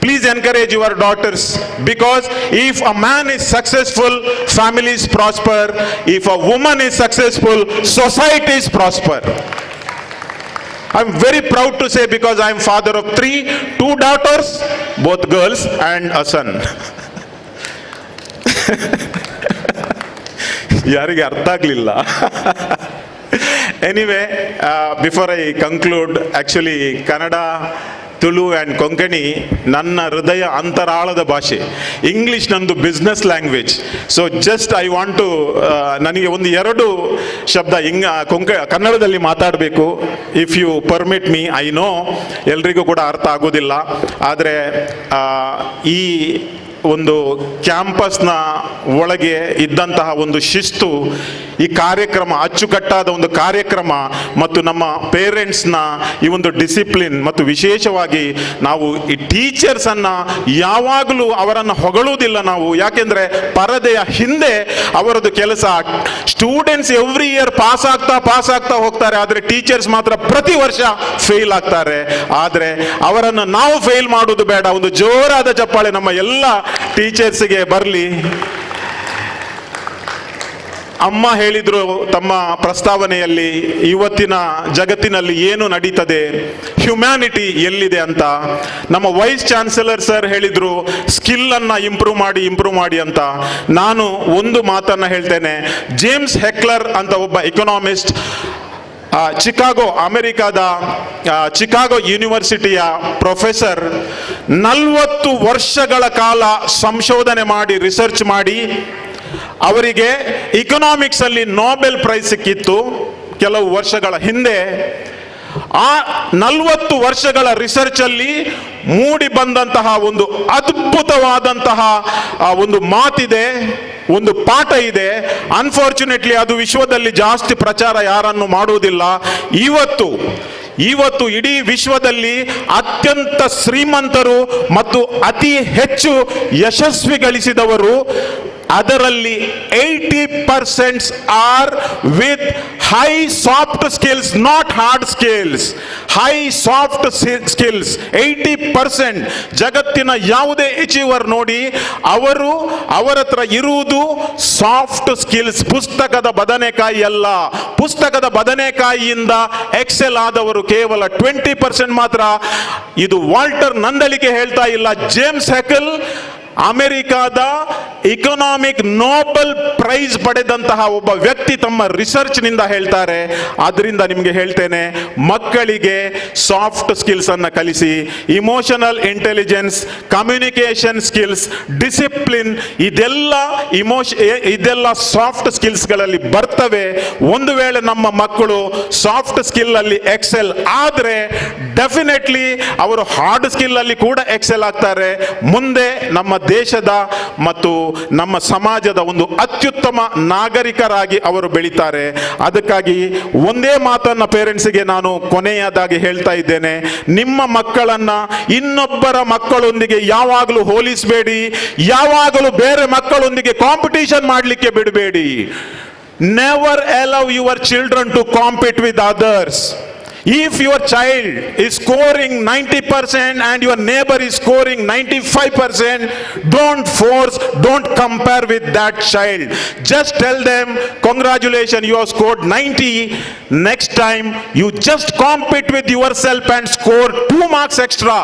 Please encourage your daughters, because if a man is successful, families prosper. If a woman is successful, societies prosper. I'm very proud to say, because I'm father of 2 daughters, both girls and a son. ಯಾರಿಗೆ ಅರ್ಥ ಆಗಲಿಲ್ಲ. Anyway, before I conclude, actually Kannada, Tulu and Konkani ನನ್ನ ಹೃದಯ ಅಂತರಾಳದ ಭಾಷೆ. English ನಂದು business language. So just I want to ನನಗೆ 1-2 ಶಬ್ದ ಕನ್ನಡದಲ್ಲಿ ಮಾತಾಡಬೇಕು. If you permit me. I know ಎಲ್ರಿಗೂ ಕೂಡ ಅರ್ಥ ಆಗೋದಿಲ್ಲ, ಆದರೆ ಈ ಒಂದು ಕ್ಯಾಂಪಸ್ನ ಒಳಗೆ ಇದ್ದಂತಹ ಒಂದು ಶಿಸ್ತು, ಈ ಕಾರ್ಯಕ್ರಮ ಅಚ್ಚುಕಟ್ಟಾದ ಒಂದು ಕಾರ್ಯಕ್ರಮ, ಮತ್ತು ನಮ್ಮ ಪೇರೆಂಟ್ಸ್ನ ಈ ಒಂದು ಡಿಸಿಪ್ಲಿನ್, ಮತ್ತು ವಿಶೇಷವಾಗಿ ನಾವು ಈ ಟೀಚರ್ಸನ್ನು ಯಾವಾಗಲೂ ಅವರನ್ನು ಹೊಗಳುವುದಿಲ್ಲ ನಾವು. ಯಾಕೆಂದರೆ ಪರದೆಯ ಹಿಂದೆ ಅವರದ್ದು ಕೆಲಸ. ಸ್ಟೂಡೆಂಟ್ಸ್ ಎವ್ರಿ ಇಯರ್ ಪಾಸ್ ಆಗ್ತಾ ಹೋಗ್ತಾರೆ, ಆದರೆ ಟೀಚರ್ಸ್ ಮಾತ್ರ ಪ್ರತಿ ವರ್ಷ ಫೇಲ್ ಆಗ್ತಾರೆ. ಆದರೆ ಅವರನ್ನು ನಾವು ಫೇಲ್ ಮಾಡೋದು ಬೇಡ. ಒಂದು ಜೋರಾದ ಚಪ್ಪಾಳೆ ನಮ್ಮ ಎಲ್ಲ ಟೀಚರ್ಸ್ಗೆ ಬರಲಿ. ಅಮ್ಮ ಹೇಳಿದರು ತಮ್ಮ ಪ್ರಸ್ತಾವನೆಯಲ್ಲಿ, ಇವತ್ತಿನ ಜಗತ್ತಿನಲ್ಲಿ ಏನು ನಡೀತದೆ, ಹ್ಯುಮ್ಯಾನಿಟಿ ಎಲ್ಲಿದೆ ಅಂತ. ನಮ್ಮ ವೈಸ್ ಚಾನ್ಸಲರ್ ಸರ್ ಹೇಳಿದರು ಸ್ಕಿಲ್ಲನ್ನು ಇಂಪ್ರೂವ್ ಮಾಡಿ ಅಂತ. ನಾನು ಒಂದು ಮಾತನ್ನು ಹೇಳ್ತೇನೆ. ಜೇಮ್ಸ್ ಹೆಕ್ಲರ್ ಅಂತ ಒಬ್ಬ ಎಕನಾಮಿಸ್ಟ್, ಚಿಕಾಗೋ, ಅಮೆರಿಕಾದ ಚಿಕಾಗೋ ಯೂನಿವರ್ಸಿಟಿಯ ಪ್ರೊಫೆಸರ್, 40 ವರ್ಷಗಳ ಕಾಲ ಸಂಶೋಧನೆ ಮಾಡಿ, ರಿಸರ್ಚ್ ಮಾಡಿ, ಅವರಿಗೆ ಇಕನಾಮಿಕ್ಸ್ ಅಲ್ಲಿ ನೊಬೆಲ್ ಪ್ರೈಸ್ ಸಿಕ್ಕಿತ್ತು ಕೆಲವು ವರ್ಷಗಳ ಹಿಂದೆ. ಆ 40 ವರ್ಷಗಳ ರಿಸರ್ಚ್ ಅಲ್ಲಿ ಮೂಡಿ ಬಂದಂತಹ ಒಂದು ಅದ್ಭುತವಾದಂತಹ ಒಂದು ಮಾತಿದೆ, ಒಂದು ಪಾಠ ಇದೆ. ಅನ್ಫಾರ್ಚುನೇಟ್ಲಿ ಅದು ವಿಶ್ವದಲ್ಲಿ ಜಾಸ್ತಿ ಪ್ರಚಾರ ಯಾರನ್ನು ಮಾಡುವುದಿಲ್ಲ. ಇವತ್ತು ಇಡೀ ವಿಶ್ವದಲ್ಲಿ ಅತ್ಯಂತ ಶ್ರೀಮಂತರು ಮತ್ತು ಅತಿ ಹೆಚ್ಚು ಯಶಸ್ವಿ ಗಳಿಸಿದವರು, ಅದರಲ್ಲಿ 80% are with high soft skills, not hard skills, high soft skills. 80% ಜಗತ್ತಿನ ಯಾವುದೇ ಅಚೀವರ್ ನೋಡಿ, ಅವರ ಹತ್ರ ಇರುವುದು ಸಾಫ್ಟ್ ಸ್ಕಿಲ್ಸ್. ಪುಸ್ತಕದ ಬದನೆಕಾಯಿ ಅಲ್ಲ. ಪುಸ್ತಕದ ಬದನೆಕಾಯಿಯಿಂದ ಎಕ್ಸೆಲ್ ಆದವರು ಕೇವಲ 20% ಮಾತ್ರ. ಇದು ವಾಲ್ಟರ್ ನಂದಳಿಕೆ ಹೇಳ್ತಾ ಇಲ್ಲ, ಜೇಮ್ಸ್ ಹೆಕಲ್ ಅಮೆರಿಕಾದ ಇಕನಾಮಿಕ್ ನೊಬೆಲ್ ಪ್ರೈಸ್ ಪಡೆದಂತಹ ಒಬ್ಬ ವ್ಯಕ್ತಿ ತಮ್ಮ ರಿಸರ್ಚ್ ನಿಂದ ಹೇಳ್ತಾರೆ. ಆದ್ರಿಂದ ನಿಮಗೆ ಹೇಳ್ತೇನೆ, ಮಕ್ಕಳಿಗೆ ಸಾಫ್ಟ್ ಸ್ಕಿಲ್ಸ್ ಅನ್ನ ಕಲಿಸಿ. Emotional intelligence, communication skills, discipline, ಇದೆಲ್ಲ ಸಾಫ್ಟ್ ಸ್ಕಿಲ್ಸ್ ಗಳಲ್ಲಿ ಬರ್ತವೆ. ಒಂದು ವೇಳೆ ನಮ್ಮ ಮಕ್ಕಳು ಸಾಫ್ಟ್ ಸ್ಕಿಲ್ ಅಲ್ಲಿ ಎಕ್ಸೆಲ್ ಆದ್ರೆ ಡೆಫಿನೆಟ್ಲಿ ಅವರು ಹಾರ್ಡ್ ಸ್ಕಿಲ್ ಅಲ್ಲಿ ಕೂಡ ಎಕ್ಸೆಲ್ ಆಗ್ತಾರೆ. ಮುಂದೆ ನಮ್ಮ ದೇಶದ ಮತ್ತು ನಮ್ಮ ಸಮಾಜದ ಒಂದು ಅತ್ಯುತ್ತಮ ನಾಗರಿಕರಾಗಿ ಅವರು ಬೆಳೀತಾರೆ. ಅದಕ್ಕಾಗಿ ಒಂದೇ ಮಾತನ್ನ ಪೇರೆಂಟ್ಸ್ಗೆ ನಾನು ಕೊನೆಯದಾಗಿ ಹೇಳ್ತಾ ಇದ್ದೇನೆ, ನಿಮ್ಮ ಮಕ್ಕಳನ್ನ ಇನ್ನೊಬ್ಬರ ಮಕ್ಕಳೊಂದಿಗೆ ಯಾವಾಗಲೂ ಹೋಲಿಸಬೇಡಿ, ಯಾವಾಗಲೂ ಬೇರೆ ಮಕ್ಕಳೊಂದಿಗೆ ಕಾಂಪಿಟಿಷನ್ ಮಾಡಲಿಕ್ಕೆ ಬಿಡಬೇಡಿ. Never allow your children to compete with others. If your child is scoring 90% and your neighbor is scoring 95%, don't force, don't compare with that child. Just tell them, congratulations, you have scored 90. Next time, you just compete with yourself and score 2 marks extra.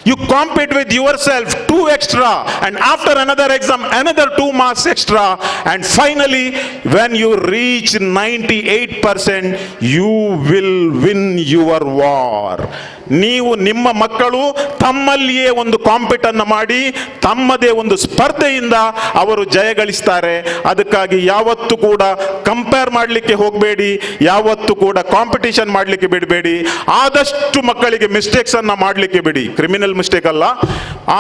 You compete with yourself, 2 extra, and after another exam, another 2 marks extra, and finally, when you reach 98%, you will win your war. ನೀವು ನಿಮ್ಮ ಮಕ್ಕಳು ತಮ್ಮಲ್ಲಿಯೇ ಒಂದು compete ಅನ್ನು ಮಾಡಿ, ತಮ್ಮದೇ ಒಂದು ಸ್ಪರ್ಧೆಯಿಂದ ಅವರು ಜಯಗಳಿಸ್ತಾರೆ. ಅದಕ್ಕಾಗಿ ಯಾವತ್ತೂ ಕೂಡ ಕಂಪೇರ್ ಮಾಡಲಿಕ್ಕೆ ಹೋಗಬೇಡಿ, ಯಾವತ್ತೂ ಕೂಡ ಕಾಂಪಿಟಿಷನ್ ಮಾಡಲಿಕ್ಕೆ ಬಿಡಬೇಡಿ. ಆದಷ್ಟು ಮಕ್ಕಳಿಗೆ ಮಿಸ್ಟೇಕ್ಸ್ ಅನ್ನ ಮಾಡಲಿಕ್ಕೆ ಬಿಡಿ, ಕ್ರಿಮಿನಲ್ ಮಿಸ್ಟೇಕ್ ಅಲ್ಲ,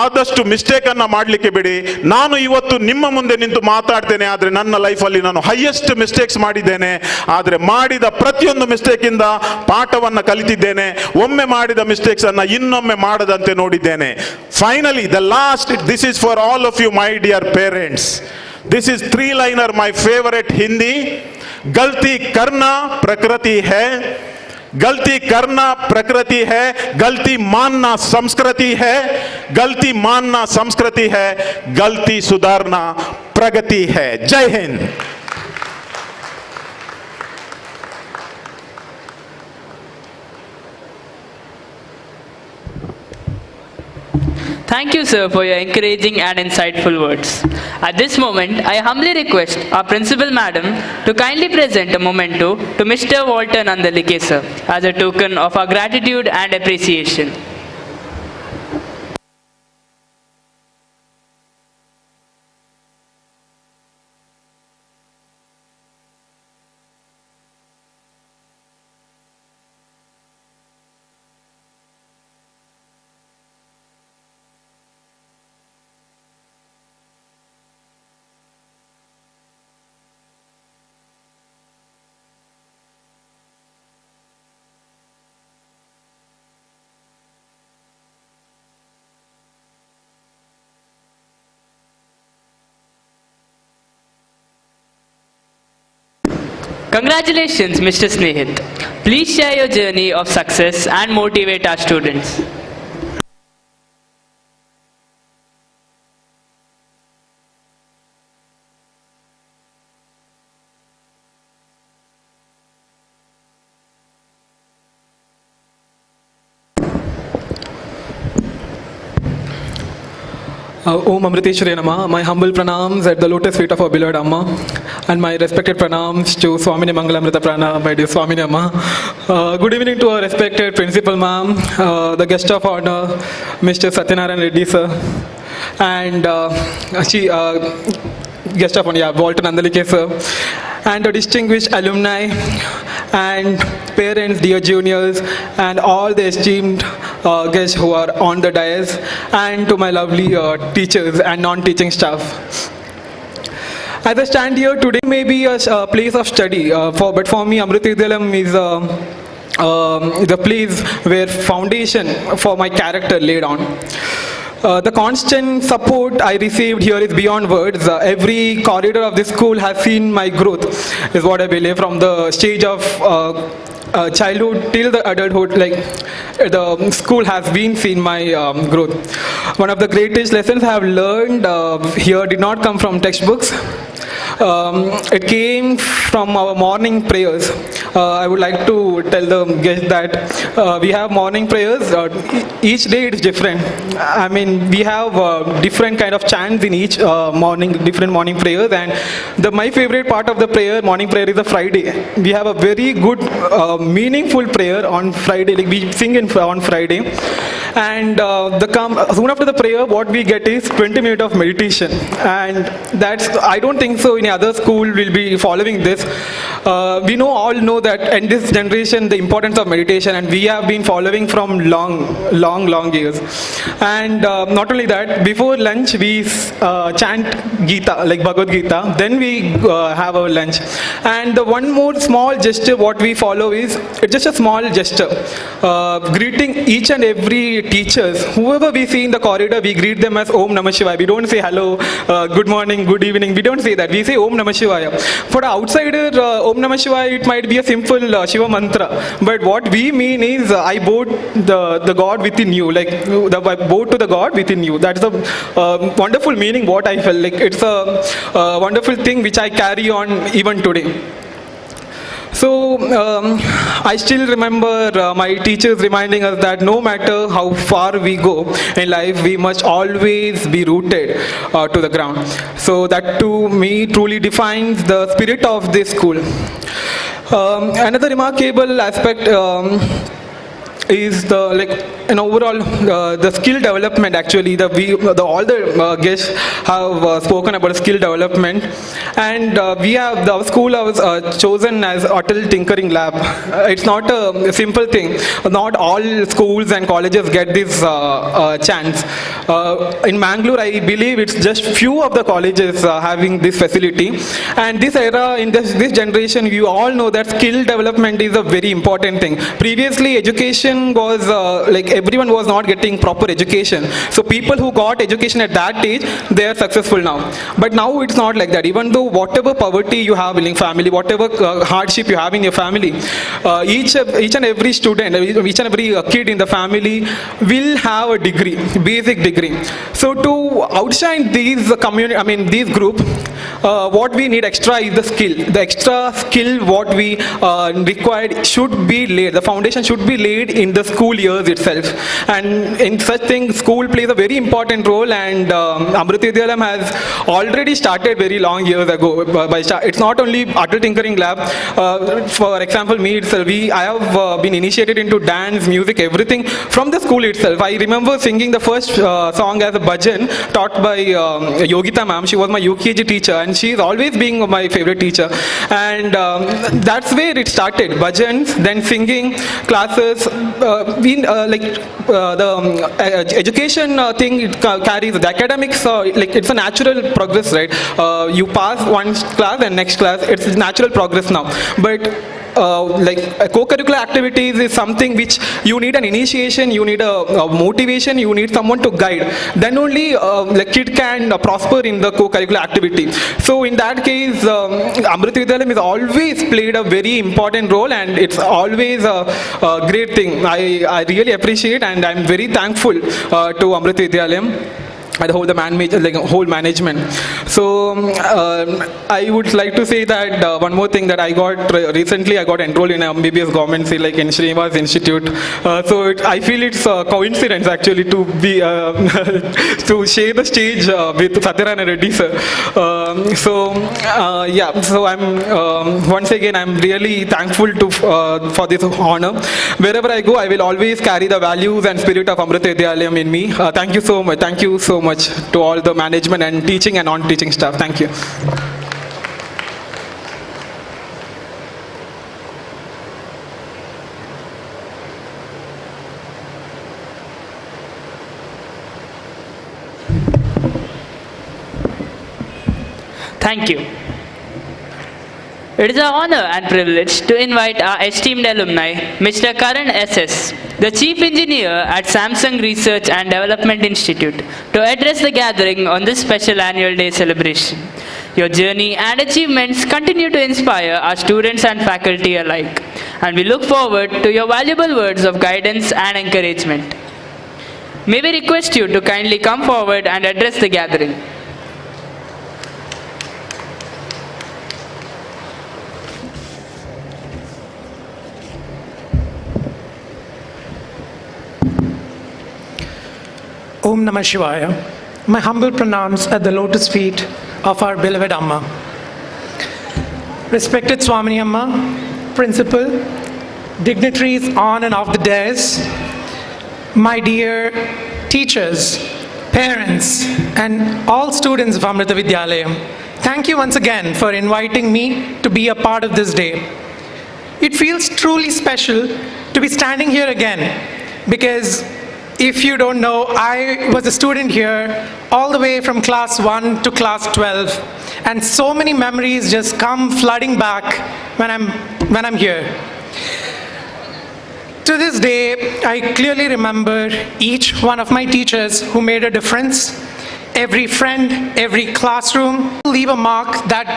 ಆದಷ್ಟು ಮಿಸ್ಟೇಕ್ ಅನ್ನ ಮಾಡಲಿಕ್ಕೆ ಬಿಡಿ. ನಾನು ಇವತ್ತು ನಿಮ್ಮ ಮುಂದೆ ನಿಂತು ಮಾತಾಡ್ತೇನೆ, ಆದರೆ ನನ್ನ ಲೈಫಲ್ಲಿ ನಾನು ಹೈಯೆಸ್ಟ್ ಮಿಸ್ಟೇಕ್ಸ್ ಮಾಡಿದ್ದೇನೆ. ಆದರೆ ಮಾಡಿದ ಪ್ರತಿಯೊಂದು ಮಿಸ್ಟೇಕ್ ಇಂದ ಪಾಠವನ್ನ ಕಲಿತಿದ್ದೇನೆ. ಒಮ್ಮೆ ಮಾಡಿದ ಮಿಸ್ಟೇಕ್ಸ್ ಅನ್ನ ಇನ್ನೊಮ್ಮೆ ಮಾಡದಂತೆ ನೋಡಿದ್ದೇನೆ. Finally the last, this is for all of you my dear parents. This is 3-liner, my favorite Hindi. गलती करना प्रकृति है, गलती करना प्रकृति है, गलती मानना संस्कृति है, गलती मानना संस्कृति है, गलती सुधारना प्रगति है. जय Hind. Thank you, sir, for your encouraging and insightful words. At this moment, I humbly request our Principal Madam to kindly present a memento to Mr. Walter Nandalike, sir, as a token of our gratitude and appreciation. Congratulations, Mr. Snehit. Please share your journey of success and motivate our students. Om Amriteshwari Nama, my humble pranams at the lotus feet of our beloved Amma, and my respected pranams to Swamini Mangalamrita Prana, my dear Swamini Amma. Good evening to our respected principal ma'am, the guest of honor, Mr. Satyanarayan Reddy sir, and guest of honor, Walter Nandalike sir, and the distinguished alumni and parents, dear juniors, and all the esteemed guests who are on the dais, and to my lovely teachers and non-teaching staff. As I stand here today, may be a place of study, but for me, Amrita Vidyalayam is the place where foundation for my character laid on. The constant support I received here is beyond words. Every corridor of this school has seen my growth, is what I believe, from the stage of childhood till the adulthood. Like, the school has been seen my growth. One of the greatest lessons I have learned here did not come from textbooks. It came from our morning prayers. I would like to tell the guests that we have morning prayers. Each day it is different. I mean, we have different kind of chants in each morning, different morning prayers. And my favorite part of the morning prayer is the Friday. We have a very good, meaningful prayer on Friday. Like, we sing on Friday. And soon after the prayer, what we get is 20 minutes of meditation. And I don't think so any other school will be following this. We all know that in this generation the importance of meditation, and we have been following from long years. And not only that, before lunch we chant Gita, like Bhagavad Gita, then we have our lunch. And the one more small gesture what we follow is, it's just a small gesture, greeting each and every teachers, whoever we see in the corridor, we greet them as Om Namah Shivaya. We don't say hello, good morning, good evening. We don't say that. We say Om Namah Shivaya. For the outsider, Om Namah Shivaya, it might be a simple Shiva mantra. But what we mean is, I bow the God within you. Like, I bow to the God within you. That's the wonderful meaning what I felt. Like, it's a wonderful thing which I carry on even today. So, I still remember my teachers reminding us that no matter how far we go in life, we must always be rooted to the ground. So that to me truly defines the spirit of this school. Another remarkable aspect is overall the skill development. Actually, all the guests have spoken about skill development, and our school was chosen as Atal Tinkering Lab. It's not a simple thing. Not all schools and colleges get this chance. In Mangaluru, I believe it's just few of the colleges having this facility. And this era, in this generation, you all know that skill development is a very important thing. Previously, education was everyone was not getting proper education. So people who got education at that age, they are successful now. But now it's not like that. Even though whatever poverty you have in your family, whatever hardship you have in your family, each and every student, each and every kid in the family will have a degree, basic degree. So to outshine these these group, what we need extra is the skill. The extra skill what we required should be laid. The foundation should be laid in the school years itself. And in such things, school plays a very important role. And Amrita Vidyalayam has already started very long years ago. It's not only Atal Tinkering Lab. For example, me itself, I have been initiated into dance, music, everything from the school itself. I remember singing the first song as a bhajan taught by Yogita ma'am. She was my UKG teacher, and she's always been my favorite teacher. And that's where it started. Bhajans, then singing classes. The education thing, it carries the academics. It's a natural progress, right? You pass one class and next class. It's natural progress now. But co-curricular activities is something which you need an initiation, you need a motivation, you need someone to guide. Then only kid can prosper in the co-curricular activity. So in that case, Amrita Vidyalayam has always played a very important role, and it's always a great thing. I really appreciate, and I'm very thankful to Amrita Vidyalayam. the whole management. So I would like to say that one more thing that I got recently, I got enrolled in MBBS government like in Srinivas Institute. I feel it's a coincidence actually to be to share the stage with Satyanarayana Reddy sir. So I'm once again I'm really thankful to for this honor. Wherever I go, I will always carry the values and spirit of Amrita Vidyalayam in me. Thank you so much. Thank you so much to all the management and teaching and non-teaching staff. Thank you. Thank you. It is an honor and privilege to invite our esteemed alumni, Mr. Karan SS, the Chief Engineer at Samsung Research and Development Institute, to address the gathering on this special annual day celebration. Your journey and achievements continue to inspire our students and faculty alike, and we look forward to your valuable words of guidance and encouragement. May we request you to kindly come forward and address the gathering. Om Namah Shivaya. My humble pranams at the lotus feet of our beloved Amma. Respected Swamini Amma, Principal, dignitaries on and off the dais, my dear teachers, parents, and all students of Amrita Vidyalayam, thank you once again for inviting me to be a part of this day. It feels truly special to be standing here again because if you don't know, I was a student here all the way from class 1 to class 12, and so many memories just come flooding back when I'm here. To this day, I clearly remember each one of my teachers who made a difference. Every friend, every classroom, leave a mark that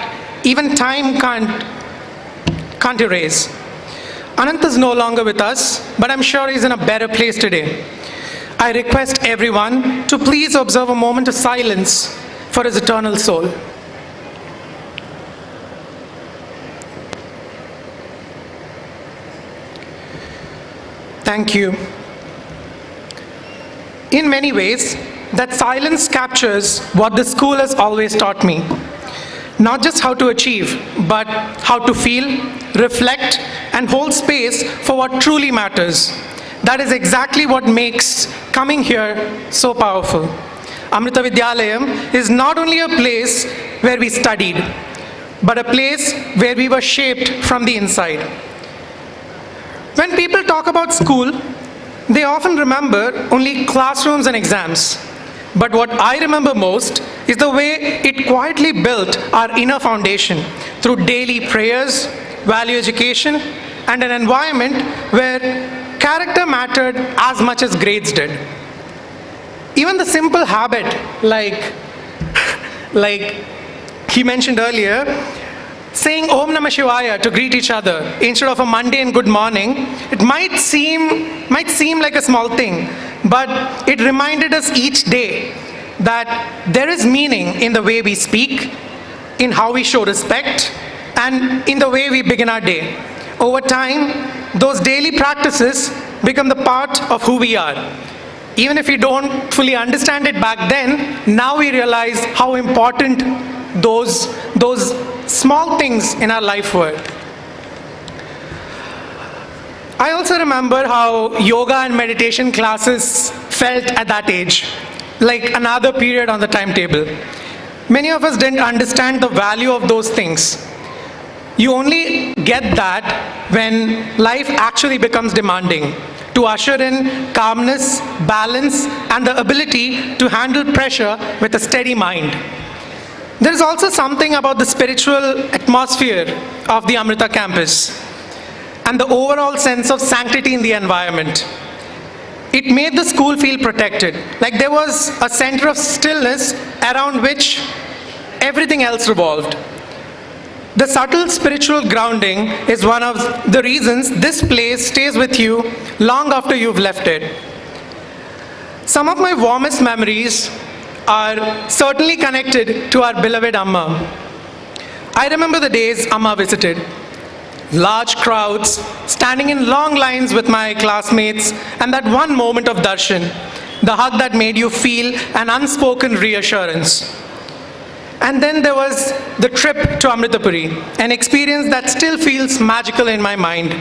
even time can't erase. Anant is no longer with us, but I'm sure he's in a better place today. I request everyone to please observe a moment of silence for his eternal soul. Thank you. In many ways, that silence captures what the school has always taught me. Not just how to achieve, but how to feel, reflect, and hold space for what truly matters. That is exactly what makes coming here so powerful. Amrita Vidyalayam is not only a place where we studied, but a place where we were shaped from the inside. When people talk about school, they often remember only classrooms and exams. But what I remember most is the way it quietly built our inner foundation through daily prayers, value education, and an environment where character mattered as much as grades did. Even the simple habit, like he mentioned earlier, saying Om Namah Shivaya to greet each other instead of a mundane good morning, it might seem like a small thing, but it reminded us each day that there is meaning in the way we speak, in how we show respect, and in the way we begin our day. Over time, those daily practices become the part of who we are. Even if we don't fully understand it back then, now we realize how important those small things in our life were. I also remember how yoga and meditation classes felt at that age, like another period on the timetable. Many of us didn't understand the value of those things. You only get that when life actually becomes demanding, to usher in calmness, balance, and the ability to handle pressure with a steady mind. There is also something about the spiritual atmosphere of the Amrita campus and the overall sense of sanctity in the environment. It made the school feel protected, like there was a center of stillness around which everything else revolved. The subtle spiritual grounding is one of the reasons this place stays with you long after you've left it. Some of my warmest memories are certainly connected to our beloved Amma. I remember the days Amma visited. Large crowds, standing in long lines with my classmates, and that one moment of darshan, the hug that made you feel an unspoken reassurance. And then there was the trip to Amritapuri, an experience that still feels magical in my mind.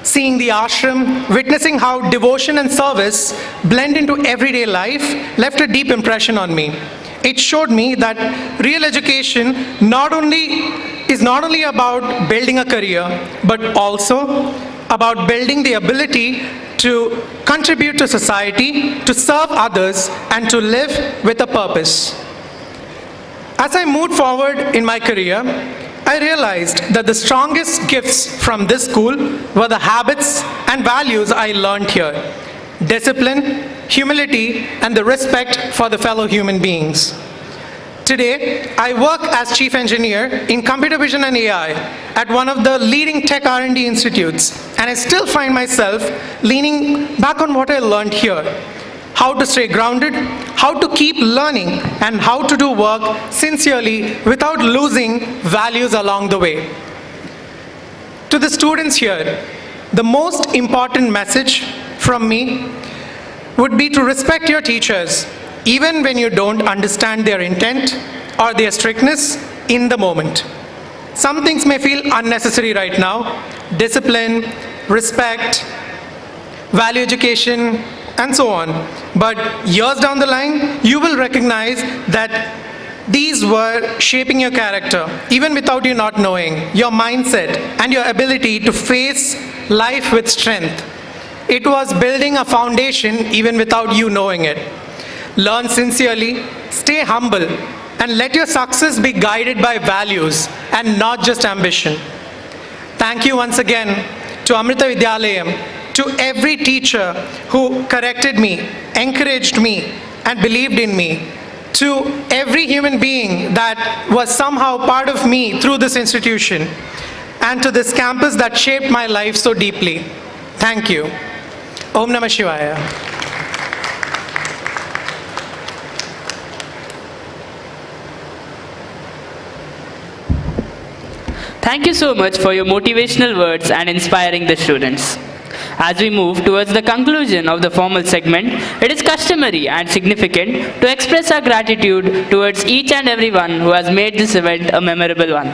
Seeing the ashram, witnessing how devotion and service blend into everyday life left a deep impression on me. It showed me that real education is not only about building a career, but also about building the ability to contribute to society, to serve others, and to live with a purpose. As I moved forward in my career, I realized that the strongest gifts from this school were the habits and values I learned here: discipline, humility, and the respect for the fellow human beings. Today, I work as Chief Engineer in Computer Vision and AI at one of the leading tech R&D institutes, and I still find myself leaning back on what I learned here: how to stay grounded, how to keep learning, and how to do work sincerely without losing values along the way. To the students here, the most important message from me would be to respect your teachers, even when you don't understand their intent or their strictness in the moment. Some things may feel unnecessary right now: discipline, respect, value education, and so on. But years down the line, you will recognize that these were shaping your character, even without you not knowing, your mindset and your ability to face life with strength. It was building a foundation even without you knowing it. Learn sincerely, stay humble, and let your success be guided by values and not just ambition. Thank you once again to Amrita Vidyalayam, to every teacher who corrected me, encouraged me, and believed in me, to every human being that was somehow part of me through this institution, and to this campus that shaped my life so deeply. Thank you. Om Namah Shivaya. Thank you so much for your motivational words and inspiring the students. As we move towards the conclusion of the formal segment, it is customary and significant to express our gratitude towards each and everyone who has made this event a memorable one.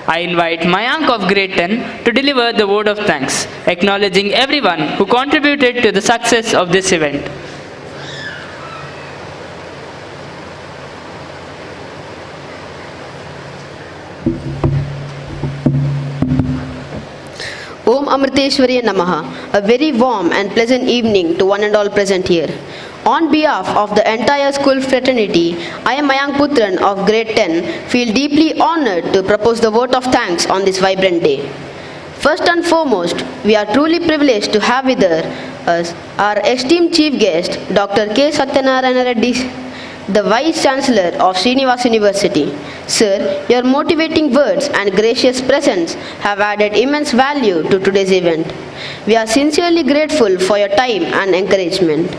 I invite Mayank of Grade 10 to deliver the word of thanks, acknowledging everyone who contributed to the success of this event. Om Amriteshwarya Namaha. A very warm and pleasant evening to one and all present here. On behalf of the entire school fraternity, I am Mayank Putran of Grade 10, feel deeply honored to propose the vote of thanks on this vibrant day. First and foremost, we are truly privileged to have with us our esteemed chief guest, Dr. K. Satyanarayana Reddy, the Vice Chancellor of Srinivas University. Sir, your motivating words and gracious presence have added immense value to today's event. We are sincerely grateful for your time and encouragement.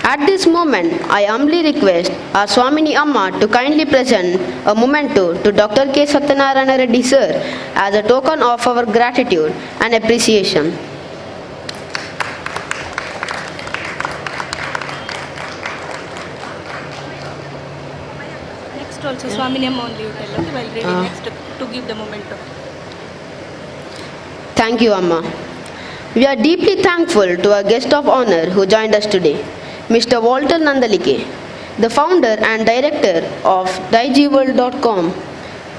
At this moment, I humbly request our Swamini Amma to kindly present a memento to Dr. K. Satyanarayana Reddy Sir as a token of our gratitude and appreciation. Also, Swamini Amma only you tell, okay, while reading next to give the memento. Thank you, Amma. We are deeply thankful to our guest of honor who joined us today, Mr. Walter Nandalike, the founder and director of digiworld.com,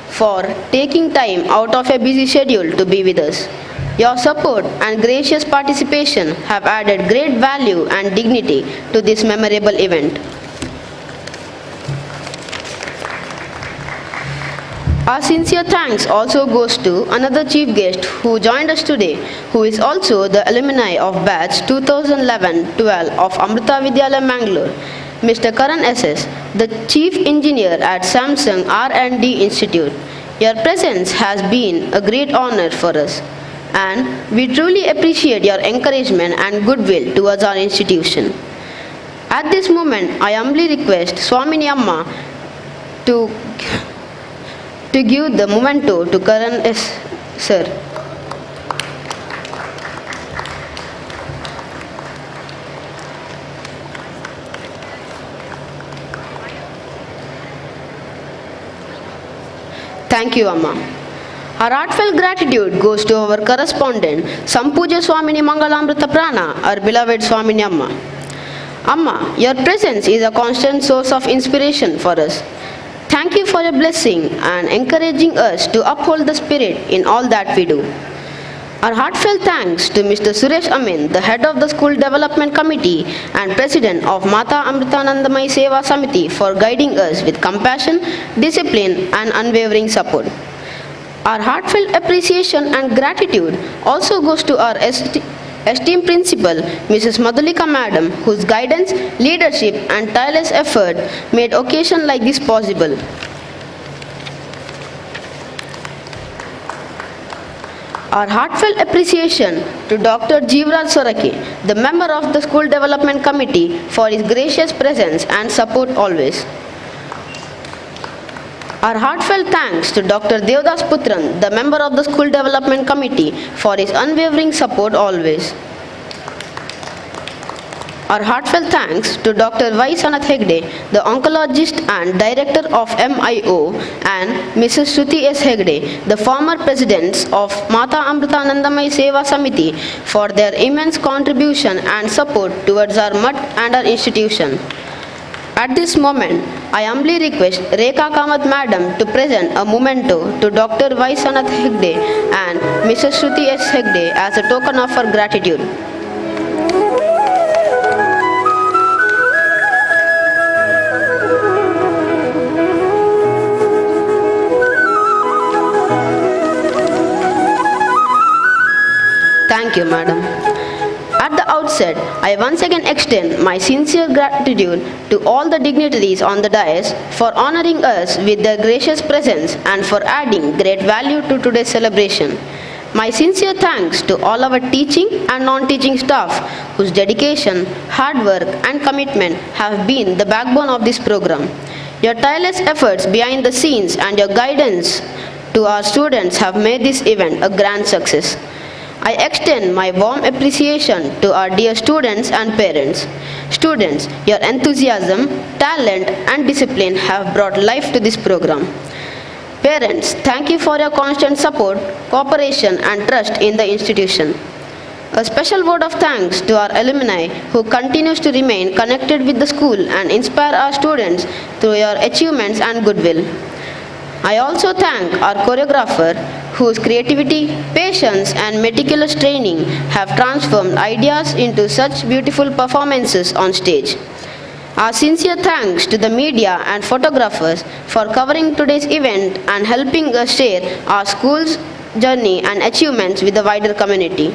for taking time out of a busy schedule to be with us. Your support and gracious participation have added great value and dignity to this memorable event. Our sincere thanks also goes to another chief guest who joined us today, who is also the alumni of batch 2011-12 of Amrita Vidyalayam Mangaluru, Mr. Karan SS, the chief engineer at Samsung R&D Institute. Your presence has been a great honor for us, and we truly appreciate your encouragement and goodwill towards our institution. At this moment, I humbly request Swamini Amma to give the memento to Karan S. Sir. Thank you, Amma. Our heartfelt gratitude goes to our correspondent, Sampuja Swamini Mangalamrita Prana, our beloved Swamini Amma. Amma, your presence is a constant source of inspiration for us. Thank you for your blessing and encouraging us to uphold the spirit in all that we do. Our heartfelt thanks to Mr. Suresh Amin, the head of the School Development Committee and President of Mata Amritanandamayi Seva Samiti, for guiding us with compassion, discipline and unwavering support. Our heartfelt appreciation and gratitude also goes to our esteemed principal, Mrs. Madhulika Madam, whose guidance, leadership and tireless effort made occasion like this possible. Our heartfelt appreciation to Dr. Jeevraj Soraki, the member of the School Development Committee, for his gracious presence and support always. Our heartfelt thanks to Dr. Devdas Putran, the member of the School Development Committee, for his unwavering support always. Our heartfelt thanks to Dr. Y. Sanath Hegde, the oncologist and director of MIO, and Mrs. Shruti S. Hegde, the former presidents of Mata Amritanandamayi Seva Samiti, for their immense contribution and support towards our mutt and our institution. At this moment, I humbly request Rekha Kamath Madam to present a memento to Dr. Y. Sanath Hegde and Mrs. Shruti S. Hegde as a token of her gratitude. Thank you, Madam. At the outset, I once again extend my sincere gratitude to all the dignitaries on the dais for honoring us with their gracious presence and for adding great value to today's celebration. My sincere thanks to all our teaching and non-teaching staff whose dedication, hard work and commitment have been the backbone of this program. Your tireless efforts behind the scenes and your guidance to our students have made this event a grand success. I extend my warm appreciation to our dear students and parents. Students, your enthusiasm, talent and discipline have brought life to this program. Parents, thank you for your constant support, cooperation and trust in the institution. A special word of thanks to our alumni who continues to remain connected with the school and inspire our students through your achievements and goodwill. I also thank our choreographer whose creativity, patience and meticulous training have transformed ideas into such beautiful performances on stage. Our sincere thanks to the media and photographers for covering today's event and helping us share our school's journey and achievements with the wider community.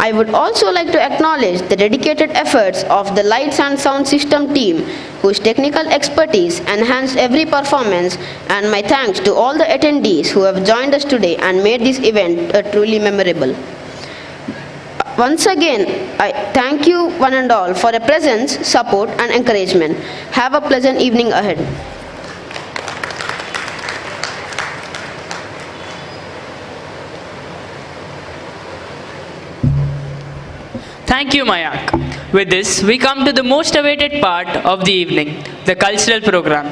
I would also like to acknowledge the dedicated efforts of the Lights and Sound System team whose technical expertise enhanced every performance, and my thanks to all the attendees who have joined us today and made this event truly memorable. Once again, I thank you one and all for your presence, support and encouragement. Have a pleasant evening ahead. Thank you, Mayank. With this, we come to the most awaited part of the evening, the cultural program.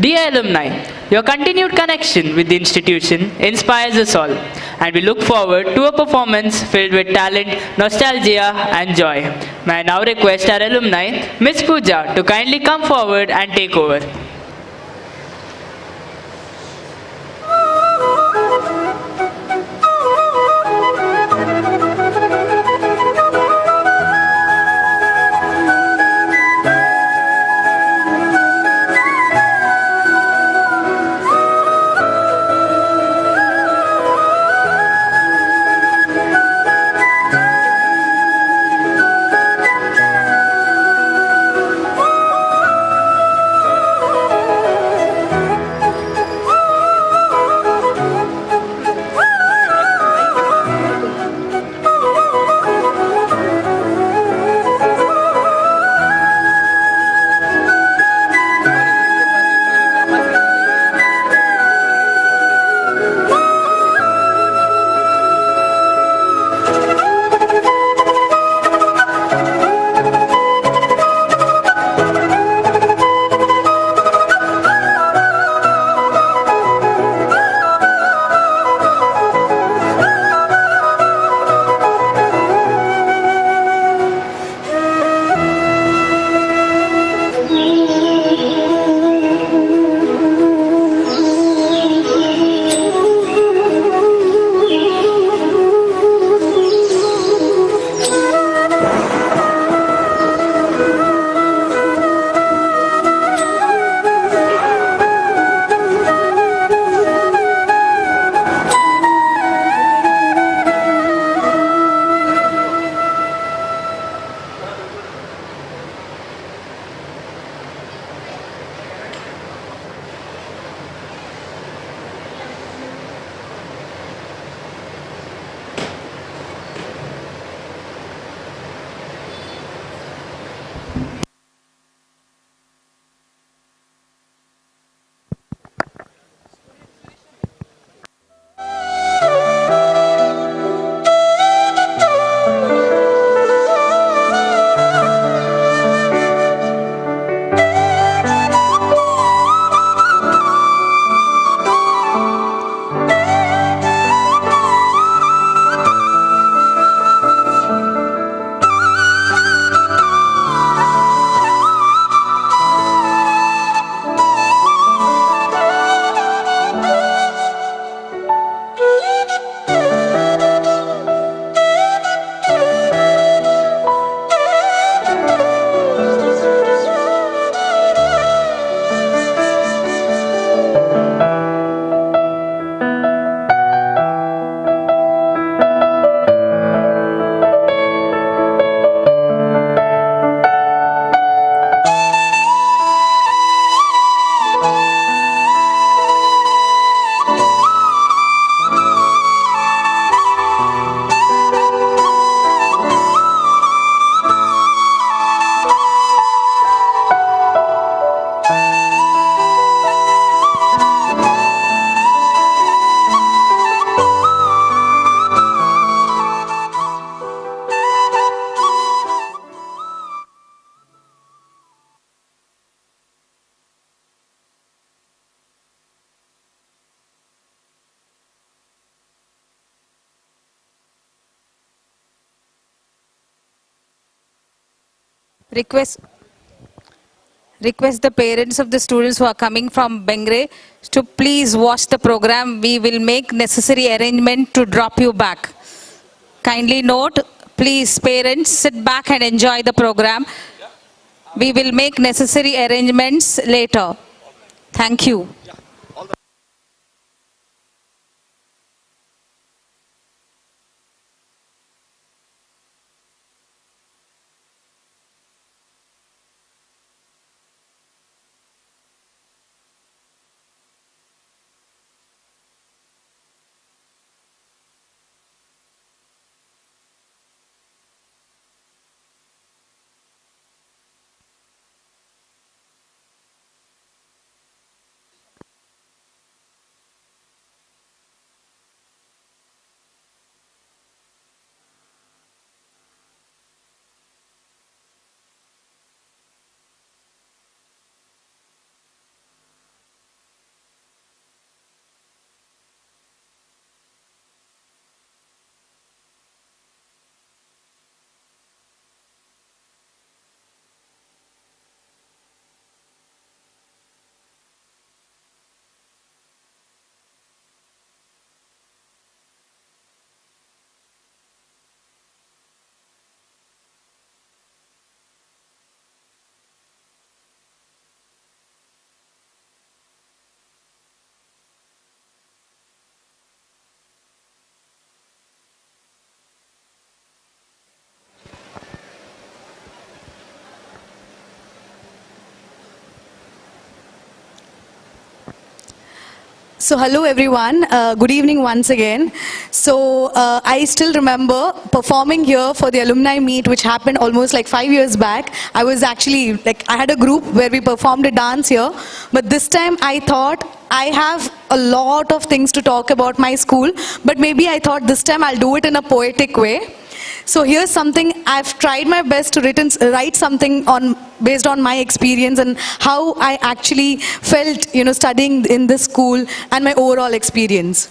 Dear alumni, your continued connection with the institution inspires us all, and we look forward to a performance filled with talent, nostalgia, and joy. May I now request our alumni, Ms. Pooja, to kindly come forward and take over. request the parents of the students who are coming from Bengre to please watch the program. We will make necessary arrangement to drop you back. Kindly note, please parents, sit back and enjoy the program. We will make necessary arrangements later. Thank you. So hello everyone, good evening once again. So I still remember performing here for the alumni meet which happened almost like 5 years back. I was actually I had a group where we performed a dance here, but this time I thought I have a lot of things to talk about my school, but maybe I thought this time I'll do it in a poetic way. So here's something, I've tried my best to write something based on my experience and how I actually felt, studying in this school and my overall experience.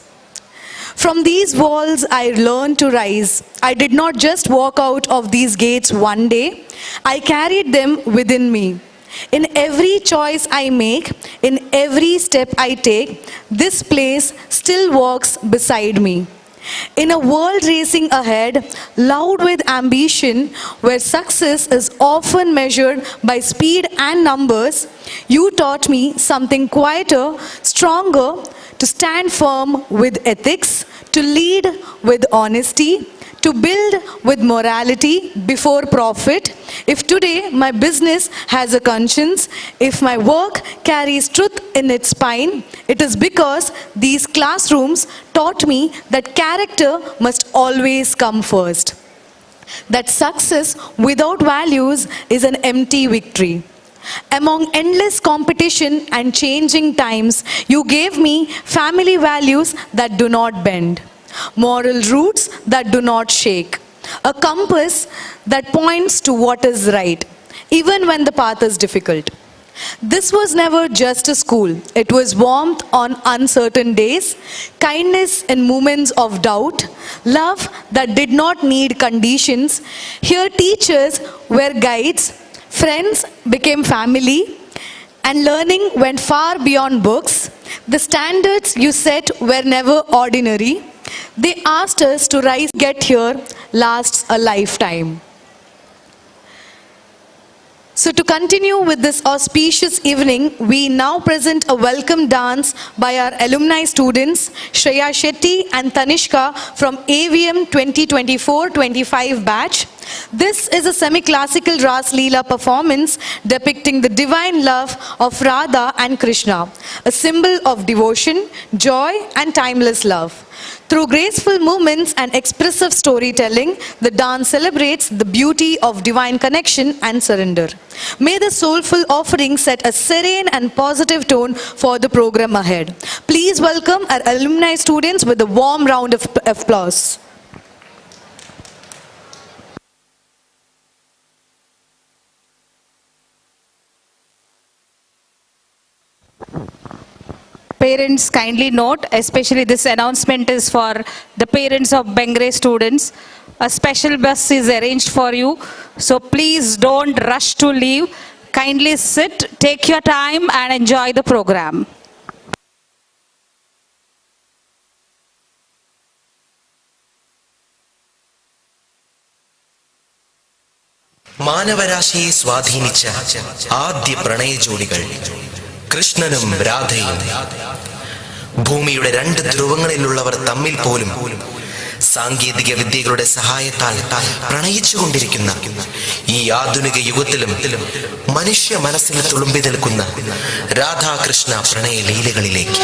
From these walls, I learned to rise. I did not just walk out of these gates one day. I carried them within me. In every choice I make, in every step I take, this place still walks beside me. In a world racing ahead, loud with ambition, where success is often measured by speed and numbers, you taught me something quieter, stronger, to stand firm with ethics, to lead with honesty, to build with morality before profit. If today my business has a conscience, if my work carries truth in its spine, it is because these classrooms taught me that character must always come first. That success without values is an empty victory. Among endless competition and changing times, you gave me family values that do not bend, moral roots that do not shake, a compass that points to what is right, even when the path is difficult. This was never just a school. It was warmth on uncertain days, kindness in moments of doubt, love that did not need conditions. Here teachers were guides, friends became family, and learning went far beyond books. The standards you set were never ordinary. They asked us to rise, get here, lasts a lifetime. So to continue with this auspicious evening, we now present a welcome dance by our alumni students, Shreya Shetty and Tanishka from AVM 2024-25 batch. This is a semi-classical Ras Leela performance depicting the divine love of Radha and Krishna, a symbol of devotion, joy and timeless love. Through graceful movements and expressive storytelling, the dance celebrates the beauty of divine connection and surrender. May the soulful offering set a serene and positive tone for the program ahead. Please welcome our alumni students with a warm round of applause. Parents, kindly note, especially this announcement is for the parents of Bengre students. A special bus is arranged for you. So please don't rush to leave. Kindly sit, take your time and enjoy the program. മാനവരാശിയെ സ്വാധീനിച്ച ആദ്യ പ്രണയ ജോഡികൾ കൃഷ്ണനും രാധയും. ഭൂമിയുടെ രണ്ട് ധ്രുവങ്ങളിലുള്ളവർ തമ്മിൽ പോലും സാങ്കേതിക വിദ്യകളുടെ സഹായത്താൽ പ്രണയിച്ചുകൊണ്ടിരിക്കുന്ന ഈ ആധുനിക യുഗത്തിലും മനുഷ്യ മനസ്സിൽ തുളുമ്പി നിൽക്കുന്ന രാധാകൃഷ്ണ പ്രണയ ലീലകളിലേക്ക്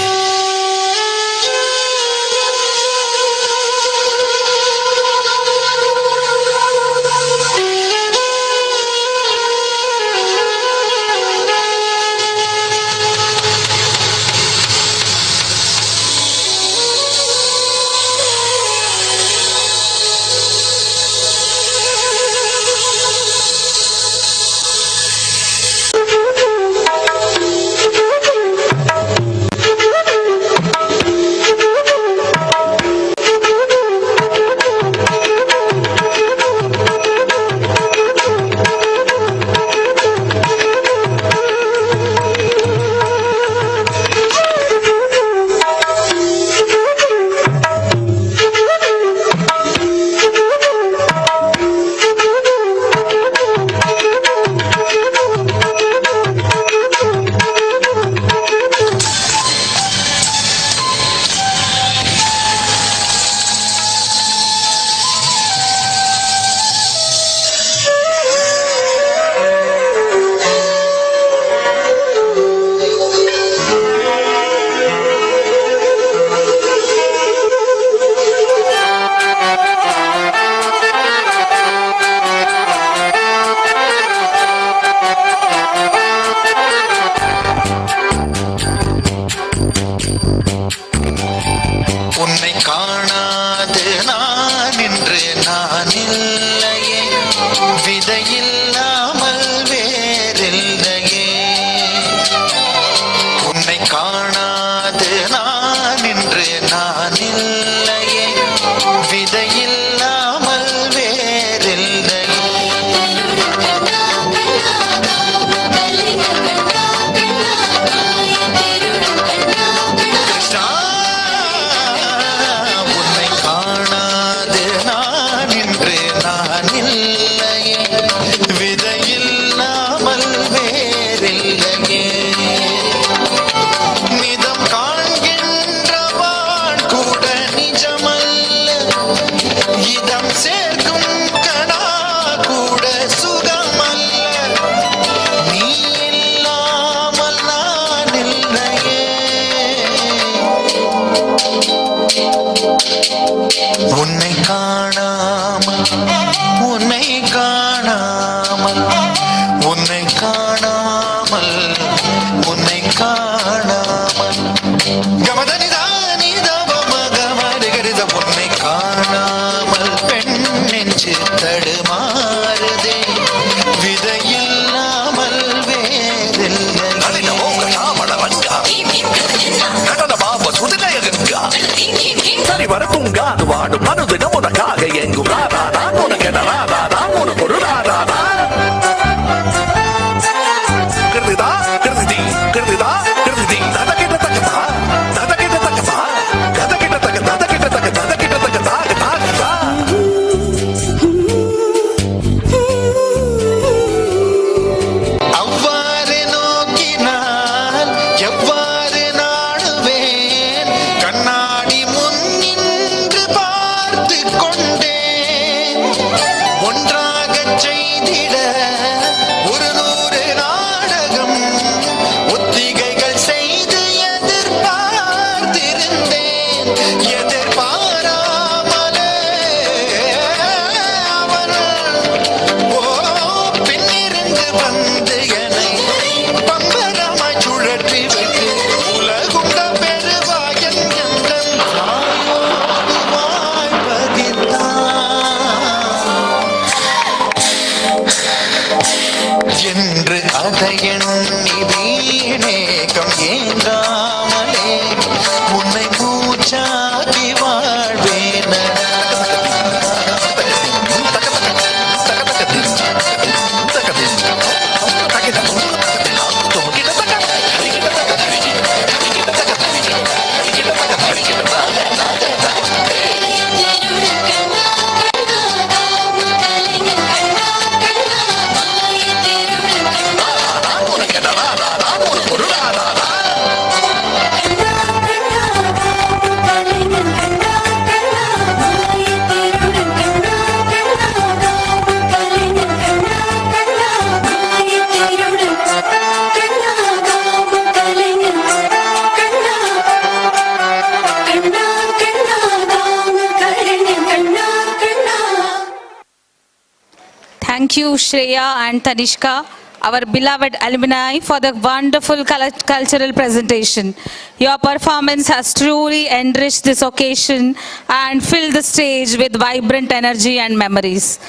thank you, Shreya and Tanishka, our beloved alumni, for the wonderful cultural presentation. Your performance has truly enriched this occasion and filled the stage with vibrant energy and memories.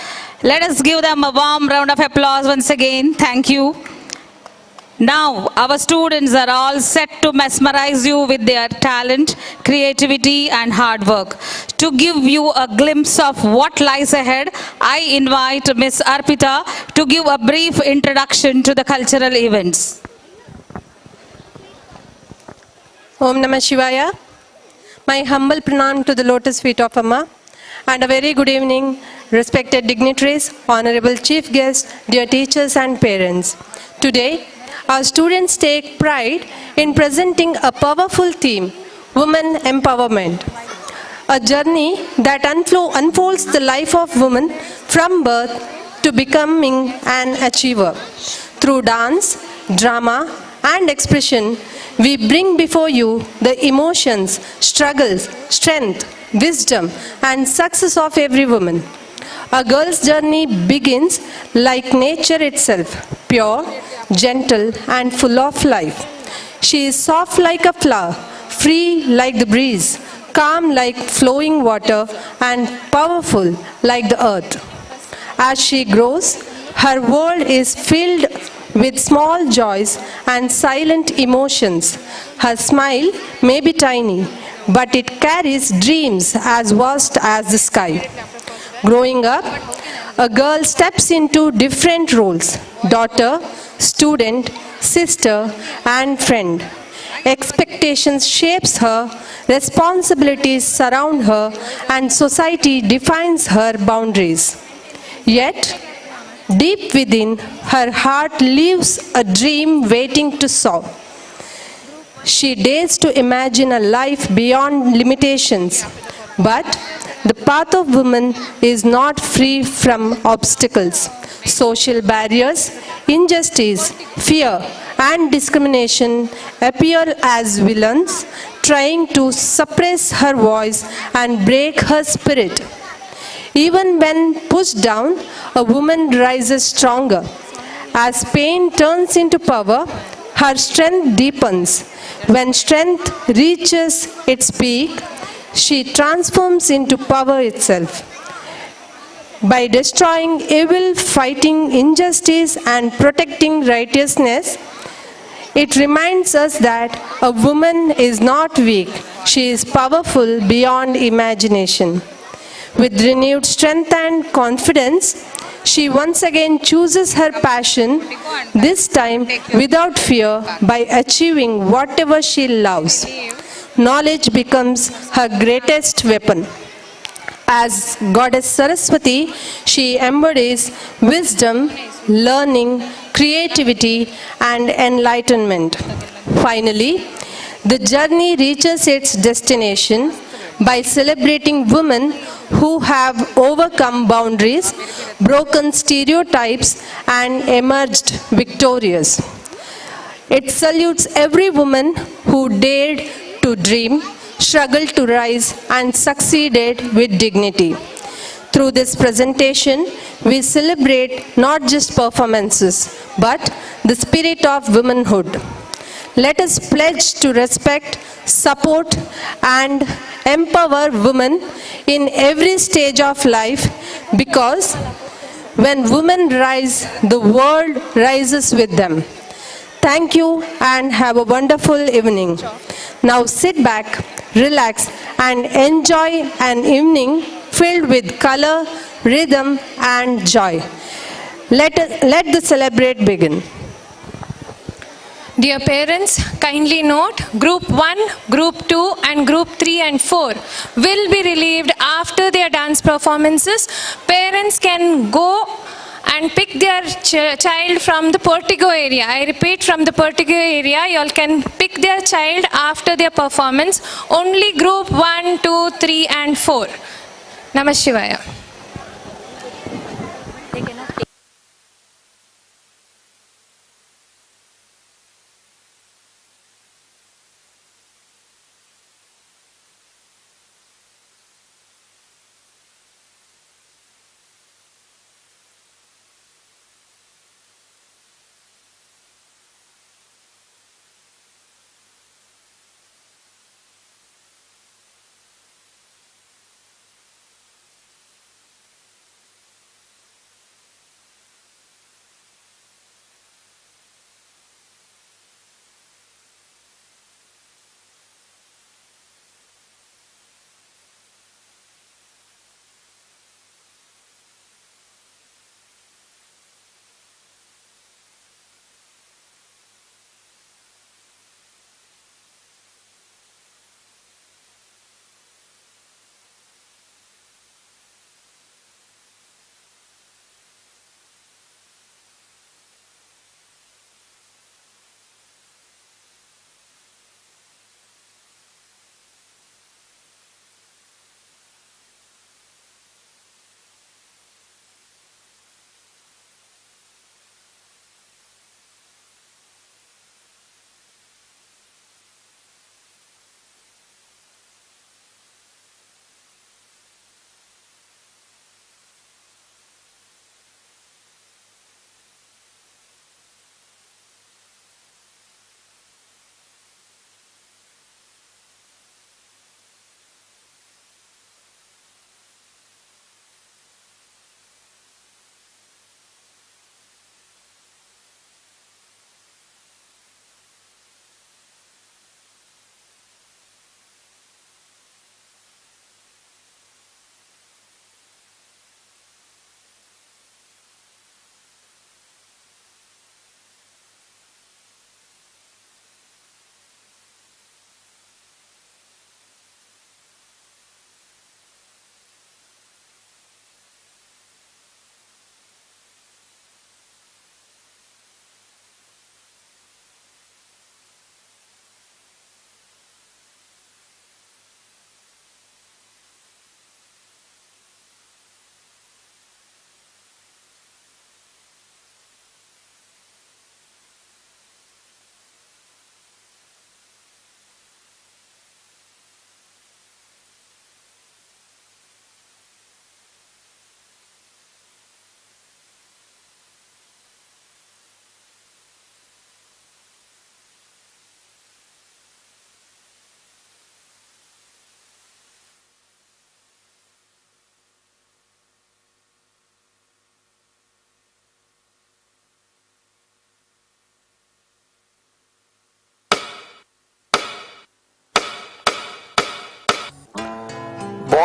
Let us give them a warm round of applause once again. Thank you. Now, our students are all set to mesmerize you with their talent, creativity and hard work. To give you a glimpse of what lies ahead, I invite Ms. Arpita to give a brief introduction to the cultural events. Om Namah Shivaya. My humble pranam to the lotus feet of Amma, and a very good evening, respected dignitaries, honorable chief guests, dear teachers and parents. Today, our students take pride in presenting a powerful theme, Women Empowerment. A journey that unfolds the life of women from birth to becoming an achiever. Through dance, drama and expression, we bring before you the emotions, struggles, strength, wisdom and success of every woman. A girl's journey begins like nature itself, pure, gentle and full of life. She is soft like a flower, free like the breeze, calm like flowing water and powerful like the earth. As she grows, her world is filled with small joys and silent emotions. Her smile may be tiny, but it carries dreams as vast as the sky. Growing up, a girl steps into different roles: daughter, student, sister, and friend. Expectations shapes her, responsibilities surround her, and society defines her boundaries. Yet, deep within, her heart lives a dream waiting to soar. She dares to imagine a life beyond limitations, but the path of women is not free from obstacles. Social barriers, injustice, fear, and discrimination appear as villains trying to suppress her voice and break her spirit. Even when pushed down, a woman rises stronger. As pain turns into power, her strength deepens. When strength reaches its peak, she transforms into power itself. By destroying evil, fighting injustice, and protecting righteousness, it reminds us that a woman is not weak. She is powerful beyond imagination. With renewed strength and confidence, she once again chooses her passion, this time without fear, by achieving whatever she loves. Knowledge becomes her greatest weapon. As Goddess Saraswati, she embodies wisdom, learning, creativity, and enlightenment. Finally, the journey reaches its destination by celebrating women who have overcome boundaries, broken stereotypes, and emerged victorious. It salutes every woman who dared to dream, struggled to rise, and succeeded with dignity. Through this presentation, we celebrate not just performances, but the spirit of womanhood. Let us pledge to respect, support, and empower women in every stage of life, because when women rise, the world rises with them. Thank you and have a wonderful evening. Now sit back, relax, and enjoy an evening filled with color, rhythm, and joy. Let the celebrate begin. Dear parents, kindly note, Group 1, Group 2 and Group 3 and 4 will be relieved after their dance performances. Parents can go and pick their child from the portico area. I repeat, from the portico area, you all can pick their child after their performance. Only Group 1, 2, 3 and 4. Namah Shivaya.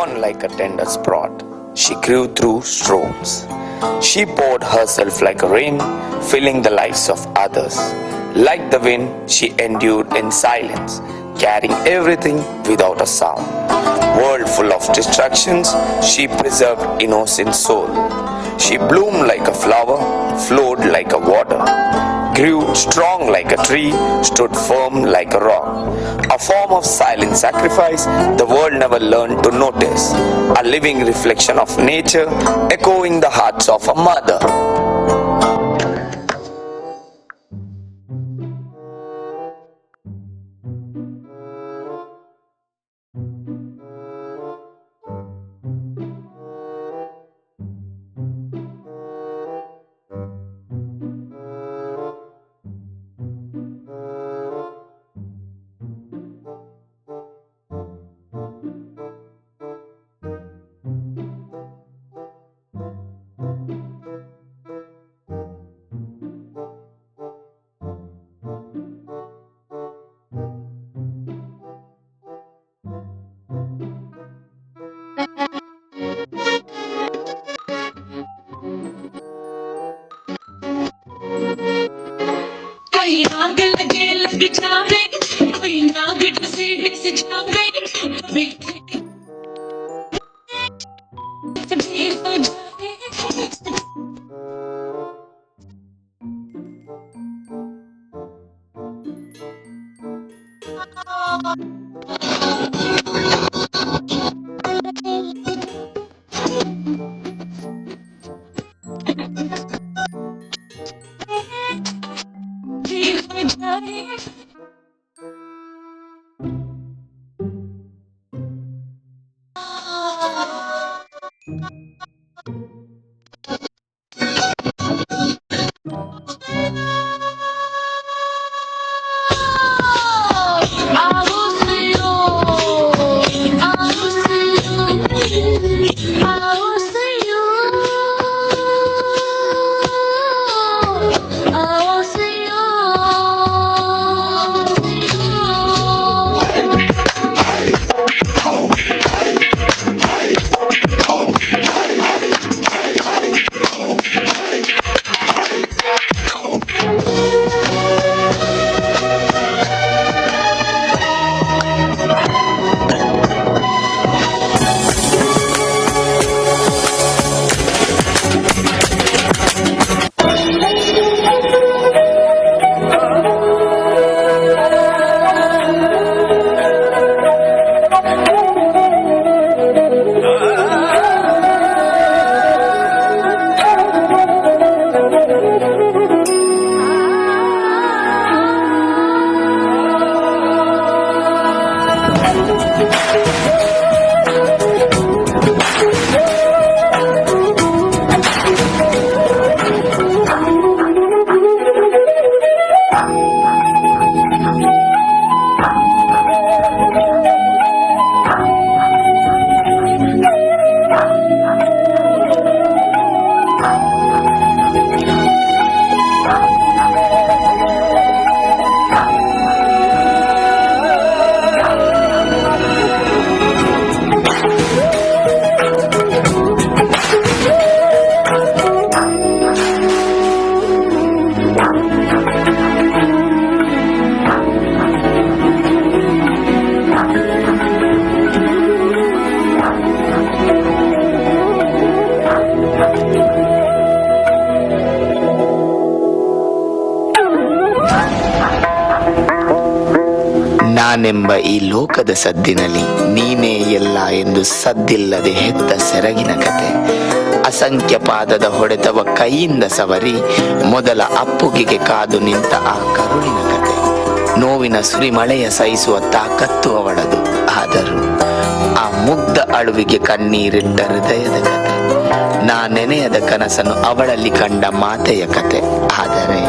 born like a tender sprout, she grew through storms. She poured herself like a rain, filling the lives of others. Like the wind, she endured in silence, carrying everything without a sound. World full of distractions, she preserved innocent soul. She bloomed like a flower, flowed like a water, grew strong like a tree, stood firm like a rock. A form of silent sacrifice the world never learned to notice. A living reflection of nature, echoing the hearts of a mother. ನಾನೆಂಬ ಈ ಲೋಕದ ಸದ್ದಿನಲ್ಲಿ ನೀನೇ ಎಲ್ಲ ಎಂದು ಸದ್ದಿಲ್ಲದೆ ಹೆತ್ತ ಸೆರಗಿನ ಕತೆ, ಅಸಂಖ್ಯ ಪಾದದ ಹೊಡೆತವ ಕೈಯಿಂದ ಸವರಿ ಮೊದಲ ಅಪ್ಪುಗೆಗೆ ಕಾದು ನಿಂತ ಆ ಕರುಳಿನ ಕತೆ, ನೋವಿನ ಸುರಿಮಳೆಯ ಸಹಿಸುವ ತಾಕತ್ತು ಅವಳದು. ಆದರೂ ಆ ಮುಗ್ಧ ಅಳುವಿಗೆ ಕಣ್ಣೀರಿಟ್ಟ ಹೃದಯದ ಕತೆ, ನಾ ನೆನೆಯದ ಕನಸನ್ನು ಅವಳಲ್ಲಿ ಕಂಡ ಮಾತೆಯ ಕತೆ. ಆದರೆ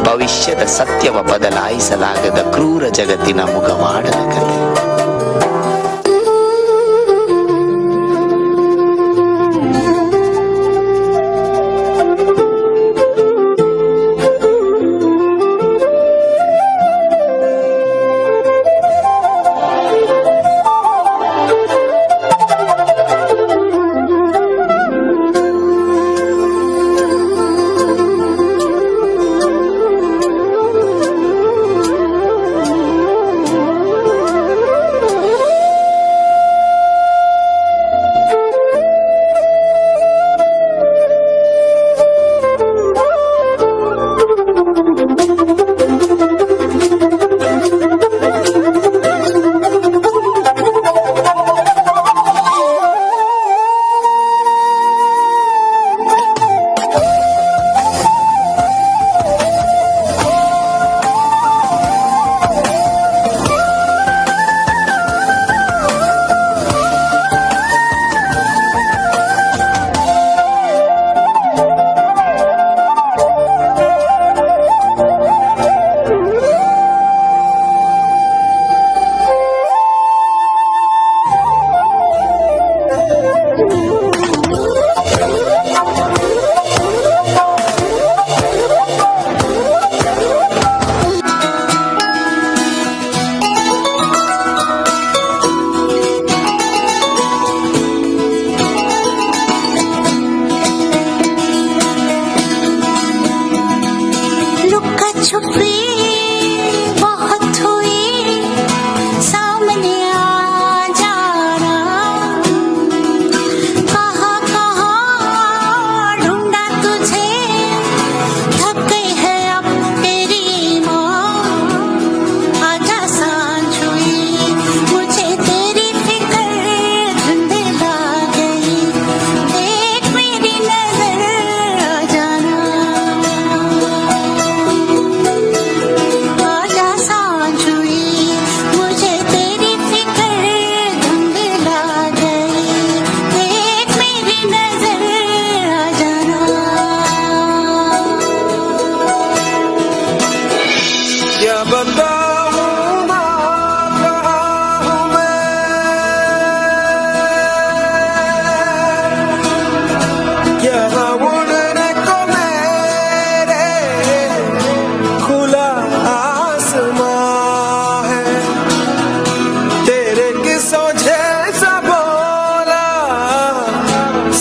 ಭವಿಷ್ಯದ ಸತ್ಯವ ಬದಲಾಯಿಸಲಾಗದ ಕ್ರೂರ ಜಗತ್ತಿನ ಮುಖವಾಡದ ಕತೆ. छुपी बहुत हुई सामने आ जाना कहाँ कहाँ ढूंढा तुझे थक गई है अब तेरी माँ आजा सांझ हुई मुझे तेरी फिक्र धुंधला गई देख मेरी नजर आ जाना आजा सांझ हुई मुझे तेरी फिक्र धुंधला गई देख मेरी नजर आ जाना क्या बताऊं ना कहाँ हूँ मैं यहाँ उड़ने को मेरे खुला आसमां है तेरे किस्सों जैसा बोला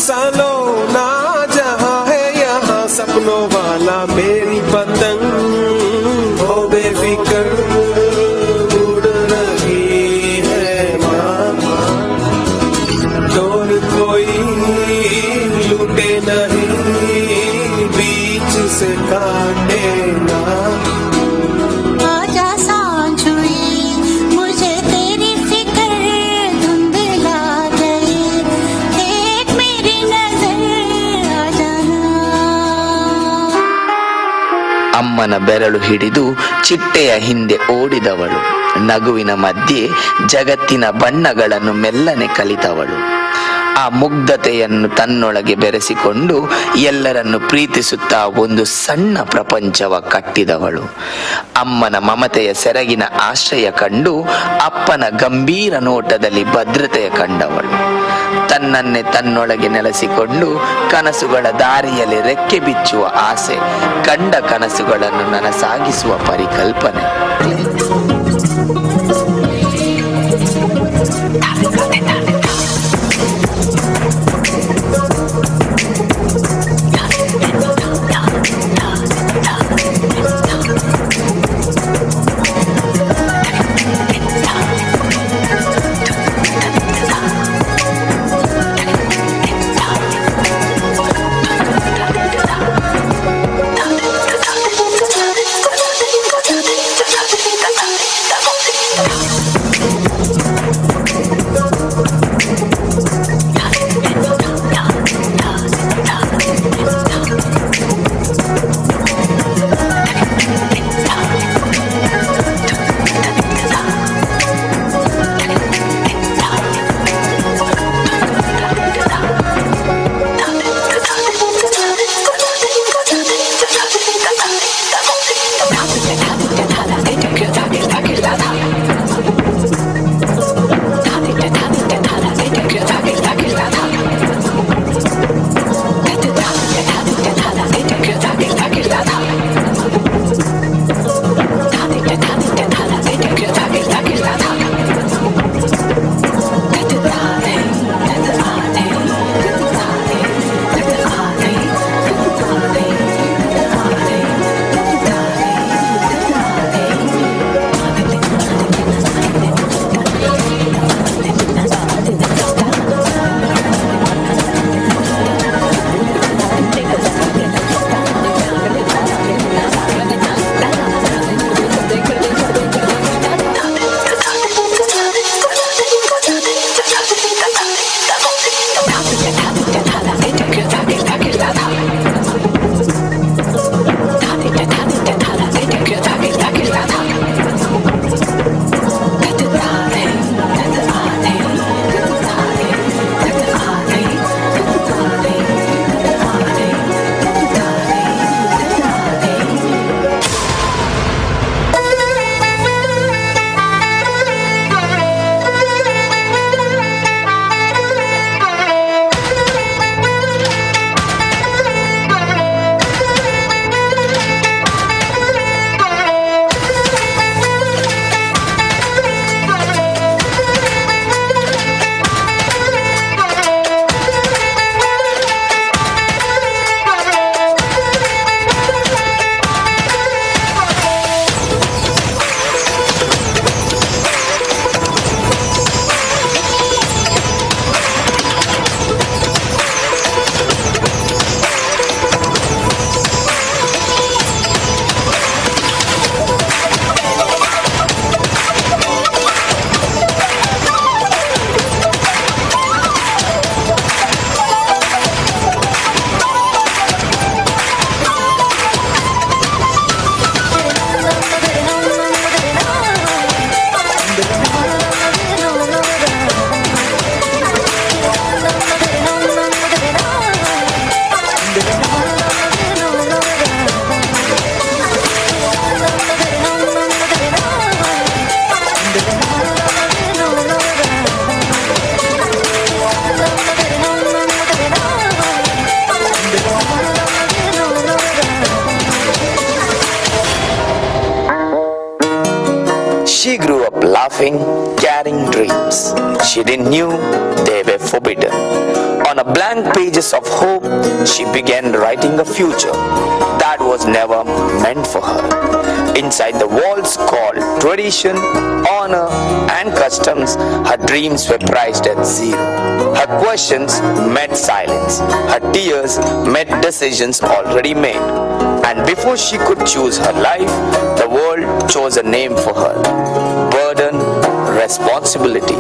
सालों ना जहाँ है यहाँ सपनों वाला मेरी पतंग ओ बेफिक्र उड़ रही है मामा डोर कोई लूटे नहीं बीच से काटे ना आजा सांझ हुई मुझे तेरी फिक्र धुंधला गई देख मेरी नजर आ जाना ಅಮ್ಮನ ಬೆರಳು ಹಿಡಿದು ಚಿಟ್ಟೆಯ ಹಿಂದೆ ಓಡಿದವಳು ನಗುವಿನ ಮಧ್ಯೆ ಜಗತ್ತಿನ ಬಣ್ಣಗಳನ್ನು ಮೆಲ್ಲನೆ ಕಲಿತವಳು ಆ ಮುಗ್ಧತೆಯನ್ನು ತನ್ನೊಳಗೆ ಬೆರೆಸಿಕೊಂಡು ಎಲ್ಲರನ್ನು ಪ್ರೀತಿಸುತ್ತಾ ಒಂದು ಸಣ್ಣ ಪ್ರಪಂಚವ ಕಟ್ಟಿದವಳು ಅಮ್ಮನ ಮಮತೆಯ ಸೆರಗಿನ ಆಶ್ರಯ ಕಂಡು ಅಪ್ಪನ ಗಂಭೀರ ನೋಟದಲ್ಲಿ ಭದ್ರತೆಯ ಕಂಡವಳು ತನ್ನನ್ನೇ ತನ್ನೊಳಗೆ ನೆಲೆಸಿಕೊಂಡು ಕನಸುಗಳ ದಾರಿಯಲ್ಲಿ ರೆಕ್ಕೆ ಬಿಚ್ಚುವ ಆಸೆ ಕಂಡ ಕನಸುಗಳನ್ನು ನನಸಾಗಿಸುವ ಪರಿಕಲ್ಪನೆ She grew up laughing, carrying dreams. She didn't knew they were forbidden. On a blank pages of hope, she began writing a future that was never meant for her. Inside the walls called tradition, honor, and customs, her dreams were priced at zero. Her questions met silence. Her tears met decisions already made. And before she could choose her life, the world chose a name for her: burden, responsibility.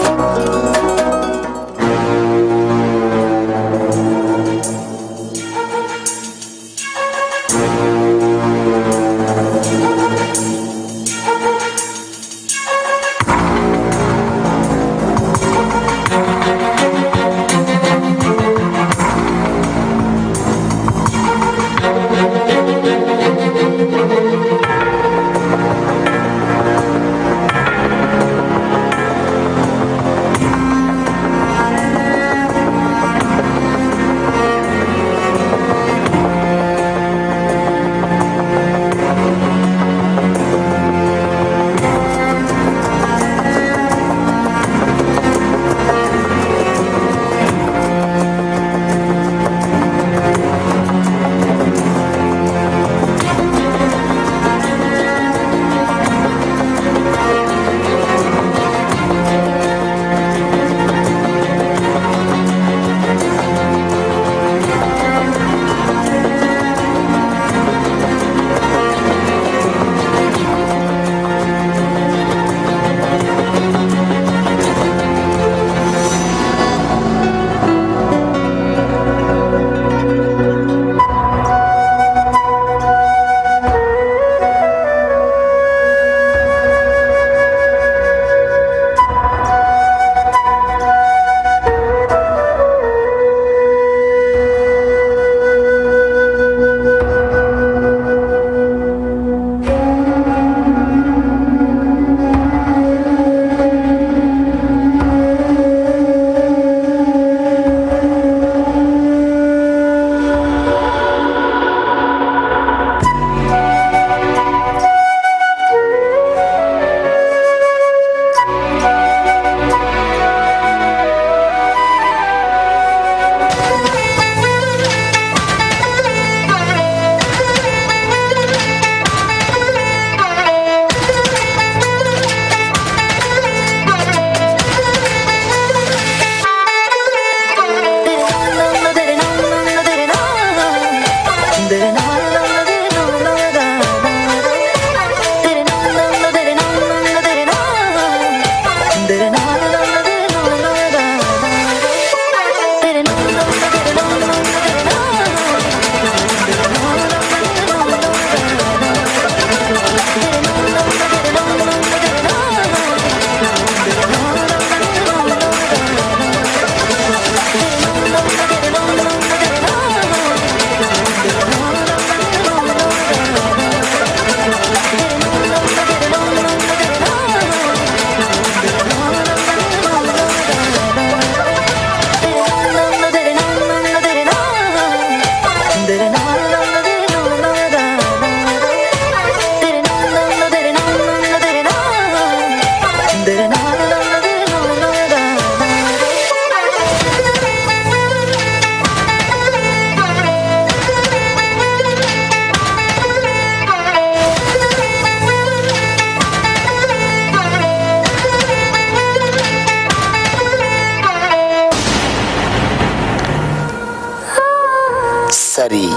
ಸರಿ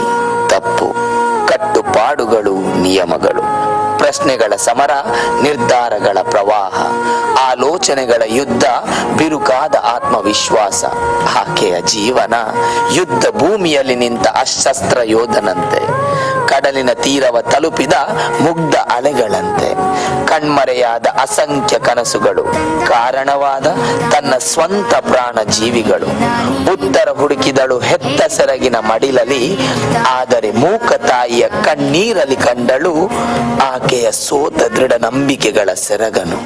ತಪ್ಪು, ಕಟ್ಟುಪಾಡುಗಳು, ನಿಯಮಗಳು, ಪ್ರಶ್ನೆಗಳ ಸಮರ, ನಿರ್ಧಾರಗಳ ಪ್ರವಾಹ, ಆಲೋಚನೆಗಳ ಯುದ್ಧ, ಬಿರುಕಾದ ಆತ್ಮವಿಶ್ವಾಸ. ಆಕೆಯ ಜೀವನ ಯುದ್ಧ ಭೂಮಿಯಲ್ಲಿ ನಿಂತ ಅಶಸ್ತ್ರ ಯೋಧನಂತೆ, ಕಡಲಿನ ತೀರವ ತಲುಪಿದ ಮುಗ್ಧ ಅಲೆಗಳಂತೆ. ಕಣ್ಮರೆಯಾದ ಅಸಂಖ್ಯ ಕನಸುಗಳು, ಕಾರಣವಾದ ತನ್ನ ಸ್ವಂತ ಪ್ರಾಣ ಜೀವಿಗಳು. ಉತ್ತರ ಹುಡುಕಿದಳು ಹೆತ್ತ ಸೆರಗಿನ ಮಡಿಲಲ್ಲಿ, ಆದರೆ ಮೂಕ ತಾಯಿಯ ಕಣ್ಣೀರಲ್ಲಿ ಕಂಡಳು ಆಕೆಯ ಸೋತ ದೃಢ ನಂಬಿಕೆಗಳ ಸೆರಗನು.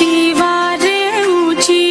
दीवारें ऊंची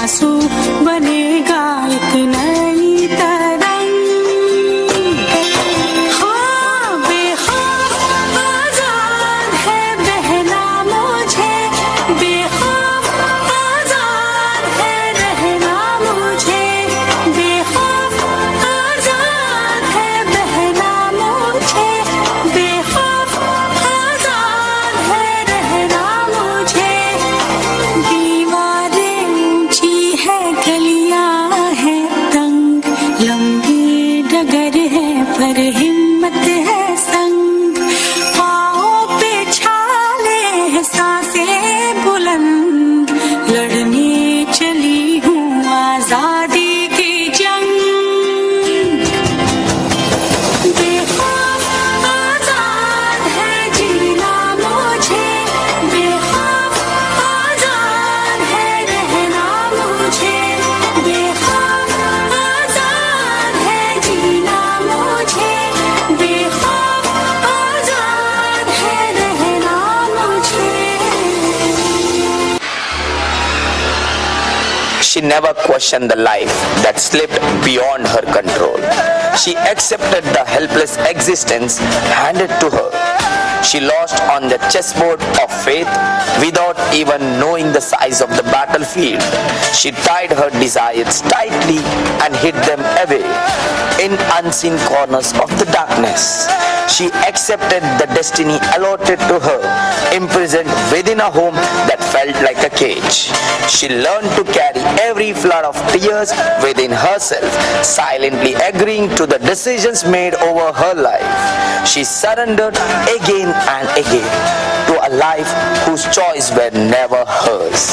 आंसू बनेगा एक नई तरंग। हाँ बेखौफ आजाद है बहना मुझे, बेखौफ आजाद है रहना मुझे, बेखौफ आजाद है बहना मुझे, बेखौफ आजाद है रहना मुझे। दीवारें ऊंची है गलियां है तंग, लंबी डगर है पर हिम्मत है संग, पाँव पे छाले सांसें बुलंद, लड़ने चली हूँ आजादी की जंग। बेखौफ आजाद है जीना मुझे, बेखौफ आजाद है रहना मुझे, बेखौफ आजाद है जीना मुझे, बेखौफ आजाद है रहना मुझे। She never questioned the life that slipped beyond her control. She accepted the helpless existence handed to her. She lost on the chessboard of faith without even knowing the size of the battlefield. She tied her desires tightly and hid them away in unseen corners of the darkness. She accepted the destiny allotted to her, imprisoned within a home that felt like a cage. She learned to carry every flood of tears within herself, silently agreeing to the decisions made over her life. She surrendered again and again to a life whose choices were never hers.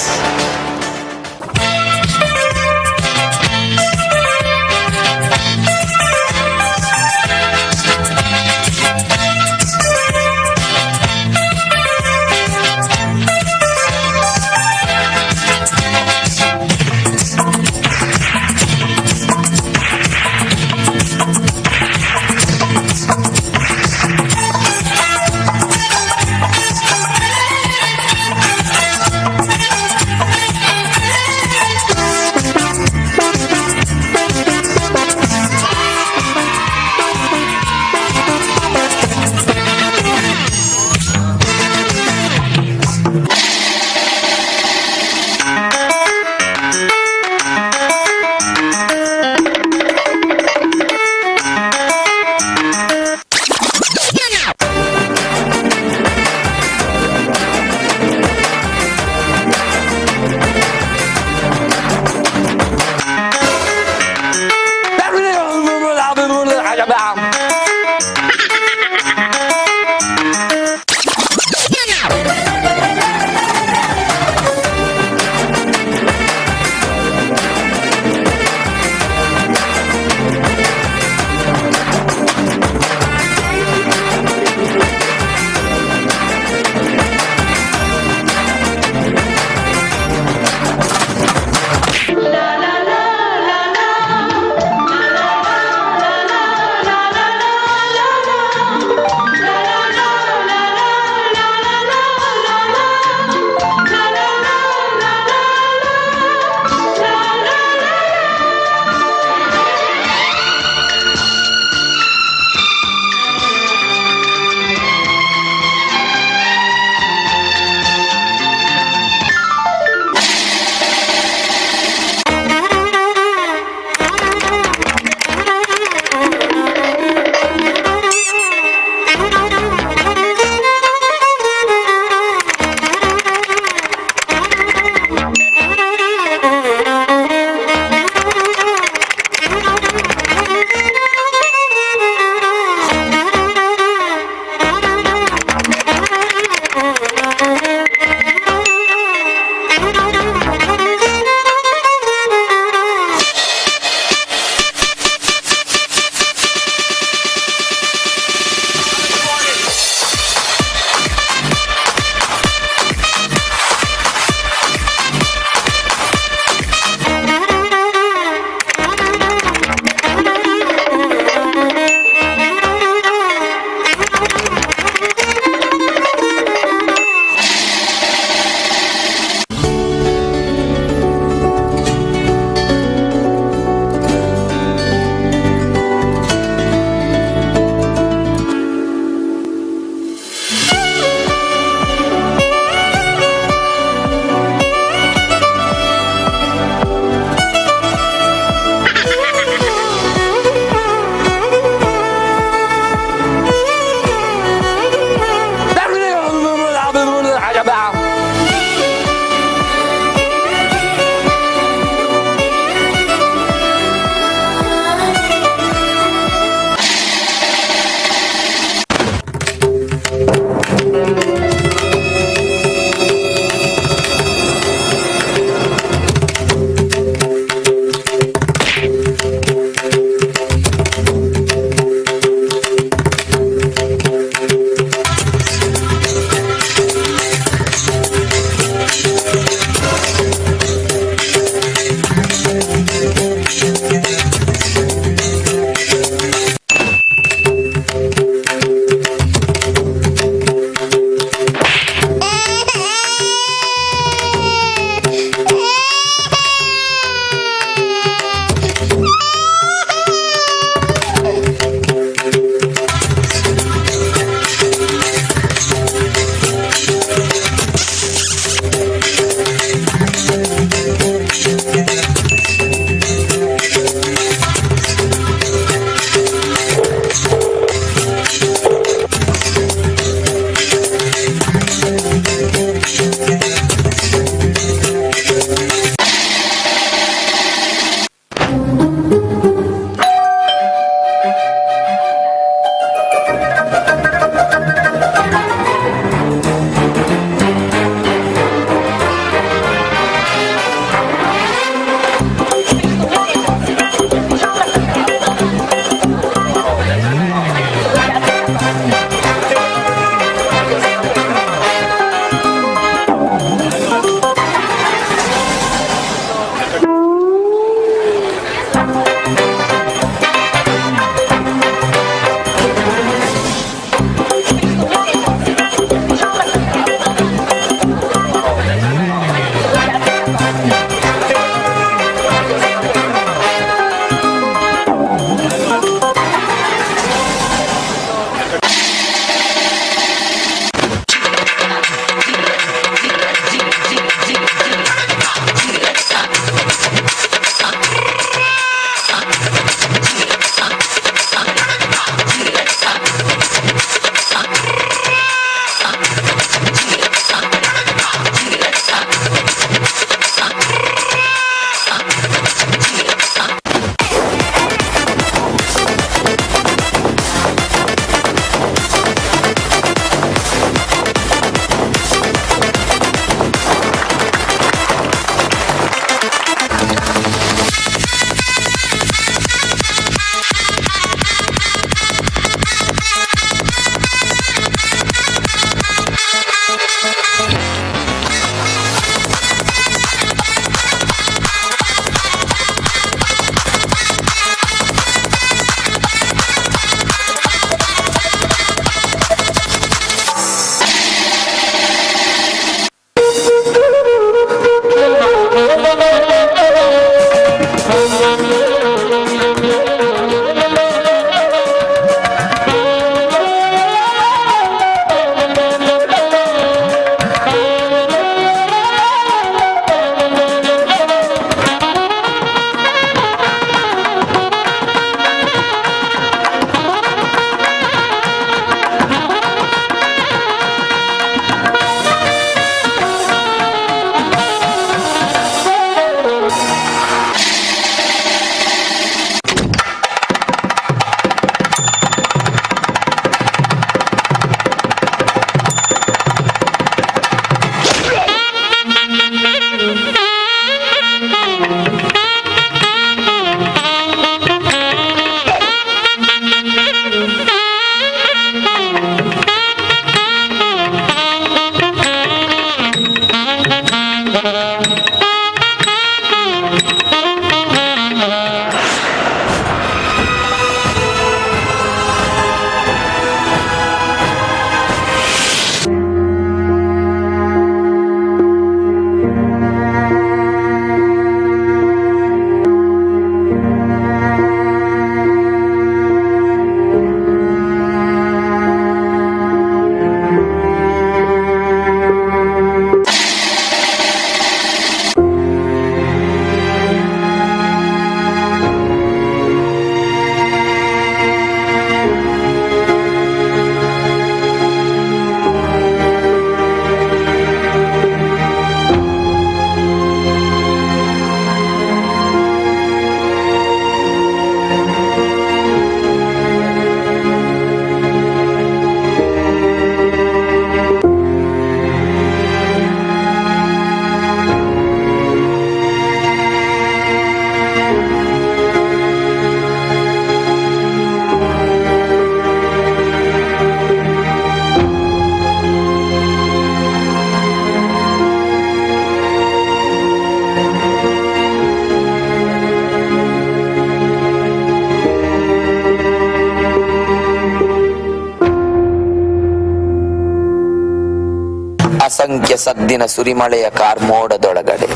ಅಸಂಖ್ಯ ಸದ್ದಿನ ಸುರಿಮಳೆಯ ಕಾರ್ಮೋಡದೊಳಗಡೆ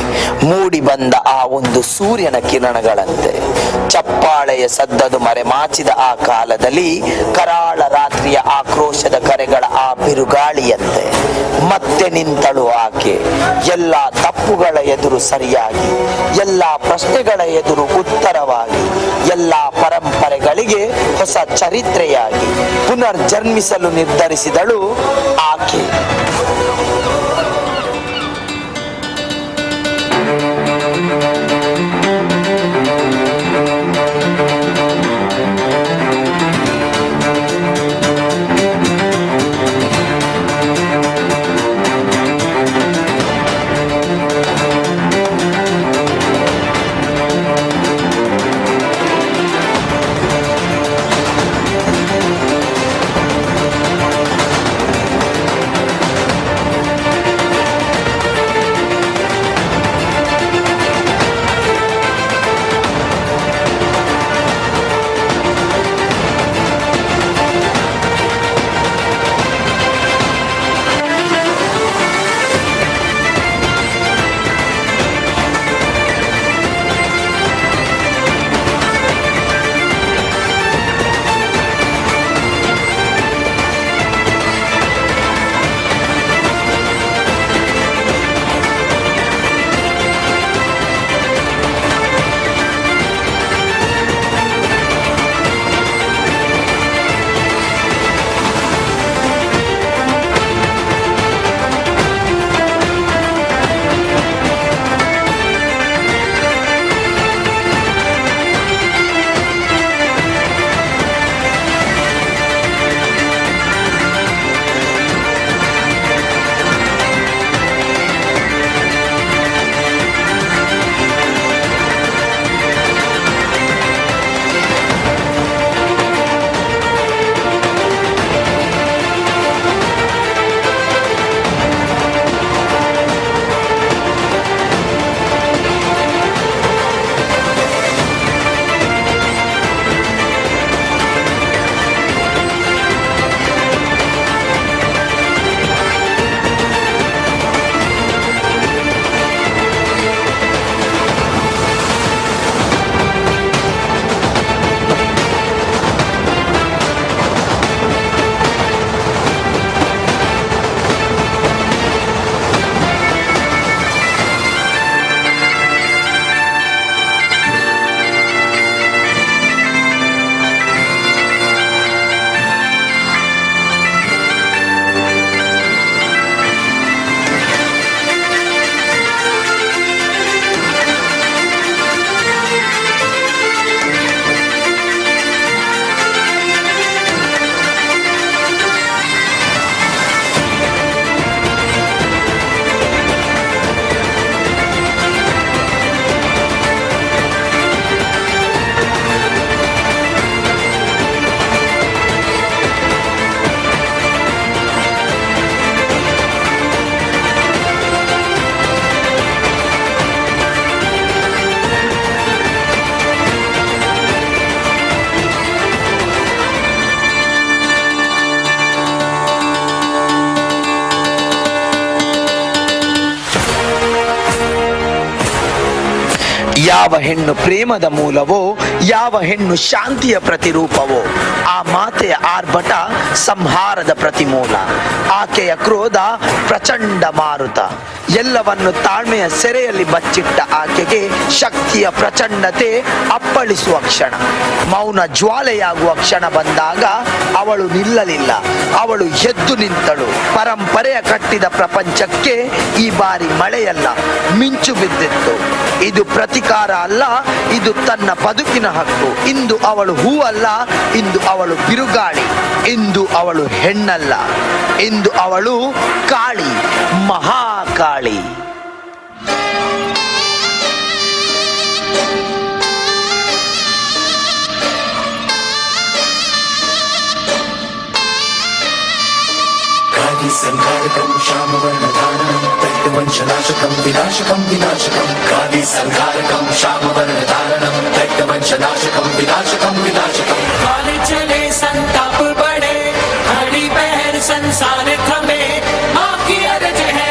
ಮೂಡಿ ಬಂದ ಆ ಒಂದು ಸೂರ್ಯನ ಕಿರಣಗಳಂತೆ ಚಪ್ಪಾಳೆಯ ಸದ್ದದು ಮರೆಮಾಚಿದ ಆ ಕಾಲದಲ್ಲಿ ಕರಾಳ ರಾತ್ರಿಯ ಆಕ್ರೋಶದ ಕರೆಗಳ ಆ ಬಿರುಗಾಳಿಯಂತೆ ಮತ್ತೆ ನಿಂತಳು ಆಕೆ. ಎಲ್ಲ ತಪ್ಪುಗಳ ಎದುರು ಸರಿಯಾಗಿ, ಎಲ್ಲ ಪ್ರಶ್ನೆಗಳ ಎದುರು ಉತ್ತರವಾಗಿ, ಎಲ್ಲ ಪರಂಪರೆಗಳಿಗೆ ಹೊಸ ಚರಿತ್ರೆಯಾಗಿ ಪುನರ್ಜನ್ಮಿಸಲು ನಿರ್ಧರಿಸಿದಳು ಆಕೆ. ಯಾವ ಹೆಣ್ಣು ಪ್ರೇಮದ ಮೂಲವೋ, ಯಾವ ಹೆಣ್ಣು ಶಾಂತಿಯ ಪ್ರತಿರೂಪವೋ, ಆ ಮಾತೆಯ ಆರ್ಭಟ ಸಂಹಾರದ ಪ್ರತಿಮೂಲ. ಆಕೆಯ ಕ್ರೋಧ ಪ್ರಚಂಡ ಮಾರುತ. ಎಲ್ಲವನ್ನು ತಾಳ್ಮೆಯ ಸೆರೆಯಲ್ಲಿ ಬಚ್ಚಿಟ್ಟ ಆಕೆಗೆ ಶಕ್ತಿಯ ಪ್ರಚಂಡತೆ ಅಪ್ಪಳಿಸುವ ಕ್ಷಣ, ಮೌನ ಜ್ವಾಲೆಯಾಗುವ ಕ್ಷಣ ಬಂದಾಗ ಅವಳು ನಿಲ್ಲಲಿಲ್ಲ. ಅವಳು ಎದ್ದು ನಿಂತಳು. ಪರಂಪರೆಯ ಕಟ್ಟಿದ ಪ್ರಪಂಚಕ್ಕೆ ಈ ಬಾರಿ ಮಳೆಯಲ್ಲ, ಮಿಂಚು ಬಿದ್ದಿತ್ತು. ಇದು ಪ್ರತಿಕಾರ ಅಲ್ಲ, ಇದು ತನ್ನ ಬದುಕಿನ ಹಕ್ಕು. ಇಂದು ಅವಳು ಹೂವಲ್ಲ, ಇಂದು ಅವಳು ಬಿರುಗಾಳಿ. ಇಂದು ಅವಳು ಹೆಣ್ಣಲ್ಲ, ಇಂದು ಅವಳು ಕಾಳಿ, ಮಹಾಕಾಳಿ. संघारकं श्यामवर्णधारणं दैत्यवंशनाशकं विनाशकं विनाशकं काली संघारकं श्यामवर्णधारणं दैत्यवंशनाशकं विनाशकं विनाशकं काले चले संताप बढ़े, हरी पहर संसार थमे, माँ की अर्ज है।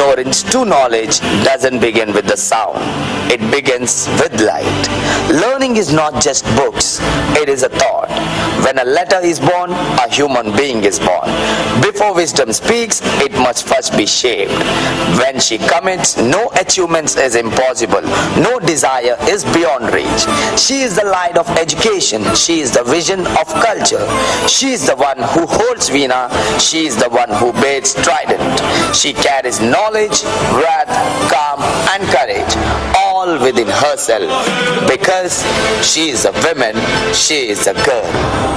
Ignorance to knowledge doesn't begin with the sound. It begins with light. Learning is not just books, it is a thought. When a letter is born, a human being is born. Before wisdom speaks, it must first be shaped. When she commits, no achievement is impossible. No desire is beyond reach. She is the light of education. She is the vision of culture. She is the one who holds Veena. She is the one who bears trident. She carries knowledge, wrath, calm and courage, all within herself. Because she is a woman, she is a girl.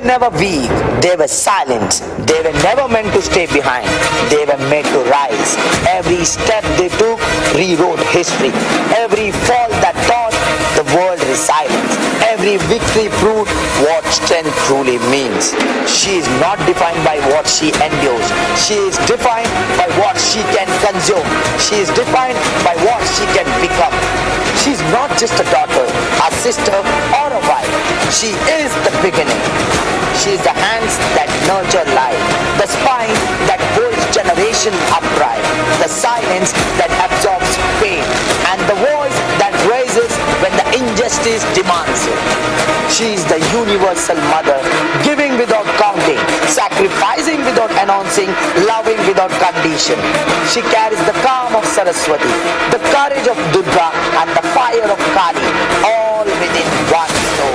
never weak, they were silent, they were never meant to stay behind, they were made to rise. Every step they took rewrote history, every fall that taught the world resilience, every victory proved what strength truly means. She is not defined by what she endures, she is defined by what she can consume, she is defined by what she can become. She is not just a daughter, a sister or a wife. She is the beginning. She is the hands that nurture life, the spine that holds generation upright, the silence that absorbs pain, and the voice that raises when the injustice demands it. She is the universal mother, giving without counting, sacrificing without announcing, loving without condition. She carries the calm of Saraswati, the courage of Durga, and the fire of Kali, all within one soul.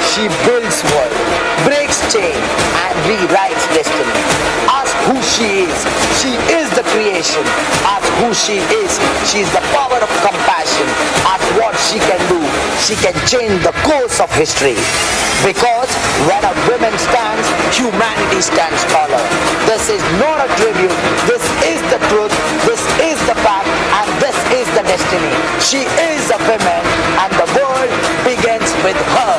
She builds world, breaks chain, and rewrites destiny. Ask who she is. She is the creation. Ask who she is. She is the power of compassion. Ask what she can do. She can change the course of history. Because when a woman stands, humanity stands taller. This is not a tribute. This is the truth. This is the fact. And this is the destiny. She is a woman, and the world begins with her.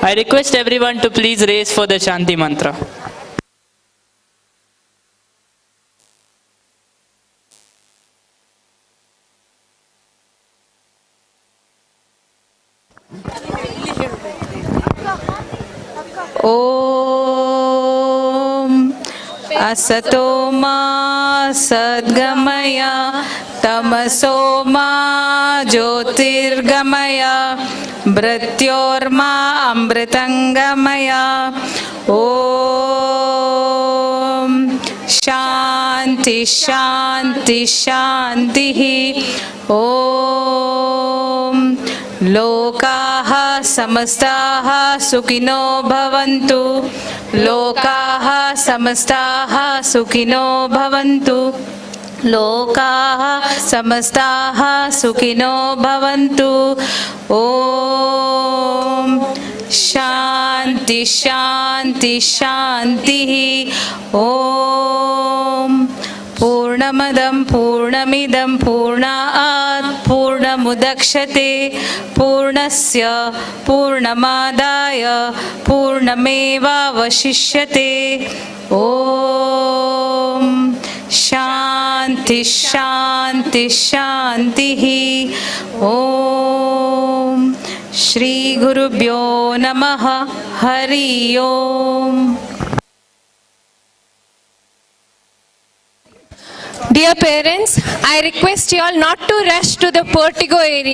I request everyone to please raise for the Shanti mantra. Om Asato ma Sadgamaya Tamaso ma Jyotirgamaya Mrityorma Amritangamaya. Om Shanti Shanti Shanti. Om Lokaha Samastaha Sukhino Bhavantu. Lokaha Samastaha Sukhino Bhavantu. Lokaha Samastaha Sukhino Bhavantu. Om Shanti Shanti Shanti. Om Purnamadam Purnamidam Purnaat Purnamudakshate Purnasya Purnamadaya Purnameva Vashishyate. Om Shanti Shanti Shanti. Om Shri Gurubhyo Namaha. Hari Om. Dear parents, I request you all not to rush to the portico area.